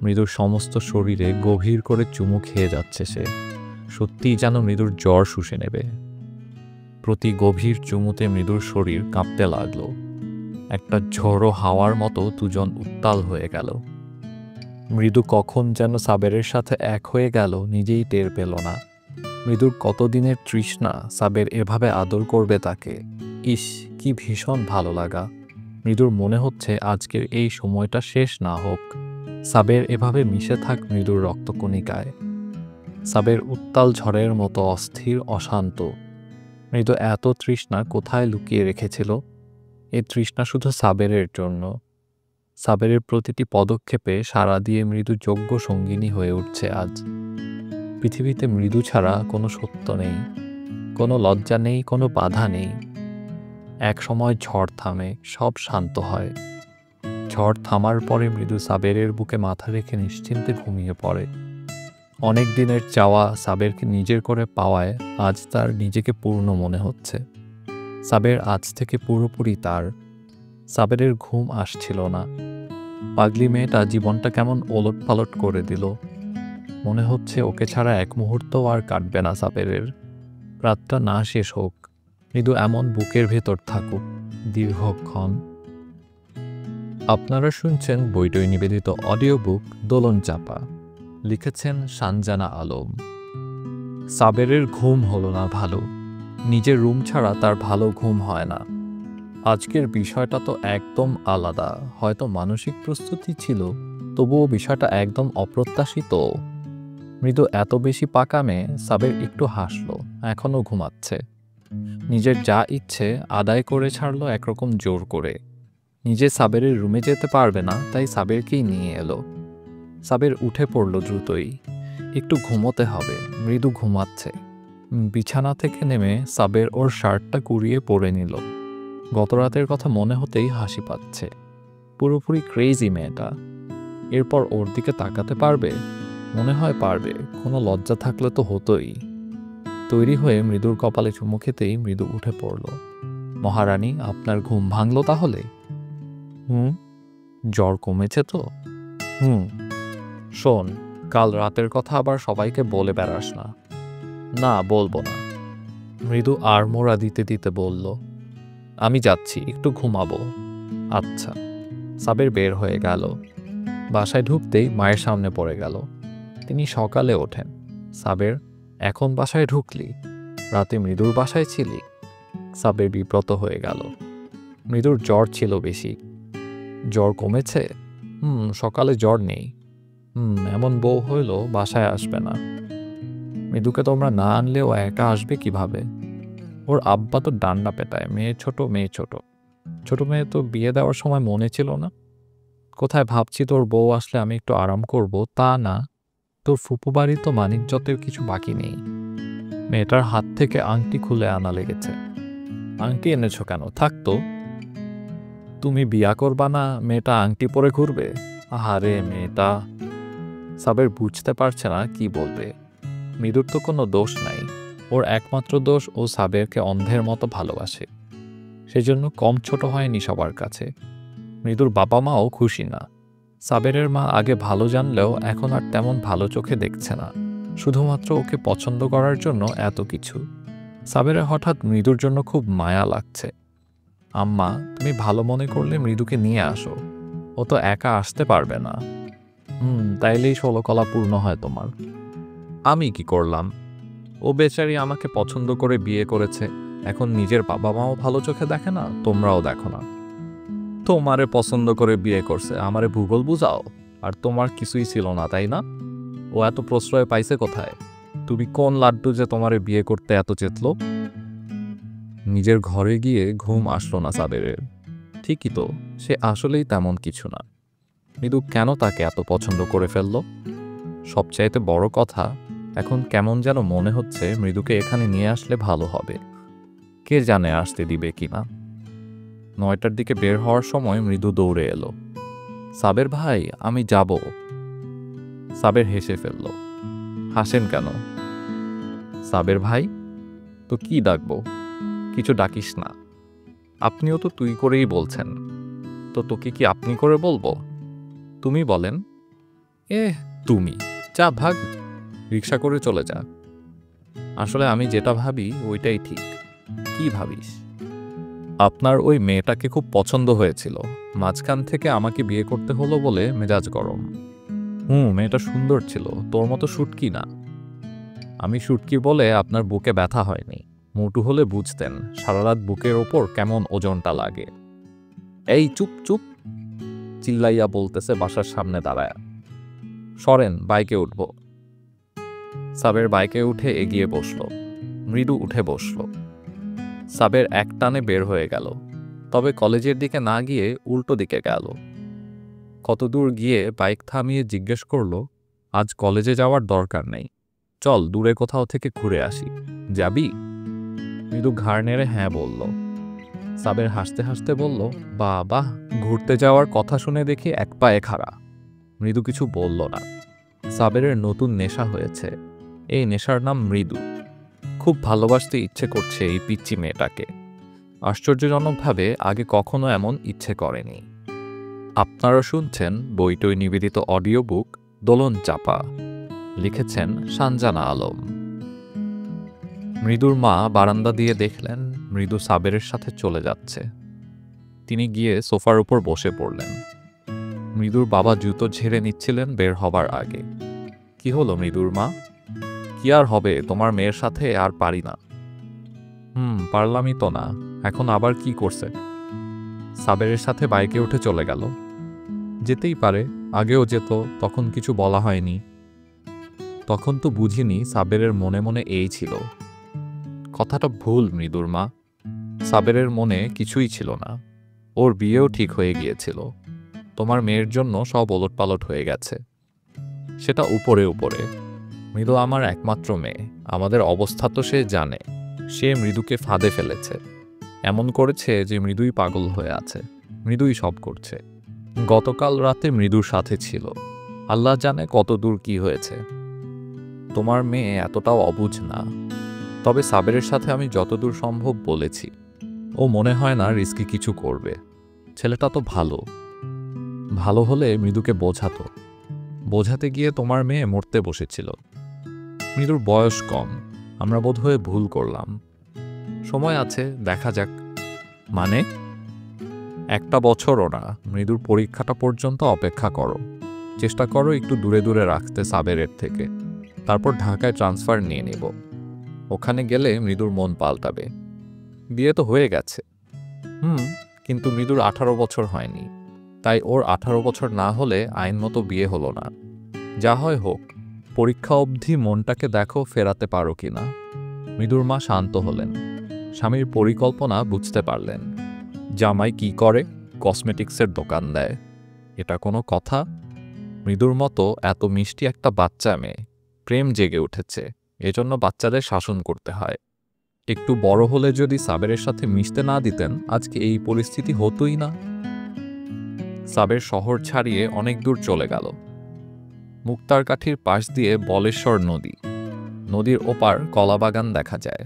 মৃদুর সমস্ত শরীরে গভীর করে চুমু খেয়ে যাচ্ছে সে। সত্যিই যেন মৃদুর জ্বর শুষে নেবে। প্রতি গভীর চুমুতে মৃদুর শরীর কাঁপতে লাগলো। একটা ঝোড়ো হাওয়ার মতো দুজন উত্তাল হয়ে গেল। মৃদু কখন যেন সাবেরের সাথে এক হয়ে গেল নিজেই টের পেল না। মৃদুর কতদিনের তৃষ্ণা সাবের এভাবে আদর করবে তাকে। ইস, কি ভীষণ ভালো লাগা। মৃদুর মনে হচ্ছে আজকের এই সময়টা শেষ না হোক, সাবের এভাবে মিশে থাক মৃদুর রক্তকণিকায়। সাবের উত্তাল ঝড়ের মতো অস্থির, অশান্ত। মৃদু এত তৃষ্ণা কোথায় লুকিয়ে রেখেছিল? এই তৃষ্ণা শুধু সাবেরের জন্য। সাবেরের প্রতিটি পদক্ষেপে সাড়া দিয়ে মৃদু যোগ্য সঙ্গিনী হয়ে উঠছে আজ। পৃথিবীতে মৃদু ছাড়া কোনো সত্য নেই, কোনো লজ্জা নেই, কোনো বাধা নেই। এক সময় ঝড় থামে, সব শান্ত হয়। ঝড় থামার পরে মৃদু সাবেরের বুকে মাথা রেখে নিশ্চিন্তে ঘুমিয়ে পড়ে। অনেক দিনের চাওয়া সাবেরকে নিজের করে পাওয়ায় আজ তার নিজেকে পূর্ণ মনে হচ্ছে। সাবের আজ থেকে পুরোপুরি তার। সাবেরের ঘুম আসছিল না। পাগলি মেয়েটা জীবনটা কেমন ওলটপালট করে দিল। মনে হচ্ছে ওকে ছাড়া এক মুহূর্তও আর কাটবে না সাবেরের। রাতটা না শেষ হোক, মৃদু এমন বুকের ভেতর থাকুক দীর্ঘক্ষণ। আপনারা শুনছেন বইটই নিবেদিত অডিও বুক দোলন চাপা। লিখেছেন সানজানা আলম। সাবেরের ঘুম হলো না ভালো। নিজের রুম ছাড়া তার ভালো ঘুম হয় না। আজকের বিষয়টা তো একদম আলাদা। হয়তো মানসিক প্রস্তুতি ছিল, তবুও বিষয়টা একদম অপ্রত্যাশিত। মৃদু এত বেশি পাকা মেয়ে, সাবের একটু হাসল। এখনও ঘুমাচ্ছে। নিজের যা ইচ্ছে আদায় করে ছাড়লো একরকম জোর করে। নিজে সাবেরের রুমে যেতে পারবে না, তাই সাবেরকেই নিয়ে এলো। সাবের উঠে পড়ল দ্রুতই। একটু ঘুমোতে হবে। মৃদু ঘুমাচ্ছে। বিছানা থেকে নেমে সাবের ওর শার্টটা কুড়িয়ে পরে নিল। গতরাতের কথা মনে হতেই হাসি পাচ্ছে। পুরোপুরি ক্রেজি মেয়েটা। এরপর ওর দিকে তাকাতে পারবে? মনে হয় পারবে। কোনো লজ্জা থাকলে তো হতোই। তৈরি হয়ে মৃদুর কপালে চুমু খেতেই মৃদু উঠে পড়ল। মহারানী, আপনার ঘুম ভাঙল তাহলে? জ্বর কমেছে তো? শোন, কাল রাতের কথা আবার সবাইকে বলে বেড়াস না। না, বলবো না। মৃদু আড়মোড়া দিতে দিতে বলল, আমি যাচ্ছি, একটু ঘুমাবো। আচ্ছা। সাবের বের হয়ে গেল। বাসায় ঢুকতেই মায়ের সামনে পড়ে গেল। তিনি সকালে ওঠেন। সাবের, এখন বাসায় ঢুকলি? রাতে মৃদুর বাসায় ছিলি? সাবের বিব্রত হয়ে গেল। মৃদুর জ্বর ছিল বেশি। জ্বর কমেছে? সকালে জ্বর নেই। এমন বউ হইল বাসায় আসবে না। মৃদুকে তোমরা না আনলেও একা আসবে কিভাবে? ওর আব্বা তো ডান্ডা পেটায়, মেয়ে ছোট, মেয়ে ছোট। ছোট মেয়ে তো বিয়ে দেওয়ার সময় মনে ছিল না। কোথায় ভাবছি তোর বউ আসলে আমি একটু আরাম করব, তা না। তোর ফুপু বাড়ি তো মানিকজতের কিছু বাকি নেই। মেয়েটার হাত থেকে আংটি খুলে আনা লেগেছে। আংটি এনেছো কেন? থাকতো। তুমি বিয়া করবা না, মেয়েটা আংটি পরে ঘুরবে? আহারে মেয়েটা। সাবের বুঝতে পারছে না কি বলবে। মৃদুর তো কোনো দোষ নাই। ওর একমাত্র দোষ ও সাবেরকে অন্ধের মতো ভালোবাসে। সেজন্য কম ছোট হয়নি সবার কাছে। মৃদুর বাবা মাও খুশি না। সাবেরের মা আগে ভালো জানলেও এখন আর তেমন ভালো চোখে দেখছে না। শুধুমাত্র ওকে পছন্দ করার জন্য এত কিছু। সাবেরের হঠাৎ মৃদুর জন্য খুব মায়া লাগছে। আম্মা, তুমি ভালো মনে করলে মৃদুকে নিয়ে আসো। ও তো একা আসতে পারবে না। তাইলেই 16 কলা পূর্ণ হয় তোমার। আমি কি করলাম? ও বেচারি আমাকে পছন্দ করে বিয়ে করেছে। এখন নিজের বাবা মাও ভালো চোখে দেখে না, তোমরাও দেখো না। তোমারে পছন্দ করে বিয়ে করছে, আমারে ভূগোল বুঝাও। আর তোমার কিছুই ছিল না, তাই না? ও এত প্রশ্রয় পাইছে কোথায়? তুমি কোন লাড্ডু যে তোমারে বিয়ে করতে এত চেতলো? নিজের ঘরে গিয়ে ঘুম আসলো না সাবেরের। ঠিকই তো, সে আসলেই তেমন কিছু না। মৃদু কেন তাকে এত পছন্দ করে ফেলল? সবচাইতে বড় কথা, এখন কেমন যেন মনে হচ্ছে মৃদুকে এখানে নিয়ে আসলে ভালো হবে। কে জানে আসতে দিবে কিনা। 9টার দিকে বের হওয়ার সময় মৃদু দৌড়ে এলো। সাবের ভাই, আমি যাব। সাবের হেসে ফেলল। হাসেন কেন? সাবের ভাই? তো কি ডাকবো? কিছু ডাকিস না। আপনিও তো তুই করেই বলছেন, তো তোকে কি আপনি করে বলবো? তুমি বলেন। তুমি যা, ভাগ, রিক্সা করে চলে যা। আসলে আমি যেটা ভাবি ওইটাই ঠিক। কি ভাবিস? আপনার ওই মেয়েটাকে খুব পছন্দ হয়েছিল, মাঝখান থেকে আমাকে বিয়ে করতে হলো বলে মেজাজ গরম। মেয়েটা সুন্দর ছিল, তোর মতো শুটকি না। আমি শুটকি বলে আপনার বুকে ব্যথা হয়নি। মোটু হলে বুঝতেন সারারাত বুকের ওপর কেমন ওজনটা লাগে। এই চুপ চুপ, চিল্লাইয়া বলতেছে বাসার সামনে দাঁড়ায়। সরেন, বাইকে উঠব। সাবের বাইকে উঠে এগিয়ে বসল। মৃদু উঠে বসল। সাবের এক টানে বের হয়ে গেল, তবে কলেজের দিকে না গিয়ে উল্টো দিকে গেল। কত দূর গিয়ে বাইক থামিয়ে জিজ্ঞেস করল, আজ কলেজে যাওয়ার দরকার নেই, চল দূরে কোথাও থেকে ঘুরে আসি, যাবি? মৃদু ঘাড় নেড়ে হ্যাঁ বলল। সাবের হাসতে হাসতে বলল, বাহ, ঘুরতে যাওয়ার কথা শুনে দেখি এক পায়ে খাড়া। মৃদু কিছু বলল না। সাবেরের নতুন নেশা হয়েছে, এই নেশার নাম মৃদু। খুব ভালোবাসতে ইচ্ছে করছে এই পিচ্চি মেয়েটাকে। আশ্চর্যজনকভাবে আগে কখনো এমন ইচ্ছে করেনি। আপনারা শুনছেন বইটই নিবেদিত অডিও বুক দোলন চাপা, লিখেছেন সানজানা আলম। মৃদুর মা বারান্দা দিয়ে দেখলেন মৃদু সাবেরের সাথে চলে যাচ্ছে। তিনি গিয়ে সোফার উপর বসে পড়লেন। মৃদুর বাবা জুতো ঝেড়ে নিচ্ছিলেন বের হবার আগে। কি হলো মৃদুর মা? কি আর হবে, তোমার মেয়ের সাথে আর পারি না। পারলামই তো না, এখন আবার কি করছে? সাবেরের সাথে বাইকে উঠে চলে গেল। যেতেই পারে, আগেও যেত, তখন কিছু বলা হয়নি। তখন তো বুঝিনি সাবেরের মনে মনে এই ছিল। কথাটা ভুল মৃদুর মা, সাবেরের মনে কিছুই ছিল না। ওর বিয়েও ঠিক হয়ে গিয়েছিল। তোমার মেয়ের জন্য সব ওলটপালট হয়ে গেছে। সেটা উপরে উপরে। মৃদু আমার একমাত্র মেয়ে, আমাদের অবস্থা তো সে জানে। সে মৃদুকে ফাঁদে ফেলেছে, এমন করেছে যে মৃদুই পাগল হয়ে আছে, মৃদুই সব করছে। গতকাল রাতে মৃদুর সাথে ছিল, আল্লাহ জানে কত দূর কি হয়েছে। তোমার মেয়ে এতটাও অবুঝ না। তবে সাবেরের সাথে আমি যতদূর সম্ভব বলেছি। ও মনে হয় না রিস্কি কিছু করবে। ছেলেটা তো ভালো। ভালো হলে মৃদুকে বোঝাতো। বোঝাতে গিয়ে তোমার মেয়ে মরতে বসেছিল। মৃদুর বয়স কম, আমরা বোধহয় ভুল করলাম। সময় আছে, দেখা যাক। মানে? 1 বছরও না, মৃদুর পরীক্ষাটা পর্যন্ত অপেক্ষা করো। চেষ্টা করো একটু দূরে দূরে রাখতে সাবেরের থেকে। তারপর ঢাকায় ট্রান্সফার নিয়ে নেব। ওখানে গেলে মৃদুর মন পাল্টাবে। বিয়ে তো হয়ে গেছে। কিন্তু মৃদুর 18 বছর হয়নি, তাই ওর 18 বছর না হলে আইন মতো বিয়ে হলো না। যা হয় হোক, পরীক্ষা অবধি মনটাকে দেখো ফেরাতে পারো কিনা। মৃদুর মা শান্ত হলেন। স্বামীর পরিকল্পনা বুঝতে পারলেন। জামাই কি করে? কসমেটিক্সের দোকান দেয়। এটা কোনো কথা? মৃদুর মতো এত মিষ্টি একটা বাচ্চা মেয়ে, প্রেম জেগে উঠেছে, এজন্য বাচ্চাদের শাসন করতে হয়। একটু বড় হলে যদি সাবেরের সাথে মিশতে না দিতেন, আজকে এই পরিস্থিতি হতোই না। সাবের শহর ছাড়িয়ে অনেক দূর চলে গেল। মুক্তারকাঠির পাশ দিয়ে বলেশ্বর নদী। নদীর ওপার কলাবাগান দেখা যায়।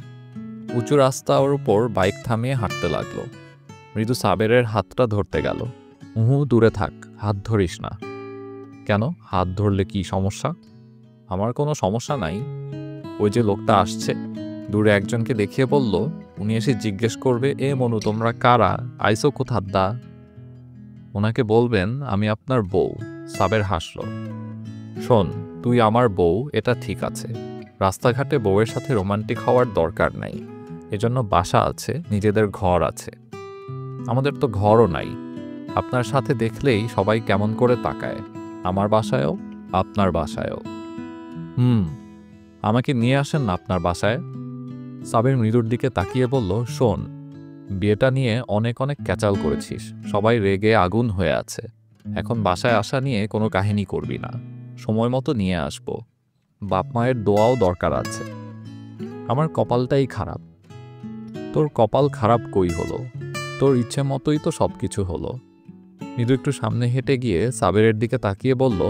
উঁচু রাস্তার উপর বাইক থামিয়ে হাঁটতে লাগলো। মৃদু সাবেরের হাতটা ধরতে গেল। দূরে থাক, হাত ধরিস না। কেন? হাত ধরলে কি সমস্যা? আমার কোনো সমস্যা নাই। ওই যে লোকটা আসছে, দূরে একজনকে দেখিয়ে বলল, উনি এসে জিজ্ঞেস করবে, এ মনু তোমরা কারা, আইসো কোথার দা? ওনাকে বলবেন আমি আপনার বউ। সাবের হাসল। শোন, তুই আমার বউ, এটা ঠিক আছে। রাস্তাঘাটে বউয়ের সাথে রোমান্টিক হওয়ার দরকার নাই। এজন্য বাসা আছে, নিজেদের ঘর আছে। আমাদের তো ঘরও নাই। আপনার সাথে দেখলেই সবাই কেমন করে তাকায়, আমার বাসায়ও, আপনার বাসায়ও। আমাকে নিয়ে আসেন না আপনার বাসায়। সাবের মৃদুর দিকে তাকিয়ে বলল, শোন, বিয়েটা নিয়ে অনেক অনেক ক্যাচাল করেছিস, সবাই রেগে আগুন হয়ে আছে। এখন বাসায় আসা নিয়ে কোনো কাহিনী করবি না। সময় মতো নিয়ে আসবো। বাপ মায়ের দোয়াও দরকার আছে। আমার কপালটাই খারাপ। তোর কপাল খারাপ কই হলো? তোর ইচ্ছে মতোই তো সব কিছু হলো। মৃদু একটু সামনে হেঁটে গিয়ে সাবেরের দিকে তাকিয়ে বলল,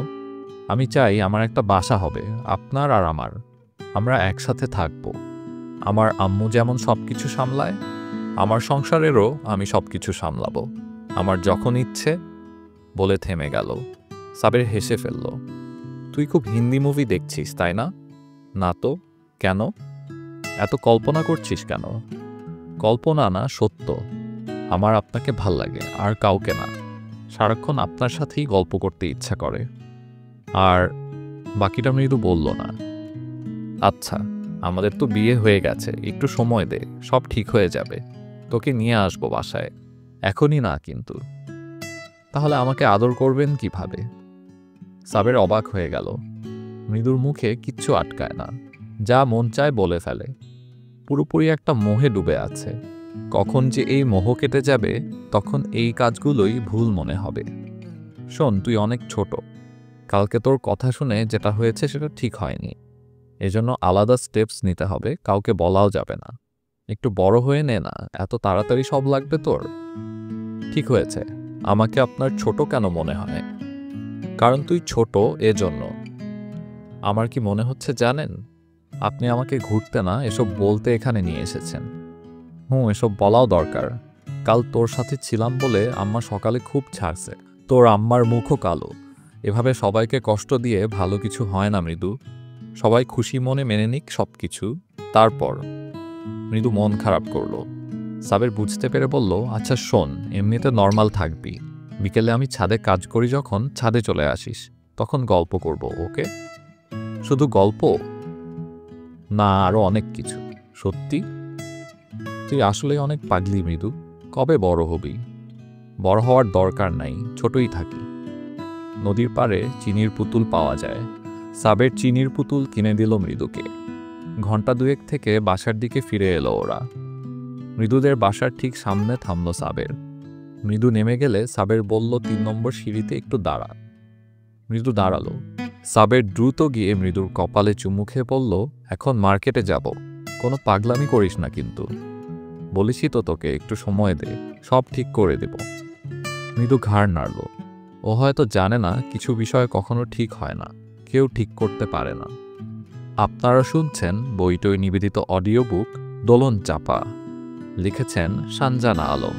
আমি চাই আমার একটা বাসা হবে, আপনার আর আমার। আমরা একসাথে থাকব। আমার আম্মু যেমন সব কিছু সামলায়, আমার সংসারেরও আমি সব কিছু সামলাবো, আমার যখন ইচ্ছে। বলে থেমে গেল। সাবের হেসে ফেলল। তুই খুব হিন্দি মুভি দেখছিস, তাই না? না তো, কেন? এত কল্পনা করছিস কেন? কল্পনা না, সত্য। আমার আপনাকে ভাল লাগে, আর কাউকে না। সারাক্ষণ আপনার সাথেই গল্প করতে ইচ্ছা করে। আর বাকিটা মৃদু বলল না। আচ্ছা, আমাদের তো বিয়ে হয়ে গেছে, একটু সময় দে, সব ঠিক হয়ে যাবে। তোকে নিয়ে আসবো বাসায়, এখনই না কিন্তু। তাহলে আমাকে আদর করবেন কিভাবে? সাবের অবাক হয়ে গেল। মৃদুর মুখে কিচ্ছু আটকায় না, যা মন চায় বলে ফেলে। পুরোপুরি একটা মোহে ডুবে আছে। কখন যে এই মোহ কেটে যাবে, তখন এই কাজগুলোই ভুল মনে হবে। শোন, তুই অনেক ছোট। কালকে তোর কথা শুনে যেটা হয়েছে সেটা ঠিক হয়নি। এজন্য আলাদা স্টেপস নিতে হবে, কাউকে বলাও যাবে না। একটু বড় হয়ে নে না, এত তাড়াতাড়ি সব লাগবে তোর? ঠিক হয়েছে। আমাকে আপনার ছোট কেন মনে হয়? কারণ তুই ছোট, এজন্য। আমার কি মনে হচ্ছে জানেন? আপনি আমাকে ঘুরতে না, এসব বলতে এখানে নিয়ে এসেছেন। এসব বলাও দরকার। কাল তোর সাথে ছিলাম বলে আম্মা সকালে খুব ছাড়ছে। তোর আম্মার মুখও কালো। এভাবে সবাইকে কষ্ট দিয়ে ভালো কিছু হয় না মৃদু। সবাই খুশি মনে মেনে নিক সব কিছু, তারপর। মৃদু মন খারাপ করলো। সাবের বুঝতে পেরে বলল, আচ্ছা শোন, এমনিতে নর্মাল থাকবি। বিকেলে আমি ছাদে কাজ করি, যখন ছাদে চলে আসিস, তখন গল্প করব, ওকে? শুধু গল্প না, আরো অনেক কিছু। সত্যি? তুই আসলে অনেক পাগলি মৃদু। কবে বড় হবি? বড় হওয়ার দরকার নাই, ছোটই থাকি। নদীর পাড়ে চিনির পুতুল পাওয়া যায়। সাবের চিনির পুতুল কিনে দিল মৃদুকে। ঘন্টা দুয়েক থেকে বাসার দিকে ফিরে এলো ওরা। মৃদুদের বাসার ঠিক সামনে থামল সাবের। মৃদু নেমে গেলে সাবের বলল, 3 নম্বর সিঁড়িতে একটু দাঁড়া। মৃদু দাঁড়ালো। সাবের দ্রুত গিয়ে মৃদুর কপালে চুমু খেয়ে বলল, এখন মার্কেটে যাব, কোনো পাগলামি করিস না কিন্তু। বলেছি তো তোকে, একটু সময় দে, সব ঠিক করে দেব। মৃদু ঘাড় নাড়ল। ও হয়তো জানে না, কিছু বিষয় কখনো ঠিক হয় না, কেউ ঠিক করতে পারে না। আপনারা শুনছেন বইটই নিবেদিত অডিও বুক দোলন চাপা। লিখেছেন সানজানা আলম।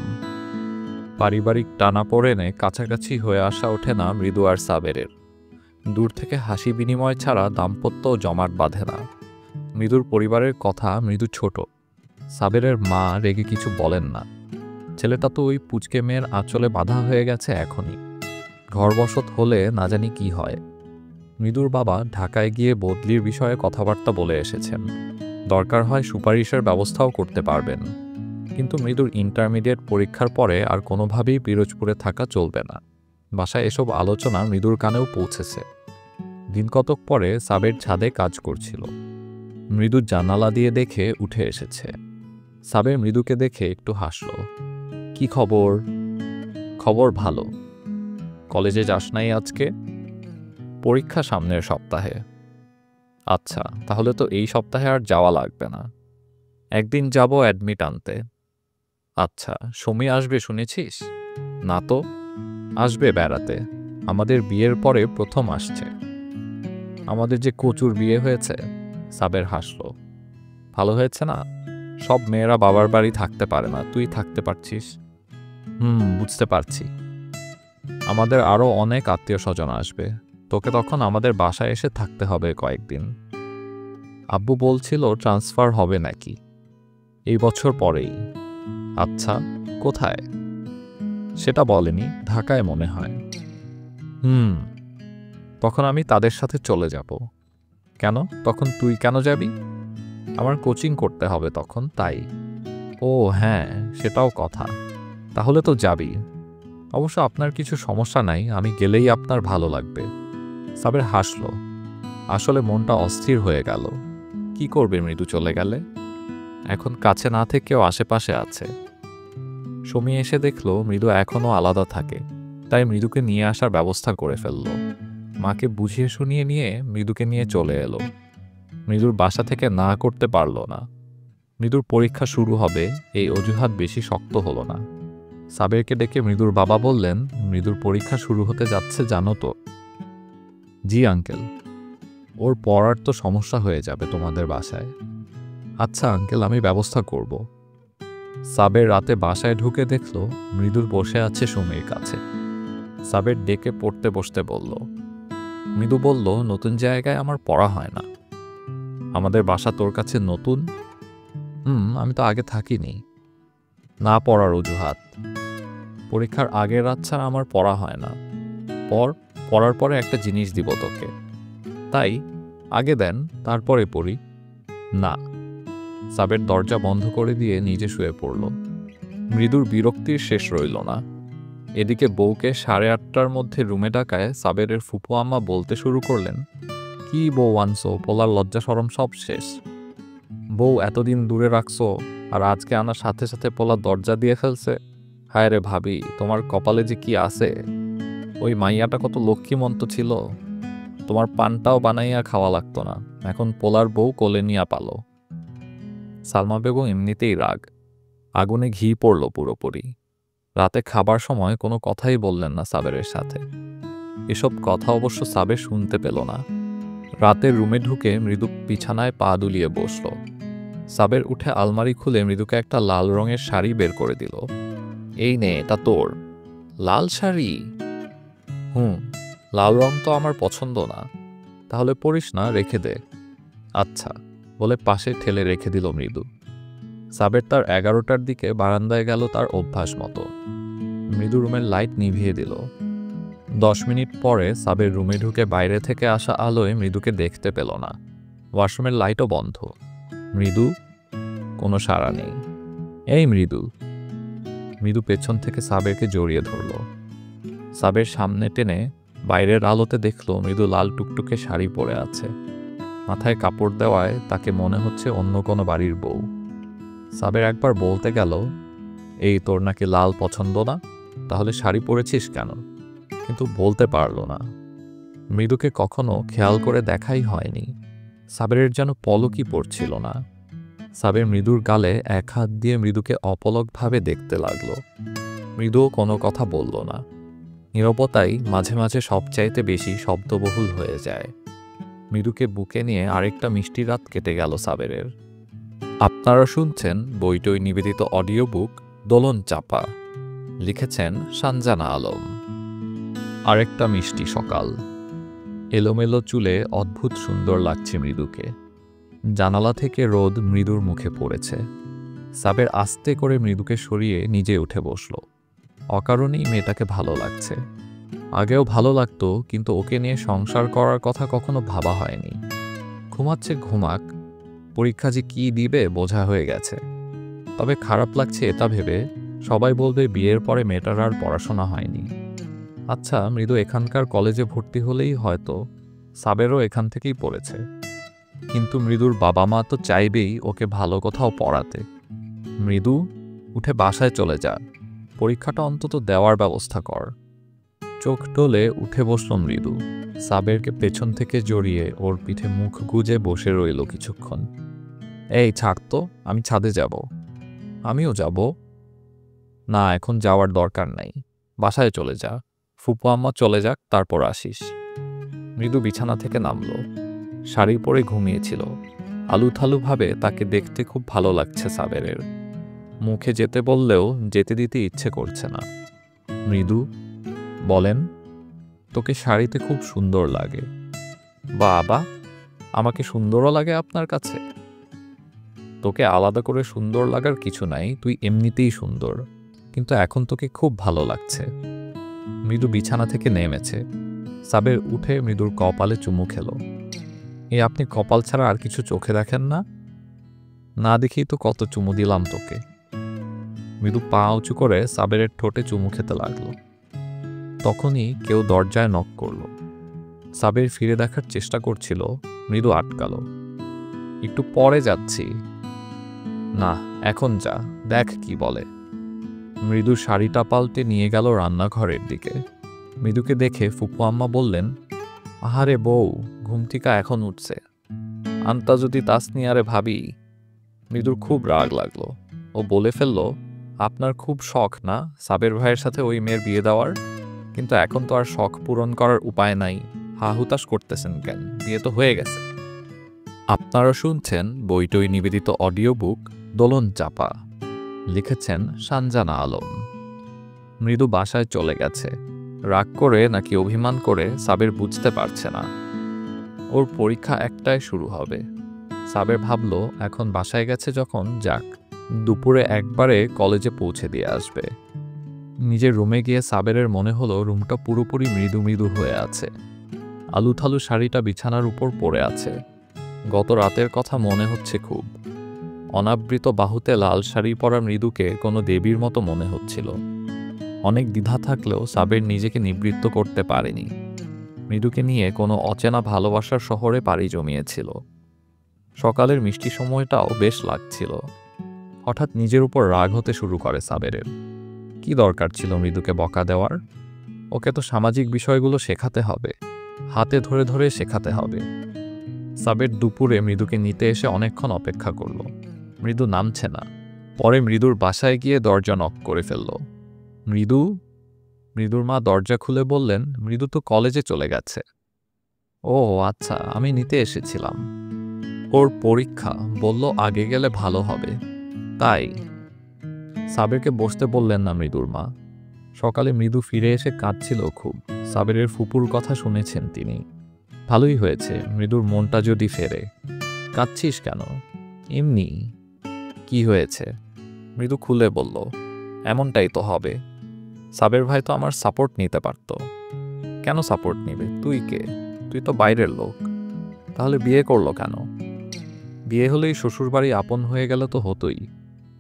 পারিবারিক টানাপোড়েনে কাছাকাছি হয়ে আসা ওঠে না মৃদু আর সাবেরের। দূর থেকে হাসি বিনিময় ছাড়া দাম্পত্য জমাট বাঁধে না। মৃদুর পরিবারের কথা মৃদু ছোট। সাবেরের মা রেগে কিছু বলেন না। ছেলেটা তো ওই পুচকে মেয়ের আঁচলে বাঁধা হয়ে গেছে এখনই। ঘরবসত হলে না জানি কি হয়। মৃদুর বাবা ঢাকায় গিয়ে বদলির বিষয়ে কথাবার্তা বলে এসেছেন। দরকার হয় সুপারিশের ব্যবস্থাও করতে পারবেন। কিন্তু মৃদুর ইন্টারমিডিয়েট পরীক্ষার পরে আর কোনোভাবেই পিরোজপুরে থাকা চলবে না। বাসায় এসব আলোচনা মৃদুর কানেও পৌঁছেছে। দিন কতক পরে সাবের ছাদে কাজ করছিল। মৃদু জানালা দিয়ে দেখে উঠে এসেছে। সাবের মৃদুকে দেখে একটু হাসল। কি খবর? খবর ভালো। কলেজে যাস নাই আজকে? পরীক্ষা সামনের সপ্তাহে। আচ্ছা, তাহলে তো এই সপ্তাহে আর যাওয়া লাগবে না। একদিন যাব অ্যাডমিট আনতে। আচ্ছা, সমী আসবে শুনেছিস? না তো। আসবে বেড়াতে। আমাদের বিয়ের পরে প্রথম আসছে। আমাদের যে কচুর বিয়ে হয়েছে। সাবের হাসল। ভালো হয়েছে না? সব মেয়েরা বাবার বাড়ি থাকতে পারে না, তুই থাকতে পারছিস। বুঝতে পারছি। আমাদের আরও অনেক আত্মীয় স্বজন আসবে। তোকে তখন আমাদের বাসায় এসে থাকতে হবে কয়েকদিন। আব্বু বলছিল ট্রান্সফার হবে নাকি এই বছর পরেই। আচ্ছা, কোথায়? সেটা বলেনি, ঢাকায় মনে হয়। তখন আমি তাদের সাথে চলে যাব। কেন? তখন তুই কেন যাবি? আমার কোচিং করতে হবে তখন, তাই। ও হ্যাঁ, সেটাও কথা। তাহলে তো যাবি। অবশ্য আপনার কিছু সমস্যা নাই, আমি গেলেই আপনার ভালো লাগবে। সাবের হাসল। আসলে মনটা অস্থির হয়ে গেল। কি করবে মৃদু চলে গেলে? এখন কাছে না থেকেও আশেপাশে আছে। সমী এসে দেখল মৃদু এখনও আলাদা থাকে, তাই মৃদুকে নিয়ে আসার ব্যবস্থা করে ফেলল। মাকে বুঝিয়ে শুনিয়ে নিয়ে মৃদুকে নিয়ে চলে এলো। মৃদুর বাসা থেকে না করতে পারল না। মৃদুর পরীক্ষা শুরু হবে, এই অজুহাত বেশি শক্ত হলো না। সাবেরকে ডেকে মৃদুর বাবা বললেন, মৃদুর পরীক্ষা শুরু হতে যাচ্ছে জানো তো? জি আঙ্কেল। ওর পড়ার তো সমস্যা হয়ে যাবে তোমাদের বাসায়। আচ্ছা আঙ্কেল, আমি ব্যবস্থা করব। সাবের রাতে বাসায় ঢুকে দেখল মৃদুর বসে আছে সুমির কাছে। সাবের ডেকে পড়তে বসতে বলল। মৃদু বলল, নতুন জায়গায় আমার পড়া হয় না। আমাদের বাসা তোর কাছে নতুন? আমি তো আগে থাকিনি। না পড়ার অজুহাত। পরীক্ষার আগের রাত ছাড়া আমার পড়া হয় না। পড়ার পরে একটা জিনিস দিব তোকে। তাই আগে দেন, তারপরে পড়ি। না। সাবের দরজা বন্ধ করে দিয়ে নিজে শুয়ে পড়ল। মৃদুর বিরক্তির শেষ রইল না। এদিকে বউকে 8:30টার মধ্যে রুমে ডাকায় সাবেরের ফুপু আম্মা বলতে শুরু করলেন, কি বউ আনছো, পোলার লজ্জা শরম সব শেষ। বউ এতদিন দূরে রাখছো, আর আজকে আনার সাথে সাথে পোলা দরজা দিয়ে ফেলছে। হায় রে ভাবি, তোমার কপালে যে কি আছে। ওই মাইয়াটা কত লক্ষ্মীমন্ত ছিল, তোমার পানটাও বানাইয়া খাওয়া লাগতো না, এখন পোলার বউ কোলে নিয়া পালো। সালমা বেগম এমনিতেই রাগ, আগুনে ঘি পড়ল পুরোপুরি। রাতে খাবার সময় কোনো কথাই বললেন না সাবেরের সাথে। এসব কথা অবশ্য সাবের শুনতে পেল না। রাতে রুমে ঢুকে মৃদু বিছানায় পা দুলিয়ে বসল। সাবের উঠে আলমারি খুলে মৃদুকে একটা লাল রঙের শাড়ি বের করে দিল। এই নে, এটা তোর। লাল শাড়ি? লাল রং তো আমার পছন্দ না। তাহলে পরিস না, রেখে দে। আচ্ছা বলে পাশে ঠেলে রেখে দিল মৃদু। সাবের তার 11টার দিকে বারান্দায় গেল তার অভ্যাস মতো। মৃদু রুমের লাইট নিভিয়ে দিল। 10 মিনিট পরে সাবের রুমে ঢুকে বাইরে থেকে আসা আলোয় মৃদুকে দেখতে পেল না। ওয়াশরুমের লাইটও বন্ধ। মৃদু? কোনো সাড়া নেই। এই মৃদু। মৃদু পেছন থেকে সাবেরকে জড়িয়ে ধরল। সাবের সামনে টেনে বাইরের আলোতে দেখল মৃদু লাল টুকটুকে শাড়ি পরে আছে। মাথায় কাপড় দেওয়ায় তাকে মনে হচ্ছে অন্য কোনো বাড়ির বউ। সাবের একবার বলতে গেল, এই তোর নাকি লাল পছন্দ না, তাহলে শাড়ি পরেছিস কেন? কিন্তু বলতে পারল না। মৃদুকে কখনো খেয়াল করে দেখাই হয়নি। সাবেরের যেন পলকই পড়ছিল না। সাবের মৃদুর গালে এক হাত দিয়ে মৃদুকে অপলকভাবে দেখতে লাগল। মৃদুও কোনো কথা বলল না। নীরবতাই মাঝে মাঝে সবচাইতে বেশি শব্দবহুল হয়ে যায়। মৃদুকে বুকে নিয়ে আরেকটা মিষ্টি রাত কেটে গেল সাবেরের। আপনারা শুনছেন বইটই নিবেদিত অডিও বুক দোলন চাপা। লিখেছেন সানজানা আলম। আরেকটা মিষ্টি সকাল। এলোমেলো চুলে অদ্ভুত সুন্দর লাগছে মৃদুকে। জানালা থেকে রোদ মৃদুর মুখে পড়েছে। সাবের আস্তে করে মৃদুকে সরিয়ে নিজে উঠে বসল। অকারণেই মেয়েটাকে ভালো লাগছে। আগেও ভালো লাগতো, কিন্তু ওকে নিয়ে সংসার করার কথা কখনো ভাবা হয়নি। ঘুমাচ্ছে ঘুমাক, পরীক্ষা যে কি দিবে বোঝা হয়ে গেছে। তবে খারাপ লাগছে এটা ভেবে, সবাই বলবে বিয়ের পরে মেয়েটার আর পড়াশোনা হয়নি। আচ্ছা, মৃদু এখানকার কলেজে ভর্তি হলেই হয়তো সাবেরও এখান থেকেই পড়েছে। কিন্তু মৃদুর বাবা মা তো চাইবেই ওকে ভালো কোথাও পড়াতে। মৃদু, উঠে বাসায় চলে যা, পরীক্ষাটা অন্তত দেওয়ার ব্যবস্থা কর। চোখ টলে উঠে বসল মৃদু। সাবেরকে পেছন থেকে জড়িয়ে ওর পিঠে মুখ গুজে বসে রইল কিছুক্ষণ। এই ছাড় তো, আমি ছাদে যাব। আমিও যাব। না, এখন যাওয়ার দরকার নাই, বাসায় চলে যা। ফুপু আম্মা চলে যাক, তারপর আসিস। মৃদু বিছানা থেকে নামল। শাড়ি পরে ঘুমিয়েছিল। আলুথালুভাবে তাকে দেখতে খুব ভালো লাগছে সাবেরের। মুখে যেতে বললেও যেতে দিতে ইচ্ছে করছে না। মৃদু, বলেন। তোকে শাড়িতে খুব সুন্দর লাগে। বাবা, আমাকে সুন্দরও লাগে আপনার কাছে? তোকে আলাদা করে সুন্দর লাগার কিছু নাই, তুই এমনিতেই সুন্দর, কিন্তু এখন তোকে খুব ভালো লাগছে। মৃদু বিছানা থেকে নেমেছে। সাবের উঠে মৃদুর কপালে চুমু খেল। এই আপনি কপাল ছাড়া আর কিছু চোখে দেখেন না? না দেখেই তো কত চুমু দিলাম তোকে। মৃদু পা উঁচু করে সাবেরের ঠোঁটে চুমু খেতে লাগলো। তখনই কেউ দরজায় নক করল। সাবের ফিরে দেখার চেষ্টা করছিল, মৃদু আটকালো। একটু পরে যাচ্ছি। না, এখন যা, দেখ কি বলে। মৃদু শাড়িটা পাল্টে নিয়ে গেল রান্নাঘরের দিকে। মৃদুকে দেখে ফুপু আম্মা বললেন, আহারে বউ, ঘুম থেকে এখন উঠছে। আন্তা যদি তাসনিয়ারে ভাবি। মৃদুর খুব রাগ লাগলো। ও বলে ফেলল, আপনার খুব শখ না সাবের ভাইয়ের সাথে ওই মেয়ের বিয়ে দেওয়ার? কিন্তু এখন তো আর শখ পূরণ করার উপায় নাই। হা হুতাশ করতেছেন কেন? বিয়ে তো হয়ে গেছে। আপনারা শুনছেন বইটই নিবেদিত অডিও বুক দোলন চাপা। লিখেছেন সানজানা আলম। মৃদু বাসায় চলে গেছে। রাগ করে নাকি অভিমান করে সাবের বুঝতে পারছে না। ওর পরীক্ষা একটায় শুরু হবে। সাবের ভাবল এখন বাসায় গেছে যখন, যাক, দুপুরে একবারে কলেজে পৌঁছে দিয়ে আসবে। নিজের রুমে গিয়ে সাবেরের মনে হলো রুমটা পুরোপুরি মৃদু মৃদু হয়ে আছে। আলুথালু শাড়িটা বিছানার উপর পড়ে আছে। গত রাতের কথা মনে হচ্ছে খুব। অনাবৃত বাহুতে লাল শাড়ি পরা মৃদুকে কোনো দেবীর মতো মনে হচ্ছিল। অনেক দ্বিধা থাকলেও সাবের নিজেকে নিবৃত্ত করতে পারেনি। মৃদুকে নিয়ে কোনো অচেনা ভালোবাসার শহরে পাড়ি জমিয়েছিল। সকালের মিষ্টি সময়টাও বেশ লাগছিল। হঠাৎ নিজের উপর রাগ হতে শুরু করে সাবেরের। কি দরকার ছিল মৃদুকে বকা দেওয়ার? ওকে তো সামাজিক বিষয়গুলো শেখাতে হবে, হাতে ধরে ধরে শেখাতে হবে। সাবের দুপুরে মৃদুকে নিতে এসে অনেকক্ষণ অপেক্ষা করল। মৃদু নামছে না। পরে মৃদুর বাসায় গিয়ে দরজা নক করে ফেলল। মৃদু? মৃদুর মা দরজা খুলে বললেন, মৃদু তো কলেজে চলে গেছে। ও আচ্ছা, আমি নিতে এসেছিলাম। ওর পরীক্ষা, বলল আগে গেলে ভালো হবে। তাই? সাবেরকে বসতে বললেন না মৃদুর মা। সকালে মৃদু ফিরে এসে কাঁদছিল খুব। সাবেরের ফুপুর কথা শুনেছেন তিনি। ভালোই হয়েছে, মৃদুর মনটা যদি ফেরে। কাঁদছিস কেন? এমনি। কি হয়েছে? মৃদু খুলে বলল, এমনটাই তো হবে। সাবের ভাই তো আমার সাপোর্ট নিতে পারত। কেন সাপোর্ট নিবে? তুই কে? তুই তো বাইরের লোক। তাহলে বিয়ে করলো কেন? বিয়ে হলেই শ্বশুরবাড়ি আপন হয়ে গেলে তো হতোই।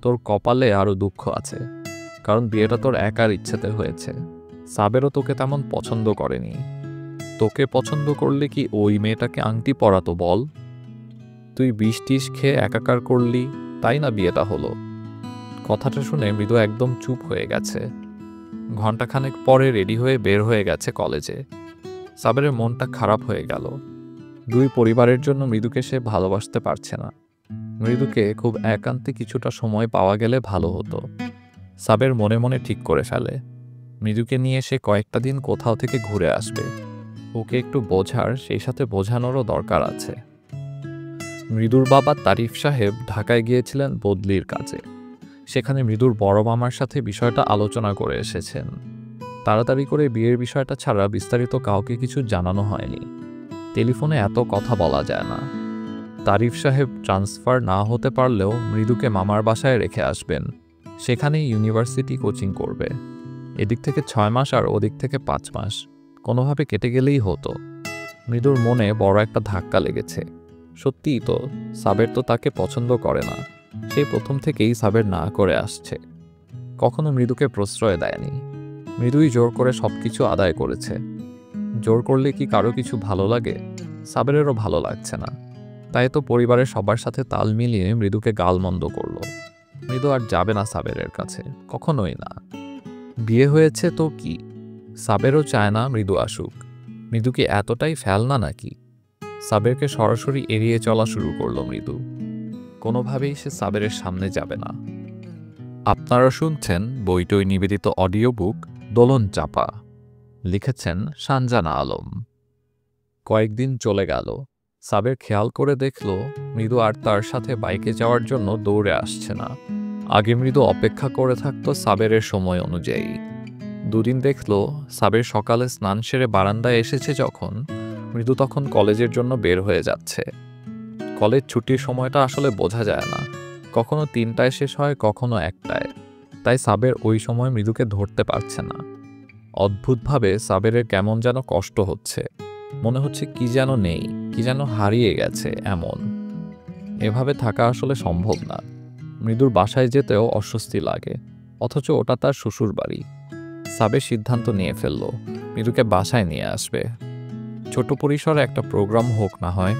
তোর কপালে আরও দুঃখ আছে, কারণ বিয়েটা তোর একার ইচ্ছেতে হয়েছে। সাবেরও তোকে তেমন পছন্দ করেনি। তোকে পছন্দ করলে কি ওই মেয়েটাকে আংটি পরাতো বল? তুই বিষ টিস খেয়ে একাকার করলি, তাই না বিয়েটা হলো? কথাটা শুনে মৃদু একদম চুপ হয়ে গেছে। ঘণ্টাখানেক পরে রেডি হয়ে বের হয়ে গেছে কলেজে। সাবেরের মনটা খারাপ হয়ে গেল। দুই পরিবারের জন্য মৃদুকে সে ভালোবাসতে পারছে না। মৃদুকে খুব একান্তে কিছুটা সময় পাওয়া গেলে ভালো হতো। সাবের মনে মনে ঠিক করে ফেলে, মৃদুকে নিয়ে সে কয়েকটা দিন কোথাও থেকে ঘুরে আসবে। ওকে একটু বোঝার, সেই সাথে বোঝানোরও দরকার আছে। মৃদুর বাবা তারিফ সাহেব ঢাকায় গিয়েছিলেন বদলির কাজে। সেখানে মৃদুর বড় মামার সাথে বিষয়টা আলোচনা করে এসেছেন। তাড়াতাড়ি করে বিয়ের বিষয়টা ছাড়া বিস্তারিত কাউকে কিছু জানানো হয়নি। টেলিফোনে এত কথা বলা যায় না। তারিফ সাহেব ট্রান্সফার না হতে পারলেও মৃদুকে মামার বাসায় রেখে আসবেন। সেখানেই ইউনিভার্সিটি কোচিং করবে। এদিক থেকে 6 মাস আর ওদিক থেকে 5 মাস কোনোভাবে কেটে গেলেই হতো। মৃদুর মনে বড় একটা ধাক্কা লেগেছে। সত্যিই তো, সাবের তো তাকে পছন্দ করে না। সেই প্রথম থেকেই সাবের না করে আসছে। কখনো মৃদুকে প্রশ্রয় দেয়নি। মৃদুই জোর করে সবকিছু আদায় করেছে। জোর করলে কি কারো কিছু ভালো লাগে? সাবেরেরও ভালো লাগছে না। তাই তো পরিবারের সবার সাথে তাল মিলিয়ে মৃদুকে গালমন্দ করল। মৃদু আর যাবে না সাবেরের কাছে, কখনোই না। বিয়ে হয়েছে তো কি, সাবেরও চায় না মৃদু আসুক। মৃদু কি এতটাই ফেলনা নাকি? সাবেরকে সরাসরি এড়িয়ে চলা শুরু করলো মৃদু। কোনোভাবেই সে সাবেরের সামনে যাবে না। আপনারা শুনছেন বইটই নিবেদিত অডিও বুক দোলন চাপা। লিখেছেন সানজানা আলম। কয়েকদিন চলে গেল। সাবের খেয়াল করে দেখল মৃদু আর তার সাথে বাইকে যাওয়ার জন্য দৌড়ে আসছে না। আগে মৃদু অপেক্ষা করে থাকতো সাবেরের সময় অনুযায়ী। দুদিন দেখল সাবের সকালে স্নান সেরে বারান্দায় এসেছে যখন, মৃদু তখন কলেজের জন্য বের হয়ে যাচ্ছে। কলেজ ছুটির সময়টা আসলে বোঝা যায় না, কখনো 3টায় শেষ হয়, কখনো 1টায়। তাই সাবের ওই সময় মৃদুকে ধরতে পারছে না। অদ্ভুতভাবে সাবেরের কেমন যেন কষ্ট হচ্ছে। মনে হচ্ছে কি যেন নেই, কি যেন হারিয়ে গেছে এমন। এভাবে থাকা আসলে সম্ভব না। মৃদুর বাসায় যেতেও অস্বস্তি লাগে, অথচ ওটা তার শ্বশুর বাড়ি। সাবের সিদ্ধান্ত নিয়ে ফেলল, মৃদুকে বাসায় নিয়ে আসবে। ছোট পরিসরে একটা প্রোগ্রাম হোক না হয়।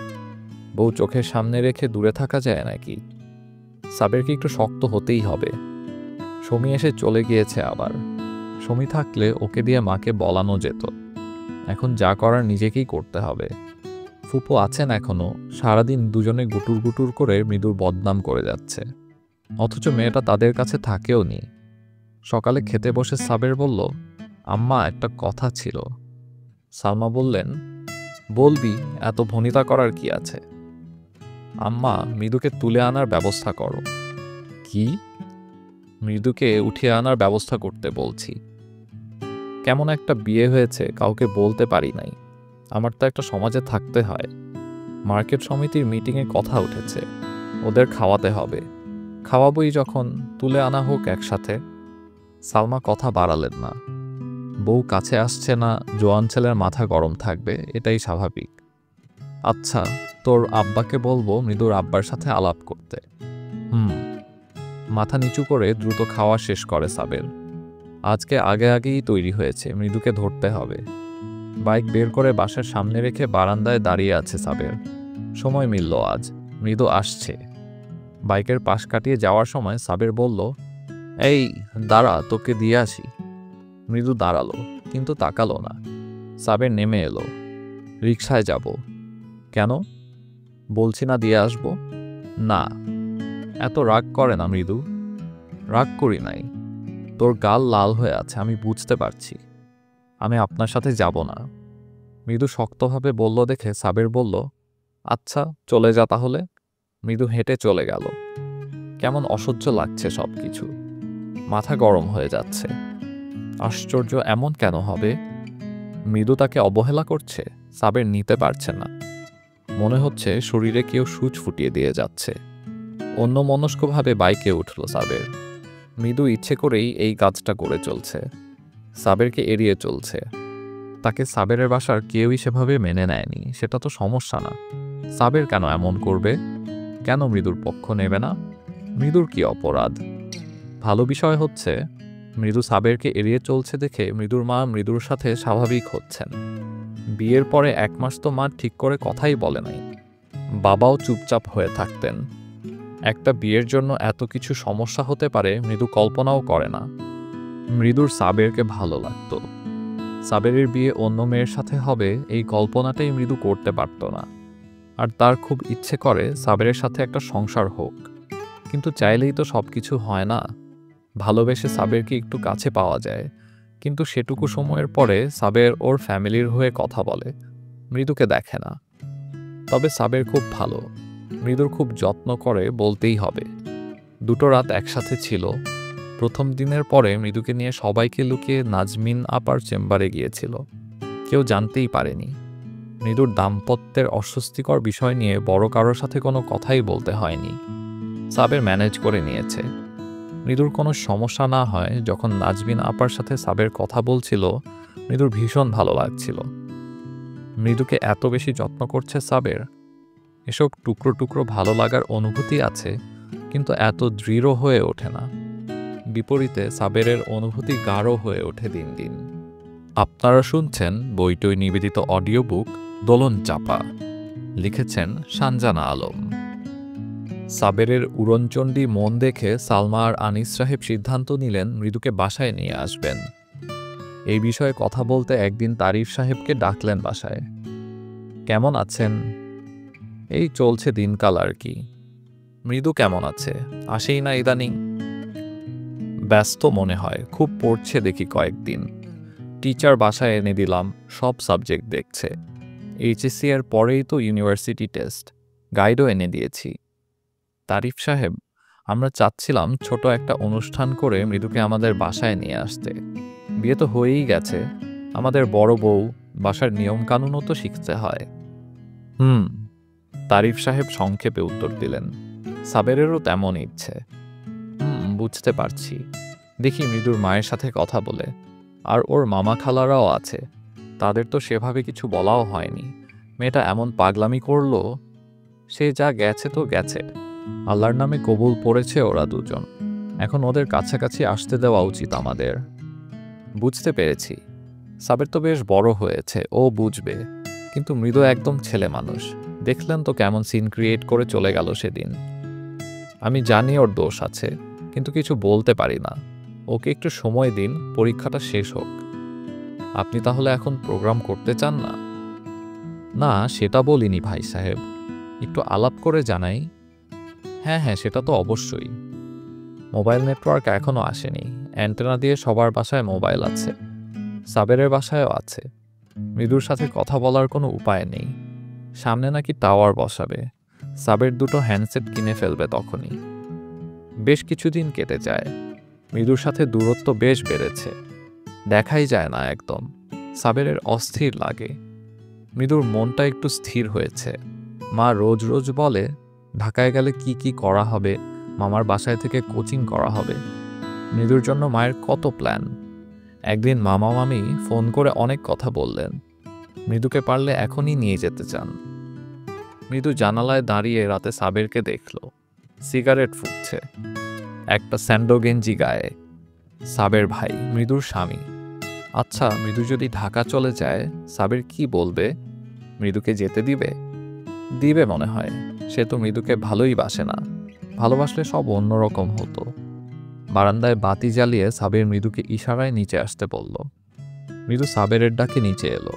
বউ চোখের সামনে রেখে দূরে থাকা যায় নাকি? সাবেরকে একটু শক্ত হতেই হবে। সমী এসে চলে গিয়েছে আবার। সমী থাকলে ওকে দিয়ে মাকে বলানো যেত। এখন যা করার নিজেকেই করতে হবে। ফুপু আছেন এখনো, সারাদিন দুজনে গুটুর গুটুর করে মৃদুর বদনাম করে যাচ্ছে, অথচ মেয়েটা তাদের কাছে থাকেও নি। সকালে খেতে বসে সাবের বলল, আম্মা একটা কথা ছিল। সালমা বললেন, বলবি, এত ভনিতা করার কি আছে? আম্মা, মৃদুকে তুলে আনার ব্যবস্থা করো। কি? মৃদুকে উঠিয়ে আনার ব্যবস্থা করতে বলছি। কেমন একটা বিয়ে হয়েছে, কাউকে বলতে পারি নাই। আমার তো একটা সমাজে থাকতে হয়। মার্কেট সমিতির মিটিংয়ে কথা উঠেছে, ওদের খাওয়াতে হবে। খাওয়াবই যখন, তুলে আনা হোক একসাথে। সালমা কথা বাড়ালেন না। বউ কাছে আসছে না, জোয়ান ছেলের মাথা গরম থাকবে, এটাই স্বাভাবিক। আচ্ছা, তোর আব্বাকে বলবো মৃদুর আব্বার সাথে আলাপ করতে। মাথা নিচু করে দ্রুত খাওয়া শেষ করে সাবের। আজকে আগে আগেই তৈরি হয়েছে, মৃদুকে ধরতে হবে। বাইক বের করে বাসার সামনে রেখে বারান্দায় দাঁড়িয়ে আছে সাবের। সময় মিলল আজ, মৃদু আসছে। বাইকের পাশ কাটিয়ে যাওয়ার সময় সাবের বলল, এই দাঁড়া, তোকে দিয়ে আসি। মৃদু দাঁড়ালো, কিন্তু তাকালো না। সাবের নেমে এলো। রিকশায় যাব। কেন? বলছি না দিয়ে আসবো। না। এত রাগ করে না মৃদু। রাগ করি নাই, তোর গাল লাল হয়ে আছে, আমি বুঝতে পারছি। আমি আপনার সাথে যাব না। মৃদু শক্তভাবে বলল দেখে সাবের বলল, আচ্ছা চলে যা তাহলে। মৃদু হেঁটে চলে গেল। কেমন অসহ্য লাগছে সব কিছু, মাথা গরম হয়ে যাচ্ছে। আশ্চর্য, এমন কেন হবে? মৃদু তাকে অবহেলা করছে, সাবের নিতে পারছে না। মনে হচ্ছে শরীরে কেউ সূচ ফুটিয়ে দিয়ে যাচ্ছে। অন্যমনস্কভাবে বাইকে উঠল সাবের। মৃদু ইচ্ছে করেই এই কাজটা করে চলছে, সাবেরকে এড়িয়ে চলছে। তাকে সাবেরের বাসার কেউই সেভাবে মেনে নেয়নি, সেটা তো সমস্যা না। সাবের কেন এমন করবে? কেন মৃদুর পক্ষ নেবে না? মৃদুর কি অপরাধ? ভালো বিষয় হচ্ছে, মৃদু সাবেরকে এড়িয়ে চলছে দেখে মৃদুর মা মৃদুর সাথে স্বাভাবিক হচ্ছেন। বিয়ের পরে 1 মাস তো মা ঠিক করে কথাই বলে নাই। বাবাও চুপচাপ হয়ে থাকতেন। একটা বিয়ের জন্য এত কিছু সমস্যা হতে পারে মৃদু কল্পনাও করে না। মৃদুর সাবেরকে ভালো লাগতো। সাবেরের বিয়ে অন্য মেয়ের সাথে হবে এই কল্পনাটাই মৃদু করতে পারত না। আর তার খুব ইচ্ছে করে সাবেরের সাথে একটা সংসার হোক, কিন্তু চাইলেই তো সব কিছু হয় না। ভালোবেসে সাবেরকে একটু কাছে পাওয়া যায়, কিন্তু সেটুকু সময়ের পরে সাবের ওর ফ্যামিলির হয়ে কথা বলে, মৃদুকে দেখে না। তবে সাবের খুব ভালো, মৃদুর খুব যত্ন করে বলতেই হবে। 2 রাত একসাথে ছিল। প্রথম দিনের পরে মৃদুকে নিয়ে সবাইকে লুকিয়ে নাজমিন আপার চেম্বারে গিয়েছিল। কেউ জানতেই পারেনি। মৃদুর দাম্পত্যের অস্বস্তিকর বিষয় নিয়ে বড় কারোর সাথে কোনো কথাই বলতে হয়নি। সাবের ম্যানেজ করে নিয়েছে। মৃদুর কোনো সমস্যা না হয় যখন নাজমিন আপার সাথে সাবের কথা বলছিল, মৃদুর ভীষণ ভালো লাগছিল। মৃদুকে এত বেশি যত্ন করছে সাবের। এসব টুকরো টুকরো ভালো লাগার অনুভূতি আছে, কিন্তু এত দৃঢ় হয়ে ওঠে না। বিপরীতে সাবেরের অনুভূতি গাঢ় হয়ে ওঠে দিন দিন। আপনারা শুনছেন বইটই নিবেদিত অডিও বুক দোলন চাপা, লিখেছেন সানজানা আলম। সাবেরের উড়নচণ্ডী মন দেখে সালমা আর আনিস সাহেব সিদ্ধান্ত নিলেন মৃদুকে বাসায় নিয়ে আসবেন। এই বিষয়ে কথা বলতে একদিন তারিফ সাহেবকে ডাকলেন বাসায়। কেমন আছেন? এই চলছে দিনকাল আর কি। মৃদু কেমন আছে? আসেই না ইদানিং। ব্যস্ত মনে হয়, খুব পড়ছে দেখি কয়েকদিন। টিচার বাসায় এনে দিলাম, সব সাবজেক্ট দেখছে। এইচএসসি এর পরেই তো ইউনিভার্সিটি টেস্ট, গাইডও এনে দিয়েছি। তারিফ সাহেব, আমরা চাচ্ছিলাম ছোট একটা অনুষ্ঠান করে মৃদুকে আমাদের বাসায় নিয়ে আসতে। বিয়ে তো হয়েই গেছে, আমাদের বড় বউ, বাসার নিয়মকানুনও তো শিখতে হয়। তারিফ সাহেব সংক্ষেপে উত্তর দিলেন। সাবেরেরও তেমন ইচ্ছে। বুঝতে পারছি। দেখি মৃদুর মায়ের সাথে কথা বলে। আর ওর মামা খালারাও আছে, তাদের তো সেভাবে কিছু বলাও হয়নি। মেয়েটা এমন পাগলামি করলো। সে যা গেছে তো গেছে, আল্লাহর নামে কবুল পড়েছে ওরা দুজন। এখন ওদের কাছাকাছি আসতে দেওয়া উচিত আমাদের। বুঝতে পেরেছি। সাবের তো বেশ বড় হয়েছে, ও বুঝবে। কিন্তু মৃদু একদম ছেলে মানুষ, দেখলেন তো কেমন সিন ক্রিয়েট করে চলে গেল সেদিন। আমি জানি ওর দোষ আছে, কিন্তু কিছু বলতে পারি না। ওকে একটু সময় দিন, পরীক্ষাটা শেষ হোক। আপনি তাহলে এখন প্রোগ্রাম করতে চান না? না, সেটা বলিনি ভাই সাহেব, একটু আলাপ করে জানাই। হ্যাঁ হ্যাঁ, সেটা তো অবশ্যই। মোবাইল নেটওয়ার্ক এখনও আসেনি, অ্যান্টেনা দিয়ে সবার বাসায় মোবাইল আছে, সাবেরের বাসায়ও আছে। মৃদুর সাথে কথা বলার কোনো উপায় নেই। সামনে নাকি টাওয়ার বসাবে, সাবের দুটো হ্যান্ডসেট কিনে ফেলবে তখনই। বেশ কিছুদিন কেটে যায়, মৃদুর সাথে দূরত্ব বেশ বেড়েছে, দেখাই যায় না একদম। সাবেরের অস্থির লাগে। মৃদুর মনটা একটু স্থির হয়েছে। মা রোজ রোজ বলে ঢাকায় গেলে কি কি করা হবে, মামার বাসায় থেকে কোচিং করা হবে। মৃদুর জন্য মায়ের কত প্ল্যান। একদিন মামা মামি ফোন করে অনেক কথা বললেন, মৃদুকে পারলে এখনই নিয়ে যেতে চান। মৃদু জানালায় দাঁড়িয়ে রাতে সাবেরকে দেখল, সিগারেট ফুটছে, একটা স্যান্ডো গেঞ্জি গায়ে। সাবের ভাই, মৃদুর স্বামী। আচ্ছা, মৃদু যদি ঢাকা চলে যায়, সাবের কি বলবে? মৃদুকে যেতে দিবে? দিবে মনে হয়। সে তো মৃদুকে ভালোই বাসে না, ভালোবাসলে সব অন্যরকম হতো। বারান্দায় বাতি জ্বালিয়ে সাবের মৃদুকে ইশারায় নিচে আসতে বলল। মৃদু সাবেরের ডাকে নিচে এলো।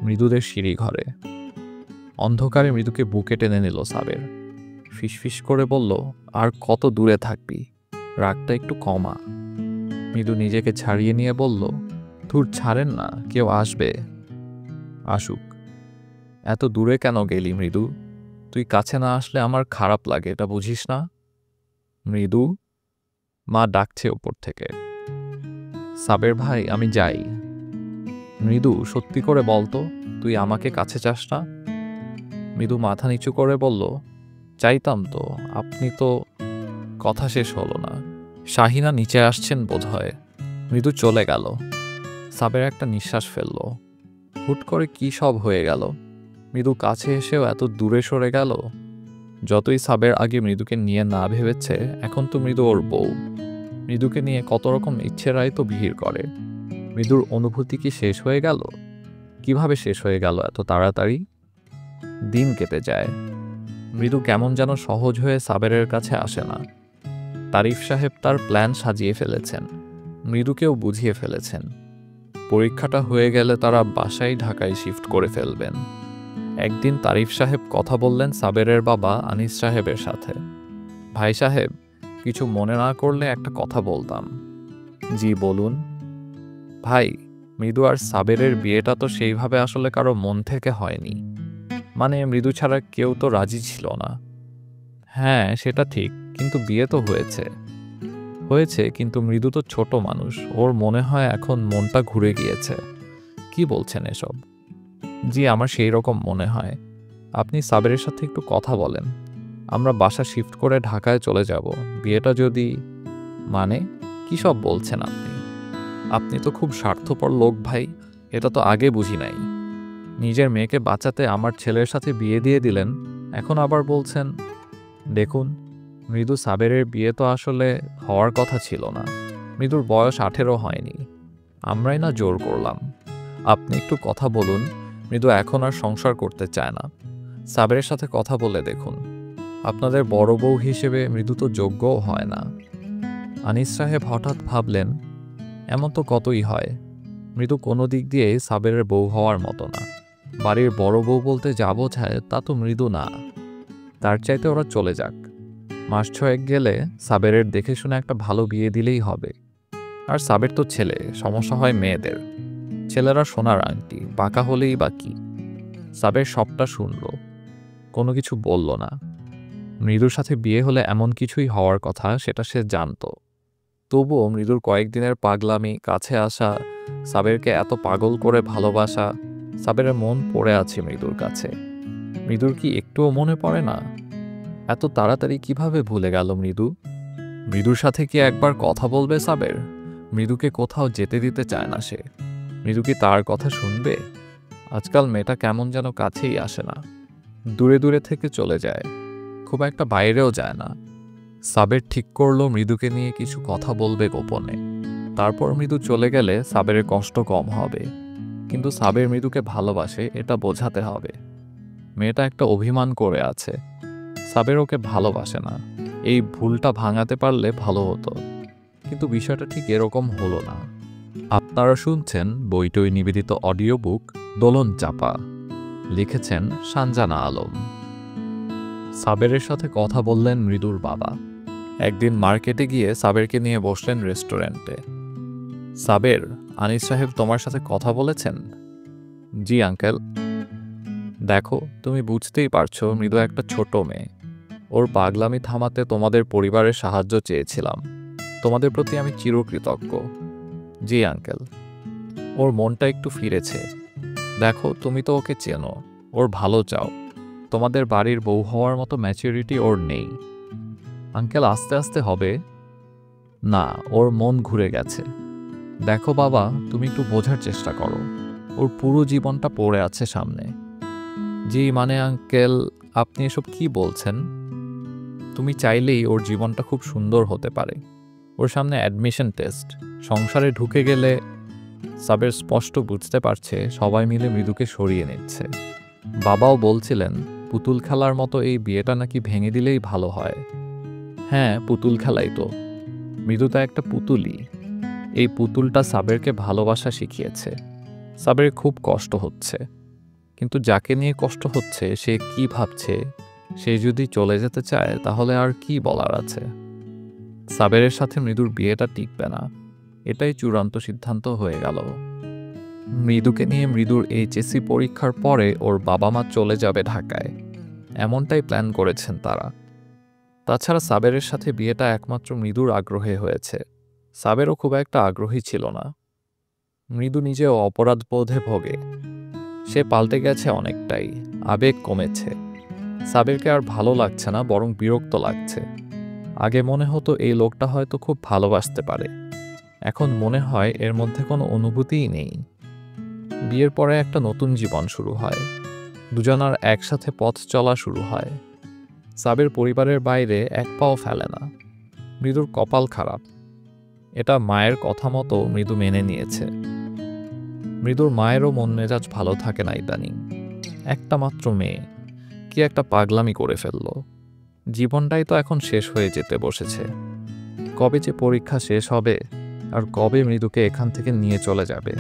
মৃদুদের সিঁড়ি ঘরে। অন্ধকারে মৃদুকে বুকে টেনে নিল সাবের। ফিসফিস করে বলল, আর কত দূরে থাকবি, রাগটা একটু কমা। মৃদু নিজেকে ছাড়িয়ে নিয়ে বলল, ধুর ছাড়েন না, কেউ আসবে। আসুক। এত দূরে কেন গেলি মৃদু? তুই কাছে না আসলে আমার খারাপ লাগে, এটা বুঝিস না? মৃদু, মা ডাকছে ওপর থেকে। সাবের ভাই, আমি যাই। মৃদু, সত্যি করে বলতো, তুই আমাকে কাছে চাস না? মৃদু মাথা নিচু করে বলল, চাইতাম তো, আপনি তো। কথা শেষ হলো না। শাহিনা নিচে আসছেন বোধহয়। মৃদু চলে গেল। সাবের একটা নিঃশ্বাস ফেলল। হুট করে কি সব হয়ে গেল? মৃদু কাছে এসেও এত দূরে সরে গেল। যতই সাবের আগে মৃদুকে নিয়ে না ভেবেছে, এখন তো মৃদু ওর বউ। মৃদুকে নিয়ে কত রকম ইচ্ছেরাই তো ভিড় করে। মৃদুর অনুভূতি কি শেষ হয়ে গেল? কিভাবে শেষ হয়ে গেল এত তাড়াতাড়ি? দিন কেটে যায়। মৃদু কেমন যেন সহজ হয়ে সাবেরের কাছে আসে না। তারিফ সাহেব তার প্ল্যান সাজিয়ে ফেলেছেন, মৃদুকেও বুঝিয়ে ফেলেছেন। পরীক্ষাটা হয়ে গেলে তারা বাসায় ঢাকায় শিফট করে ফেলবেন। একদিন তারিফ সাহেব কথা বললেন সাবেরের বাবা আনিস সাহেবের সাথে। ভাই সাহেব, কিছু মনে না করলে একটা কথা বলতাম। জি বলুন। ভাই, মৃদু আর সাবেরের বিয়েটা তো সেইভাবে আসলে কারো মন থেকে হয়নি। মানে মৃদু ছাড়া কেউ তো রাজি ছিল না। হ্যাঁ সেটা ঠিক, কিন্তু বিয়ে তো হয়েছে। হয়েছে, কিন্তু মৃদু তো ছোট মানুষ, ওর মনে হয় এখন মনটা ঘুরে গিয়েছে। কি বলছেন এসব? জি, আমার সেই রকম মনে হয়। আপনি সাবেরের সাথে একটু কথা বলেন। আমরা বাসা শিফট করে ঢাকায় চলে যাব, বিয়েটা যদি। মানে কি সব বলছেন আপনি? আপনি তো খুব স্বার্থপর লোক ভাই, এটা তো আগে বুঝি নাই। নিজের মেয়েকে বাঁচাতে আমার ছেলের সাথে বিয়ে দিয়ে দিলেন, এখন আবার বলছেন। দেখুন, মৃদু সাবেরের বিয়ে তো আসলে হওয়ার কথা ছিল না। মৃদুর বয়স 18 হয়নি, আমরাই না জোর করলাম। আপনি একটু কথা বলুন। মৃদু এখন আর সংসার করতে চায় না। সাবেরের সাথে কথা বলে দেখুন। আপনাদের বড় বউ হিসেবে মৃদু তো যোগ্যও হয় না। আনিস সাহেব হঠাৎ ভাবলেন, এমন তো কতই হয়। মৃদু কোনো দিক দিয়েই সাবেরের বউ হওয়ার মতো না। বাড়ির বড় বউ বলতে যা বোঝায় তা তো মৃদু না। তার চাইতে ওরা চলে যাক। মাস 6 গেলে সাবেরের দেখে শুনে একটা ভালো বিয়ে দিলেই হবে। আর সাবের তো ছেলে, সমস্যা হয় মেয়েদের। ছেলেরা সোনার আংটি, বাঁকা হলেই বা কি। সাবের সবটা শুনল, কোনো কিছু বলল না। মৃদুর সাথে বিয়ে হলে এমন কিছুই হওয়ার কথা, সেটা সে জানত। তবুও মৃদুর কয়েকদিনের পাগলামি, কাছে আসা, সাবেরকে এত পাগল করে ভালোবাসা, সাবেরের মন পড়ে আছে মৃদুর কাছে। মৃদুর কি একটুও মনে পড়ে না? এত তাড়াতাড়ি কিভাবে ভুলে গেল মৃদু? মৃদুর সাথে কি একবার কথা বলবে সাবের? মৃদুকে কোথাও যেতে দিতে চায় না সে। মৃদু কি তার কথা শুনবে? আজকাল মেয়েটা কেমন যেন কাছেই আসে না, দূরে দূরে থেকে চলে যায়, খুব একটা বাইরেও যায় না। সাবের ঠিক করলো মৃদুকে নিয়ে কিছু কথা বলবে গোপনে। তারপর মৃদু চলে গেলে সাবেরের কষ্ট কম হবে। কিন্তু সাবের মৃদুকে ভালোবাসে, এটা বোঝাতে হবে। মেয়েটা একটা অভিমান করে আছে, সাবের ওকে ভালোবাসে না। এই ভুলটা ভাঙাতে পারলে ভালো হতো, কিন্তু বিষয়টা ঠিক এরকম হলো না। আপনারা শুনছেন বইটই নিবেদিত অডিও বুক দোলন চাপা। লিখেছেন সানজানা আলম। সাবেরের সাথে কথা বললেন মৃদুর বাবা। একদিন মার্কেটে গিয়ে সাবেরকে নিয়ে বসলেন রেস্টুরেন্টে। সাবের, আনিস সাহেব তোমার সাথে কথা বলেছেন? জি আঙ্কেল। দেখো, তুমি বুঝতেই পারছো মৃদু একটা ছোট মেয়ে। ওর পাগলামি থামাতে তোমাদের পরিবারের সাহায্য চেয়েছিলাম। তোমাদের প্রতি আমি চিরকৃতজ্ঞ। জি আঙ্কেল। ওর মনটা একটু ফিরেছে। দেখো, তুমি তো ওকে চেনো, ওর ভালো চাও। তোমাদের বাড়ির বউ হওয়ার মতো ম্যাচুরিটি ওর নেই। আঙ্কেল, আস্তে আস্তে হবে। না, ওর মন ঘুরে গেছে। দেখো বাবা, তুমি একটু বোঝার চেষ্টা করো। ওর পুরো জীবনটা পড়ে আছে সামনে। জি মানে আঙ্কেল, আপনি এসব কি বলছেন? তুমি চাইলেই ওর জীবনটা খুব সুন্দর হতে পারে। ওর সামনে অ্যাডমিশন টেস্ট, সংসারে ঢুকে গেলে। সাবের স্পষ্ট বুঝতে পারছে সবাই মিলে মৃদুকে সরিয়ে নিচ্ছে। বাবাও বলছিলেন পুতুল খেলার মতো এই বিয়েটা নাকি ভেঙে দিলেই ভালো হয়। হ্যাঁ, পুতুল খেলাই তো। মৃদু তো একটা পুতুলই। এই পুতুলটা সাবেরকে ভালোবাসা শিখিয়েছে। সাবের খুব কষ্ট হচ্ছে, কিন্তু যাকে নিয়ে কষ্ট হচ্ছে সে কি ভাবছে, সে যদি চলে যেতে চায় তাহলে আর কি বলার আছে। সাবেরের সাথে মৃদুর বিয়েটা টিকবে না, এটাই চূড়ান্ত সিদ্ধান্ত হয়ে গেল। মৃদুকে নিয়ে মৃদুর এইচএসসি পরীক্ষার পরে ওর বাবা মা চলে যাবে ঢাকায়, এমনটাই প্ল্যান করেছেন তারা। তাছাড়া সাবেরের সাথে বিয়েটা একমাত্র মৃদুর আগ্রহে হয়েছে। সাবেরও খুব একটা আগ্রহী ছিল না। মৃদু নিজেও অপরাধবোধে ভোগে। সে পাল্টে গেছে অনেকটাই, আবেগ কমেছে। সাবেরকে আর ভালো লাগছে না, বরং বিরক্ত লাগছে। আগে মনে হতো এই লোকটা হয়তো খুব ভালোবাসতে পারে, এখন মনে হয় এর মধ্যে কোনো অনুভূতিই নেই। বিয়ের পরে একটা নতুন জীবন শুরু হয়, দুজনার একসাথে পথ চলা শুরু হয়। সাবের পরিবারের বাইরে এক পাও ফেলে না। মৃদুর কপাল খারাপ, এটা মায়ের কথা মতো মৃদু মেনে নিয়েছে। মৃদুর মায়েরও মন মেজাজ ভালো থাকে না ইদানিং। একটা মাত্র মেয়ে, কি একটা পাগলামি করে ফেলল। জীবনটাই তো এখন শেষ হয়ে যেতে বসেছে। কবে যে পরীক্ষা শেষ হবে, আর কবে মৃদুকে এখান থেকে নিয়ে চলে যাবে।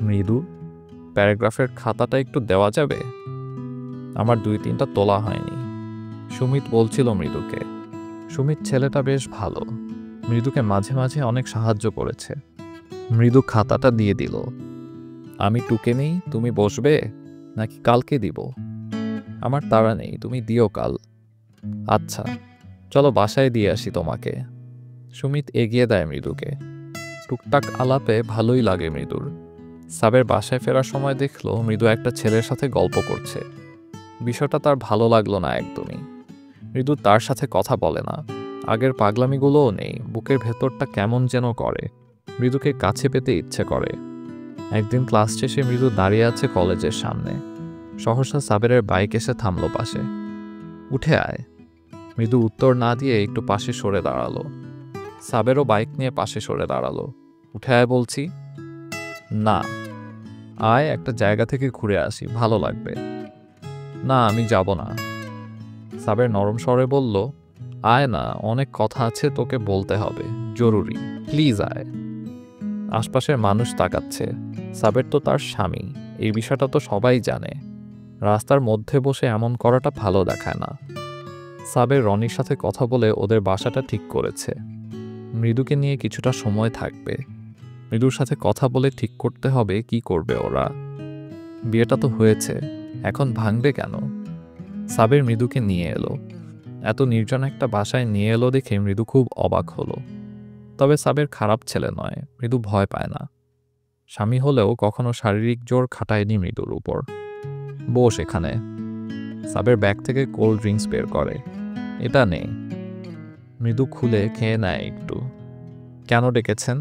মৃদু, প্যারাগ্রাফের খাতাটা একটু দেওয়া যাবে? আমার 2-3টা তোলা হয়নি। সুমিত বলছিল মৃদুকে। সুমিত ছেলেটা বেশ ভালো, মৃদুকে মাঝে মাঝে অনেক সাহায্য করেছে। মৃদু খাতাটা দিয়ে দিল। আমি টুকে নেই, তুমি বসবে নাকি কালকে দিব? আমার তাড়া নেই, তুমি দিও কাল। আচ্ছা, চলো বাসায় দিয়ে আসি তোমাকে। সুমিত এগিয়ে দেয় মৃদুকে। টুকটাক আলাপে ভালোই লাগে মৃদুর। সাবের বাসায় ফেরার সময় দেখলো মৃদু একটা ছেলের সাথে গল্প করছে। বিষয়টা তার ভালো লাগলো না একদমই। মৃদু তার সাথে কথা বলে না, আগের পাগলামিগুলোও নেই। বুকের ভেতরটা কেমন যেন করে, মৃদুকে কাছে পেতে ইচ্ছে করে। একদিন ক্লাস শেষে মৃদু দাঁড়িয়ে আছে কলেজের সামনে। সহসা সাবেরের বাইক এসে থামলো পাশে। উঠে আয়। মৃদু উত্তর না দিয়ে একটু পাশে সরে দাঁড়ালো। সাবেরও বাইক নিয়ে পাশে সরে দাঁড়ালো। উঠে আয় বলছি। না। আয়, একটা জায়গা থেকে ঘুরে আসি, ভালো লাগবে। না, আমি যাব না। সাবের নরম স্বরে বলল, আয় না, অনেক কথা আছে তোকে বলতে হবে, জরুরি, প্লিজ আয়। আশপাশের মানুষ তাকাচ্ছে। সাবের তো তার স্বামী, এই বিষয়টা তো সবাই জানে। রাস্তার মধ্যে বসে এমন করাটা ভালো দেখায় না। সাবের রনির সাথে কথা বলে ওদের বাসাটা ঠিক করেছে। মৃদুকে নিয়ে কিছুটা সময় থাকবে। মৃদুর সাথে কথা বলে ঠিক করতে হবে কি করবে ওরা। বিয়েটা তো হয়েছে, এখন ভাঙবে কেন? সাবের মৃদুকে নিয়ে এলো। এত নির্জন একটা বাসায় নিয়ে এলো দেখে মৃদু খুব অবাক হলো। তবে সাবের খারাপ ছেলে নয়, মৃদু ভয় পায় না। স্বামী হলেও কখনো শারীরিক জোর খাটায়নি মৃদুর উপর। বস এখানে। সাবের ব্যাগ থেকে কোল্ড ড্রিঙ্কস বের করে। এটা নে। মৃদু খুলে খেয়ে নেয় একটু। কেন ডেকেছেন?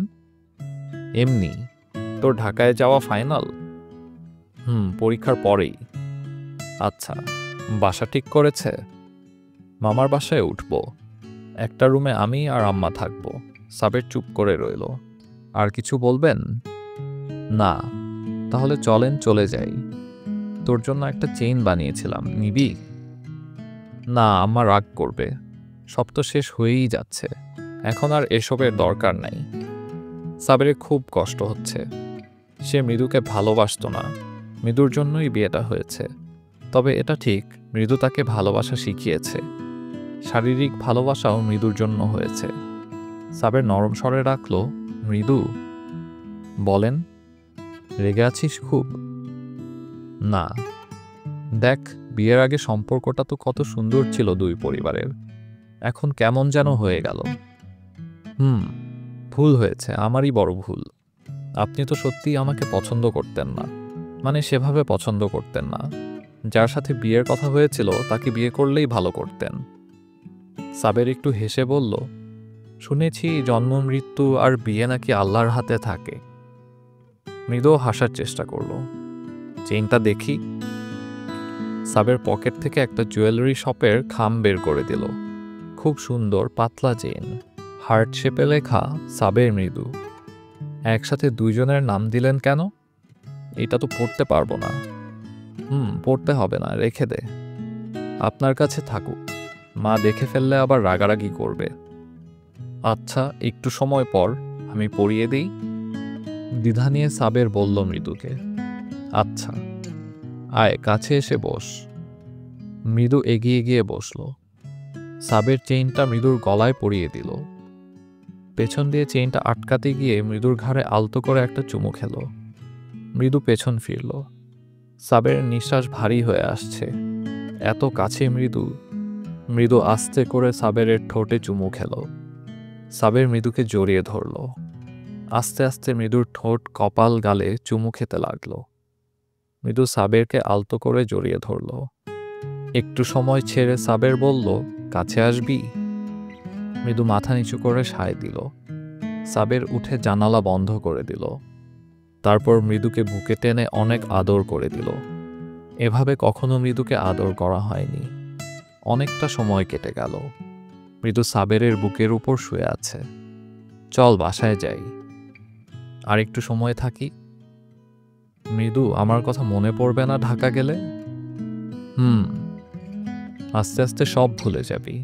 এমনি। তোর ঢাকায় যাওয়া ফাইনাল? পরীক্ষার পরেই। আচ্ছা, বাসা ঠিক করেছে? মামার বাসায় উঠব। একটা রুমে আমি আর আম্মা থাকব। সাবের চুপ করে রইল। আর কিছু বলবেন? না। তাহলে চলেন চলে যাই। তোর জন্য একটা চেইন বানিয়েছিলাম, নিবি? না, আম্মা রাগ করবে। সব তো শেষ হয়েই যাচ্ছে, এখন আর এসবের দরকার নাই। সাবেরের খুব কষ্ট হচ্ছে। সে মৃদুকে ভালোবাসত না, মৃদুর জন্যই বিয়েটা হয়েছে। তবে এটা ঠিক, মৃদু তাকে ভালোবাসা শিখিয়েছে। শারীরিক ভালোবাসাও মৃদুর জন্য হয়েছে। সাবের নরম স্বরে রাখল, মৃদু, বলেন, রেগে আছিস খুব? না। দেখ, বিয়ের আগে সম্পর্কটা তো কত সুন্দর ছিল দুই পরিবারের, এখন কেমন যেন হয়ে গেল। ভুল হয়েছে, আমারই বড় ভুল। আপনি তো সত্যিই আমাকে পছন্দ করতেন না, মানে সেভাবে পছন্দ করতেন না। যার সাথে বিয়ের কথা হয়েছিল তাকে বিয়ে করলেই ভালো করতেন। সাবের একটু হেসে বলল, শুনেছি জন্ম মৃত্যু আর বিয়ে নাকি আল্লাহর হাতে থাকে। মৃদু হাসার চেষ্টা করল। চেইনটা দেখি। সাবের পকেট থেকে একটা জুয়েলারি শপের খাম বের করে দিল। খুব সুন্দর পাতলা চেইন, হার্ট শেপে লেখা সাবের মৃদু। একসাথে দুইজনের নাম দিলেন কেন? এটা তো পড়তে পারবো না। পড়তে হবে না, রেখে দে। আপনার কাছে থাকুক, মা দেখে ফেললে আবার রাগারাগি করবে। আচ্ছা, একটু সময় পর আমি পরিয়ে দিই। দ্বিধা নিয়ে সাবের বলল মৃদুকে। আচ্ছা, আয় কাছে এসে বস। মৃদু এগিয়ে গিয়ে বসল। সাবের চেইনটা মৃদুর গলায় পরিয়ে দিল। পেছন দিয়ে চেইনটা আটকাতে গিয়ে মৃদুর ঘাড়ে আলতো করে একটা চুমু খেল। মৃদু পেছন ফিরল। সাবের নিঃশ্বাস ভারী হয়ে আসছে। এত কাছে মৃদু। মৃদু আস্তে করে সাবেরের ঠোঁটে চুমু খেল। সাবের মৃদুকে জড়িয়ে ধরল। আস্তে আস্তে মৃদুর ঠোঁট কপাল গালে চুমু খেতে লাগলো। মৃদু সাবেরকে আলতো করে জড়িয়ে ধরল। একটু সময় ছেড়ে সাবের বলল, কাছে আসবি? মৃদু মাথা নিচু করে সায় দিল। সাবের উঠে জানালা বন্ধ করে দিল। তারপর মৃদুকে বুকে টেনে অনেক আদর করে দিল। এভাবে কখনো মৃদুকে আদর করা হয়নি। অনেকটা সময় কেটে গেল। মৃদু সাবেরের বুকের উপর শুয়ে আছে। চল বাসায় যাই। আর একটু সময় থাকি। মৃদু, আমার কথা মনে পড়বে না ঢাকা গেলে? আস্তে আস্তে সব ভুলে যাবি।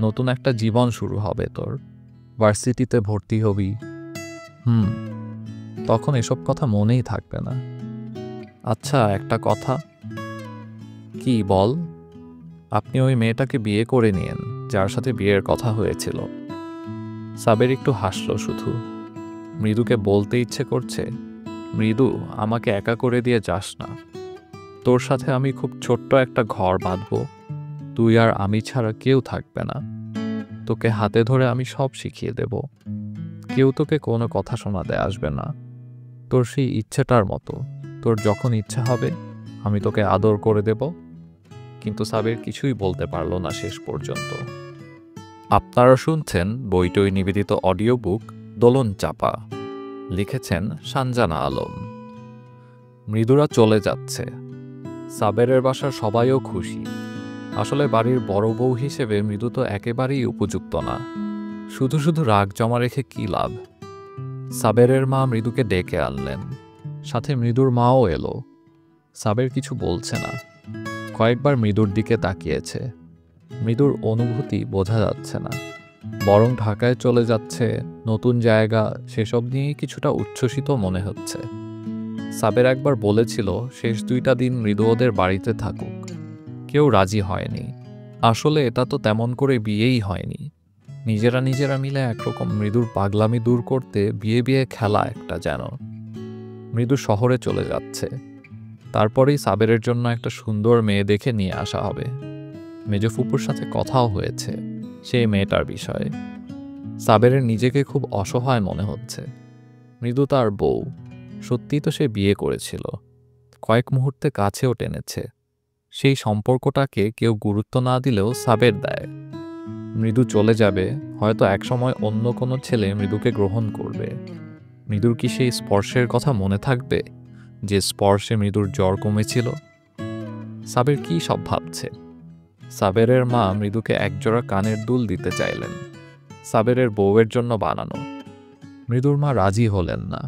নতুন একটা জীবন শুরু হবে তোর। ভার্সিটিতে ভর্তি হবি। তখন এসব কথা মনেই থাকবে না। আচ্ছা, একটা কথা। কি বল? আপনি ওই মেয়েটাকে বিয়ে করে নিয়েন যার সাথে বিয়ের কথা হয়েছিল। সাবের একটু হাসল শুধু। মৃদুকে বলতে ইচ্ছে করছে, মৃদু, আমাকে একা করে দিয়ে যাস না। তোর সাথে আমি খুব ছোট্ট একটা ঘর বাঁধব। তুই আর আমি ছাড়া কেউ থাকবে না। তোকে হাতে ধরে আমি সব শিখিয়ে দেব। কেউ তোকে কোনো কথা শোনাতে আসবে না। তোর সেই ইচ্ছেটার মতো। তোর যখন ইচ্ছা হবে আমি তোকে আদর করে দেব। কিন্তু সাবের কিছুই বলতে পারল না শেষ পর্যন্ত। আপনারা শুনছেন বইটই নিবেদিত অডিও বুক দোলন চাপা। লিখেছেন সানজানা আলম। মৃদুরা চলে যাচ্ছে। সাবেরের বাসার সবাইও খুশি। আসলে বাড়ির বড় বউ হিসেবে মৃদু তো একেবারেই উপযুক্ত না। শুধু শুধু রাগ জমা রেখে কি লাভ। সাবেরের মা মৃদুকে ডেকে আনলেন। সাথে মৃদুর মাও এলো। সাবের কিছু বলছে না। কয়েকবার মৃদুর দিকে তাকিয়েছে। মৃদুর অনুভূতি বোঝা যাচ্ছে না, বরং ঢাকায় চলে যাচ্ছে, নতুন জায়গা, সেসব নিয়েই কিছুটা উচ্ছ্বসিত মনে হচ্ছে। সাবের একবার বলেছিল শেষ 2টা দিন মৃদু ওদের বাড়িতে থাকুক। কেউ রাজি হয়নি। আসলে এটা তো তেমন করে বিয়েই হয়নি। নিজেরা নিজেরা মিলে একরকম মৃদুর পাগলামি দূর করতে বিয়ে বিয়ে খেলা একটা যেন। মৃদু শহরে চলে যাচ্ছে। তারপরেই সাবেরের জন্য একটা সুন্দর মেয়ে দেখে নিয়ে আসা হবে। মেজ ফুপুর সাথে কথাও হয়েছে সেই মেয়েটার বিষয়ে। সাবেরের নিজেকে খুব অসহায় মনে হচ্ছে। মৃদু তার বউ, সত্যিই তো সে বিয়ে করেছিল, কয়েক মুহূর্তে কাছেও টেনেছে। সেই সম্পর্কটাকে কেউ গুরুত্ব না দিলেও সাবের দেয়। মৃদু চলে যাবে, হয়তো একসময় অন্য কোনো ছেলে মৃদুকে গ্রহণ করবে। মৃদুর কি সেই স্পর্শের কথা মনে থাকবে, যে স্পর্শে মৃদুর জ্বর কমেছিল? সাবের কি সব ভাবছে? সাবেরের মা মৃদুকে একজোড়া কানের দুল দিতে চাইলেন, সাবেরের বউয়ের জন্য বানানো। মৃদুর মা রাজি হলেন না।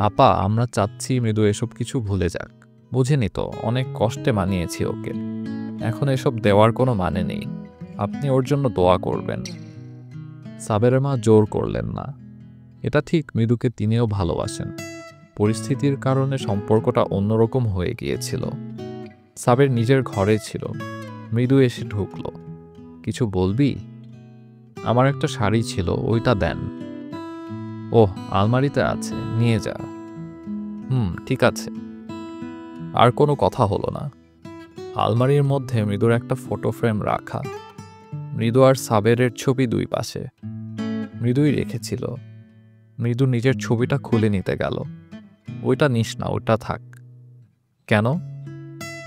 আপা, আমরা চাচ্ছি মৃদু এসব কিছু ভুলে যাক। বুঝেনি তো, অনেক কষ্টে মানিয়েছি ওকে। এখন এসব দেওয়ার কোনো মানে নেই। আপনি ওর জন্য দোয়া করবেন। সাবেরের মা জোর করলেন না। এটা ঠিক, মৃদুকে তিনিও ভালোবাসেন। পরিস্থিতির কারণে সম্পর্কটা অন্যরকম হয়ে গিয়েছিল। সাবের নিজের ঘরে ছিল। মৃদু এসে ঢুকলো। কিছু বলবি? আমার একটা শাড়ি ছিল, ওইটা দেন। ওহ, আলমারিতে আছে, নিয়ে যা। ঠিক আছে। আর কোনো কথা হলো না। আলমারির মধ্যে মৃদুর একটা ফটো ফ্রেম রাখা। মৃদু আর সাবেরের ছবি দুই পাশে। মৃদুই রেখেছিল। মৃদু নিজের ছবিটা খুলে নিতে গেল। ওইটা নিস না, ওটা থাক। কেন?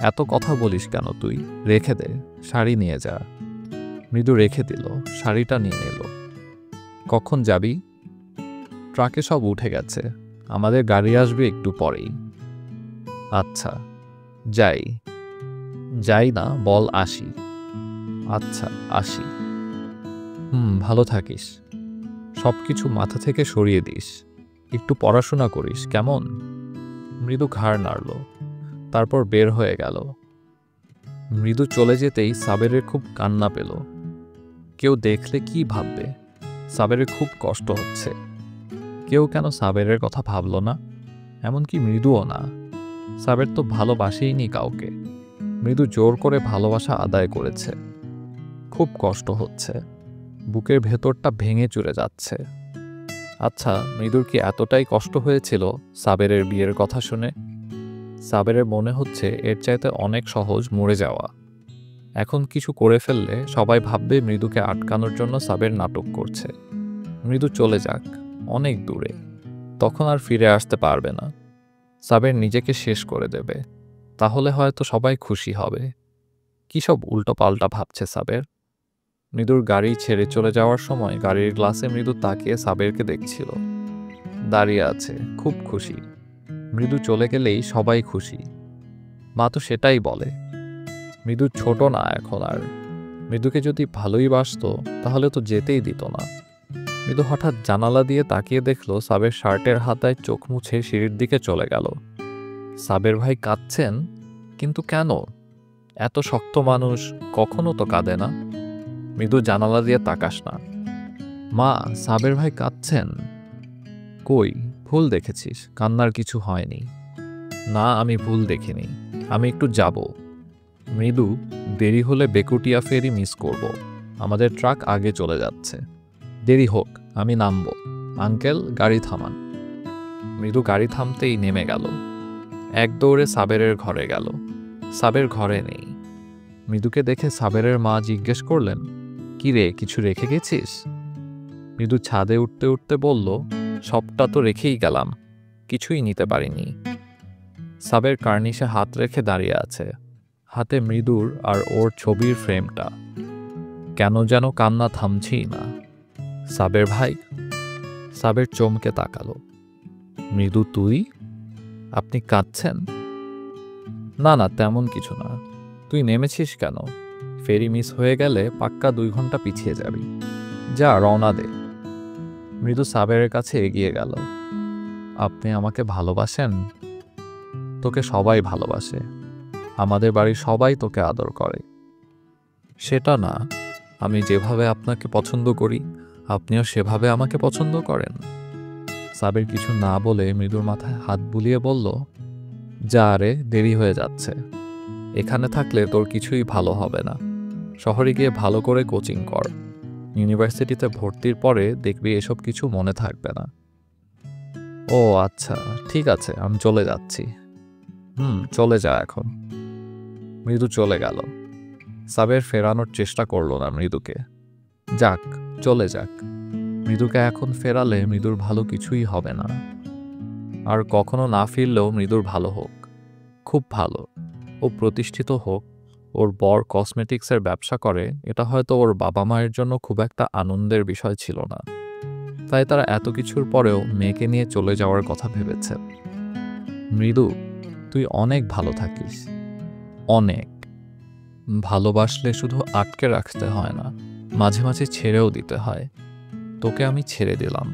এত কথা বলিস কেন তুই? রেখে দে, শাড়ি নিয়ে যা। মৃদু রেখে দিল, শাড়িটা নিয়ে এলো। কখন যাবি? ট্রাকে সব উঠে গেছে, আমাদের গাড়ি আসবে একটু পরেই। আচ্ছা, যাই। যাই না, বল আসি। আচ্ছা, আসি। ভালো থাকিস। সব কিছু মাথা থেকে সরিয়ে দিস। একটু পড়াশোনা করিস, কেমন? মৃদু ঘাড় নাড়ল, তারপর বের হয়ে গেল। মৃদু চলে যেতেই সাবেরের খুব কান্না পেল। কেউ দেখলে কি ভাববে? সাবেরের খুব কষ্ট হচ্ছে। কেউ কেন সাবেরের কথা ভাবল না? এমনকি মৃদুও না। সাবের তো ভালোবাসেইনি কাউকে। মৃদু জোর করে ভালোবাসা আদায় করেছে। খুব কষ্ট হচ্ছে। বুকের ভেতরটা ভেঙে চুরে যাচ্ছে। আচ্ছা, মৃদুর কি এতটাই কষ্ট হয়েছিল সাবেরের বিয়ের কথা শুনে? সাবেরের মনে হচ্ছে এর চাইতে অনেক সহজ মরে যাওয়া। এখন কিছু করে ফেললে সবাই ভাববে মৃদুকে আটকানোর জন্য সাবের নাটক করছে। মৃদু চলে যাক, অনেক দূরে। তখন আর ফিরে আসতে পারবে না। সাবের নিজেকে শেষ করে দেবে। তাহলে হয়তো সবাই খুশি হবে। কী সব উল্টোপাল্টা ভাবছে সাবের। মৃদুর গাড়ি ছেড়ে চলে যাওয়ার সময় গাড়ির গ্লাসে মৃদু তাকিয়ে সাবেরকে দেখছিল। দাঁড়িয়ে আছে, খুব খুশি। মৃদু চলে গেলেই সবাই খুশি। মা তো সেটাই বলে। মৃদু ছোট না এখন আর। মৃদুকে যদি ভালোই বাসতো তাহলে তো যেতেই দিত না। মৃদু হঠাৎ জানালা দিয়ে তাকিয়ে দেখল সাবের শার্টের হাতায় চোখ মুছে সিঁড়ির দিকে চলে গেল। সাবের ভাই কাঁদছেন, কিন্তু কেন? এত শক্ত মানুষ কখনো তো কাঁদে না। মৃদু জানালা দিয়ে তাকাস না। মা, সাবের ভাই কাঁদছেন। কই, ভুল দেখেছিস, কান্নার কিছু হয়নি। না, আমি ভুল দেখিনি। আমি একটু যাব। মৃদু, দেরি হলে বেকুটিয়া ফেরি মিস করব। আমাদের ট্রাক আগে চলে যাচ্ছে। দেরি হোক, আমি নামব। আঙ্কেল, গাড়ি থামান। মৃদু গাড়ি থামতেই নেমে গেল। এক দৌড়ে সাবেরের ঘরে গেল। সাবের ঘরে নেই। মৃদুকে দেখে সাবেরের মা জিজ্ঞেস করলেন, কি রে, কিছু রেখে গেছিস? মৃদু ছাদে উঠতে উঠতে বলল, সবটা তো রেখেই গেলাম, কিছুই নিতে পারিনি। সাবের কার্নিশে হাত রেখে দাঁড়িয়ে আছে। হাতে মৃদুর আর ওর ছবির ফ্রেমটা। কেন যেন কান্না থামছেই না। সাবের ভাই? সাবের চমকে তাকালো। মৃদু, তুই? আপনি কাঁদছেন? না না, তেমন কিছু না। তুই নেমেছিস কেন? ফেরি মিস হয়ে গেলে পাক্কা 2 ঘন্টা পিছিয়ে যাবি। যা, রওনা দে। মৃদু সাবেরের কাছে এগিয়ে গেল। আপনি আমাকে ভালোবাসেন? তোকে সবাই ভালোবাসে। আমাদের বাড়ির সবাই তোকে আদর করে। সেটা না, আমি যেভাবে আপনাকে পছন্দ করি আপনিও সেভাবে আমাকে পছন্দ করেন। সাবের কিছু না বলে মৃদুর মাথায় হাত বুলিয়ে বলল, যা রে, দেরি হয়ে যাচ্ছে। এখানে থাকলে তোর কিছুই ভালো হবে না। শহরে গিয়ে ভালো করে কোচিং কর। ইউনিভার্সিটিতে ভর্তির পরে দেখবি এসব কিছু মনে থাকবে না। ও আচ্ছা, ঠিক আছে, আমি চলে যাচ্ছি। চলে যা এখন। মৃদু চলে গেল। সাবের ফেরানোর চেষ্টা করল না মৃদুকে। যাক, চলে যাক। মৃদুকে এখন ফেরালে মৃদুর ভালো কিছুই হবে না। আর কখনো না ফিরলেও মৃদুর ভালো হোক, খুব ভালো। ও প্রতিষ্ঠিত হোক। ওর বর কসমেটিক্সের ব্যবসা করে, এটা হয়তো ওর বাবা মায়ের জন্য খুব একটা আনন্দের বিষয় ছিল না। তাই তারা এত কিছুর পরেও মেয়েকে নিয়ে চলে যাওয়ার কথা ভেবেছে। মৃদু, তুই অনেক ভালো থাকিস। অনেক। ভালোবাসলে শুধু আটকে রাখতে হয় না, মাঝে মাঝে ছেড়েও দিতে হয়। তোকে আমি ছেড়ে দিলাম।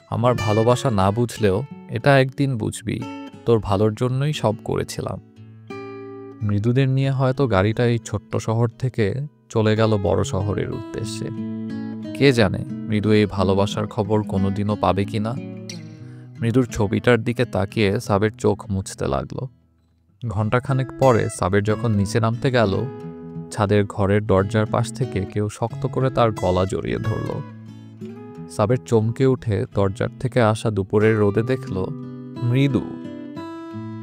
আমার ভালোবাসা না বুঝলেও এটা একদিন বুঝবি, তোর ভালোর জন্যই সব করেছিলাম। মৃদুদের নিয়ে হয়তো গাড়িটা এই ছোট্ট শহর থেকে চলে গেল বড় শহরের উদ্দেশ্যে। কে জানে মৃদু এই ভালোবাসার খবর কোনোদিনও পাবে কিনা। মৃদুর ছবিটার দিকে তাকিয়ে সাবের চোখ মুছতে লাগলো। ঘণ্টাখানেক পরে সাবের যখন নিচে নামতে গেল, ছাদের ঘরের দরজার পাশ থেকে কেউ শক্ত করে তার গলা জড়িয়ে ধরল। সাবের চমকে উঠে দরজার থেকে আসা দুপুরের রোদে দেখল মৃদু।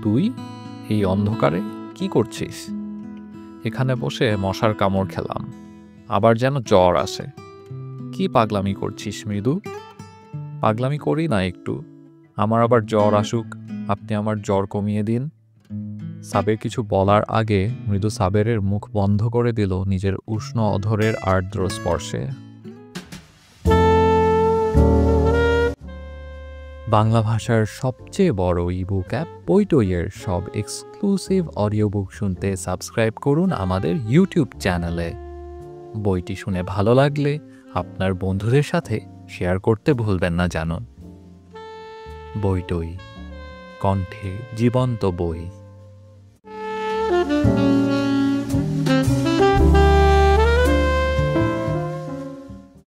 তুই এই অন্ধকারে কি করছিস? এখানে বসে মশার কামড় খেলাম, আবার যেন জ্বর আসে। কি পাগলামি করছিস মৃদু? পাগলামি করি না একটু, আমার আবার জ্বর আসুক, আপনি আমার জ্বর কমিয়ে দিন। সাবের কিছু বলার আগে মৃদু সাবেরের মুখ বন্ধ করে দিল নিজের উষ্ণ অধরের আর্দ্র স্পর্শে। বাংলা ভাষার সবচেয়ে বড় ইবুক অ্যাপ বইটইয়ের সব এক্সক্লুসিভ অডিও বুক শুনতে সাবস্ক্রাইব করুন আমাদের ইউটিউব চ্যানেলে। বইটি শুনে ভালো লাগলে আপনার বন্ধুদের সাথে শেয়ার করতে ভুলবেন না জানুন। বইটই, কণ্ঠে জীবন্ত বই।